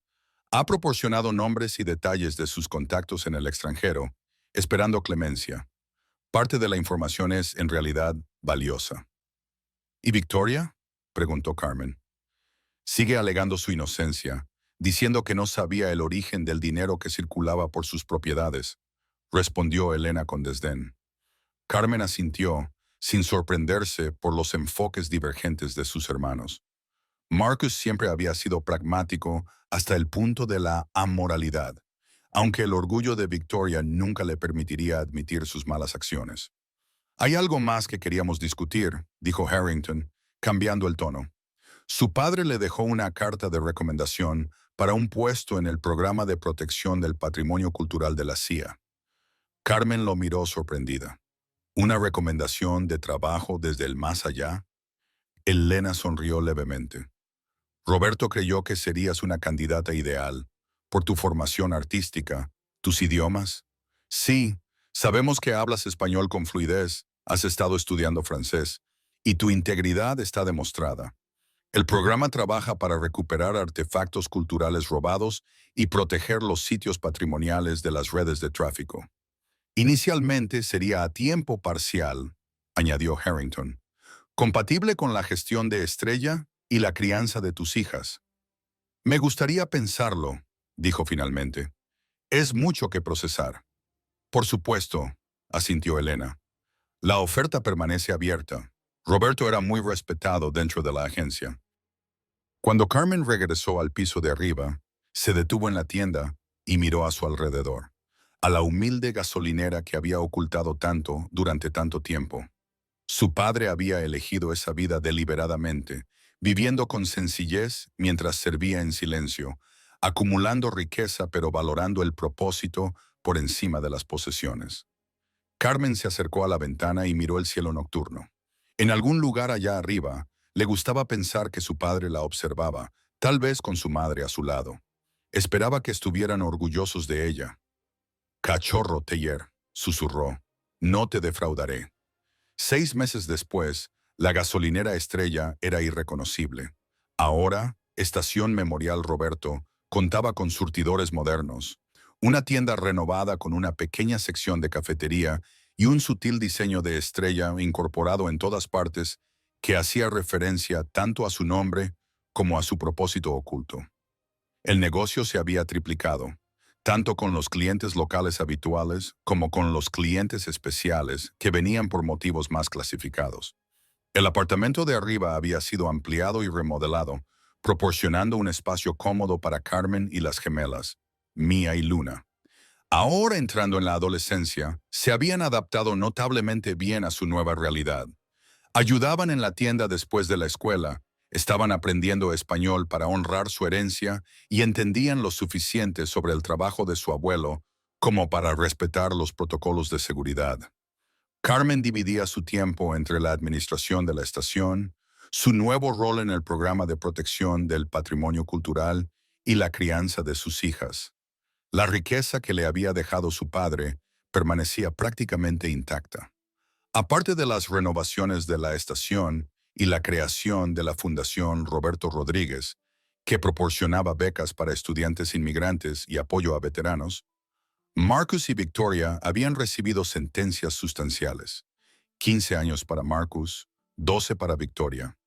Ha proporcionado nombres y detalles de sus contactos en el extranjero, esperando clemencia. Parte de la información es, en realidad, valiosa. ¿Y Victoria? Preguntó Carmen. Sigue alegando su inocencia, diciendo que no sabía el origen del dinero que circulaba por sus propiedades, respondió Elena con desdén. Carmen asintió, sin sorprenderse por los enfoques divergentes de sus hermanos. Marcus siempre había sido pragmático hasta el punto de la amoralidad, aunque el orgullo de Victoria nunca le permitiría admitir sus malas acciones. Hay algo más que queríamos discutir, dijo Harrington, cambiando el tono. Su padre le dejó una carta de recomendación para un puesto en el programa de protección del patrimonio cultural de la CIA. Carmen lo miró sorprendida. ¿Una recomendación de trabajo desde el más allá? Elena sonrió levemente. Roberto creyó que serías una candidata ideal, por tu formación artística, tus idiomas. Sí, sabemos que hablas español con fluidez, has estado estudiando francés, y tu integridad está demostrada. El programa trabaja para recuperar artefactos culturales robados y proteger los sitios patrimoniales de las redes de tráfico. Inicialmente sería a tiempo parcial, añadió Harrington, compatible con la gestión de Estrella y la crianza de tus hijas. Me gustaría pensarlo, dijo finalmente. Es mucho que procesar. Por supuesto, asintió Elena. La oferta permanece abierta. Roberto era muy respetado dentro de la agencia. Cuando Carmen regresó al piso de arriba, se detuvo en la tienda y miró a su alrededor, a la humilde gasolinera que había ocultado tanto durante tanto tiempo. Su padre había elegido esa vida deliberadamente, viviendo con sencillez mientras servía en silencio, acumulando riqueza pero valorando el propósito por encima de las posesiones. Carmen se acercó a la ventana y miró el cielo nocturno. En algún lugar allá arriba, le gustaba pensar que su padre la observaba, tal vez con su madre a su lado. Esperaba que estuvieran orgullosos de ella. Cachorro Teller, susurró, no te defraudaré. 6 meses después, la gasolinera Estrella era irreconocible. Ahora, Estación Memorial Roberto contaba con surtidores modernos, una tienda renovada con una pequeña sección de cafetería y un sutil diseño de estrella incorporado en todas partes que hacía referencia tanto a su nombre como a su propósito oculto. El negocio se había triplicado, tanto con los clientes locales habituales como con los clientes especiales que venían por motivos más clasificados. El apartamento de arriba había sido ampliado y remodelado, proporcionando un espacio cómodo para Carmen y las gemelas, Mía y Luna. Ahora entrando en la adolescencia, se habían adaptado notablemente bien a su nueva realidad. Ayudaban en la tienda después de la escuela, estaban aprendiendo español para honrar su herencia y entendían lo suficiente sobre el trabajo de su abuelo como para respetar los protocolos de seguridad. Carmen dividía su tiempo entre la administración de la estación, su nuevo rol en el programa de protección del patrimonio cultural y la crianza de sus hijas. La riqueza que le había dejado su padre permanecía prácticamente intacta. Aparte de las renovaciones de la estación y la creación de la Fundación Roberto Rodríguez, que proporcionaba becas para estudiantes inmigrantes y apoyo a veteranos, Marcus y Victoria habían recibido sentencias sustanciales. 15 años para Marcus, 12 para Victoria.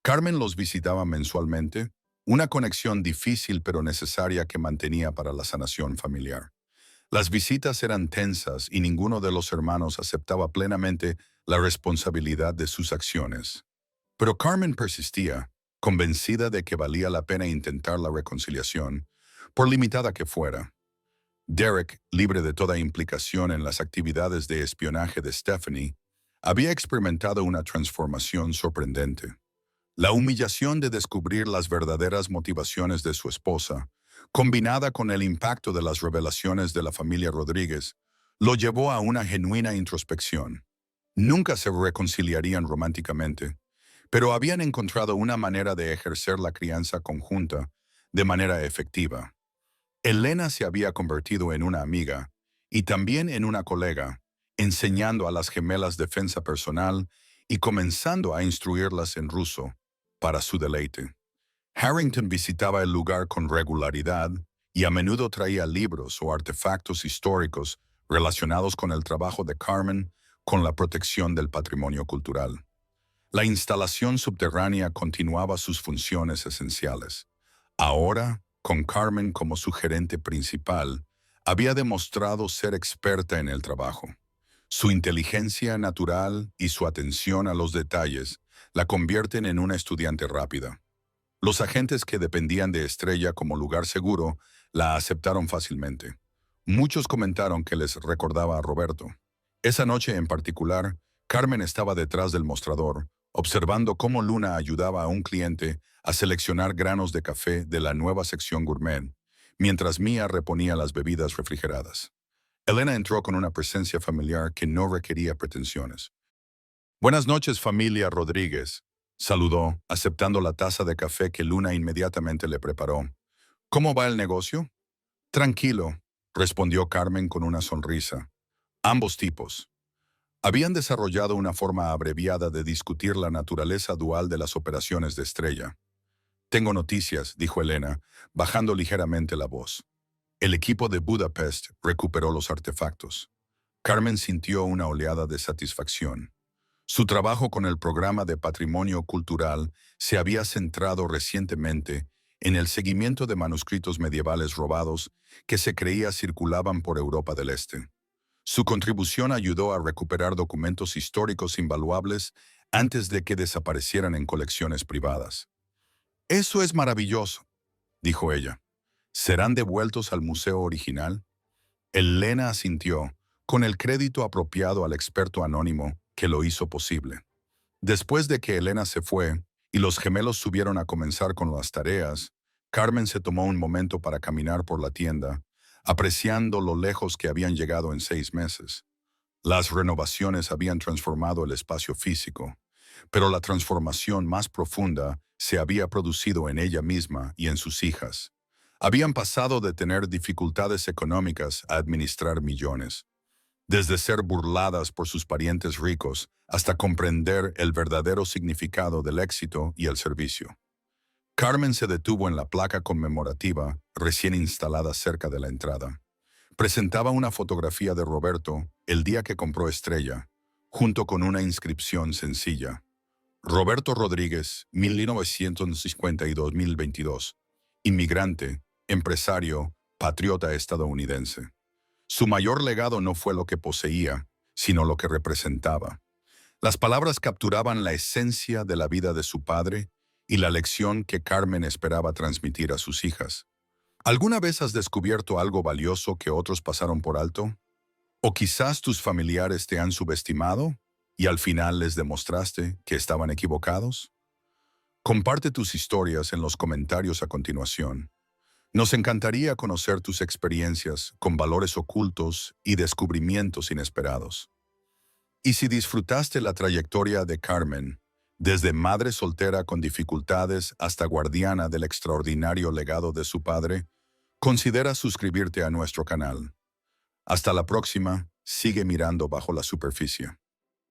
Carmen los visitaba mensualmente, una conexión difícil pero necesaria que mantenía para la sanación familiar. Las visitas eran tensas y ninguno de los hermanos aceptaba plenamente la responsabilidad de sus acciones. Pero Carmen persistía, convencida de que valía la pena intentar la reconciliación, por limitada que fuera. Derek, libre de toda implicación en las actividades de espionaje de Stephanie, había experimentado una transformación sorprendente. La humillación de descubrir las verdaderas motivaciones de su esposa, combinada con el impacto de las revelaciones de la familia Rodríguez, lo llevó a una genuina introspección. Nunca se reconciliarían románticamente, pero habían encontrado una manera de ejercer la crianza conjunta de manera efectiva. Elena se había convertido en una amiga y también en una colega, enseñando a las gemelas defensa personal y comenzando a instruirlas en ruso, para su deleite. Harrington visitaba el lugar con regularidad y a menudo traía libros o artefactos históricos relacionados con el trabajo de Carmen con la protección del patrimonio cultural. La instalación subterránea continuaba sus funciones esenciales. Ahora, con Carmen como su gerente principal, había demostrado ser experta en el trabajo. Su inteligencia natural y su atención a los detalles la convierten en una estudiante rápida. Los agentes que dependían de Estrella como lugar seguro la aceptaron fácilmente. Muchos comentaron que les recordaba a Roberto. Esa noche en particular, Carmen estaba detrás del mostrador, observando cómo Luna ayudaba a un cliente a seleccionar granos de café de la nueva sección gourmet, mientras Mia reponía las bebidas refrigeradas. Elena entró con una presencia familiar que no requería pretensiones. «Buenas noches, familia Rodríguez», saludó, aceptando la taza de café que Luna inmediatamente le preparó. «¿Cómo va el negocio?» «Tranquilo», respondió Carmen con una sonrisa. Ambos tipos habían desarrollado una forma abreviada de discutir la naturaleza dual de las operaciones de Estrella. «Tengo noticias», dijo Elena, bajando ligeramente la voz. El equipo de Budapest recuperó los artefactos. Carmen sintió una oleada de satisfacción. Su trabajo con el programa de patrimonio cultural se había centrado recientemente en el seguimiento de manuscritos medievales robados que se creía circulaban por Europa del Este. Su contribución ayudó a recuperar documentos históricos invaluables antes de que desaparecieran en colecciones privadas. «Eso es maravilloso», dijo ella. «¿Serán devueltos al museo original?» Elena asintió, con el crédito apropiado al experto anónimo que lo hizo posible. Después de que Elena se fue y los gemelos subieron a comenzar con las tareas, Carmen se tomó un momento para caminar por la tienda, apreciando lo lejos que habían llegado en 6 meses. Las renovaciones habían transformado el espacio físico, pero la transformación más profunda se había producido en ella misma y en sus hijas. Habían pasado de tener dificultades económicas a administrar millones, desde ser burladas por sus parientes ricos hasta comprender el verdadero significado del éxito y el servicio. Carmen se detuvo en la placa conmemorativa recién instalada cerca de la entrada. Presentaba una fotografía de Roberto el día que compró Estrella, junto con una inscripción sencilla. Roberto Rodríguez, 1952-2022. Inmigrante, empresario, patriota estadounidense. Su mayor legado no fue lo que poseía, sino lo que representaba. Las palabras capturaban la esencia de la vida de su padre y la lección que Carmen esperaba transmitir a sus hijas. ¿Alguna vez has descubierto algo valioso que otros pasaron por alto? ¿O quizás tus familiares te han subestimado y al final les demostraste que estaban equivocados? Comparte tus historias en los comentarios a continuación. Nos encantaría conocer tus experiencias con valores ocultos y descubrimientos inesperados. Y si disfrutaste la trayectoria de Carmen, desde madre soltera con dificultades hasta guardiana del extraordinario legado de su padre, considera suscribirte a nuestro canal. Hasta la próxima, sigue mirando bajo la superficie.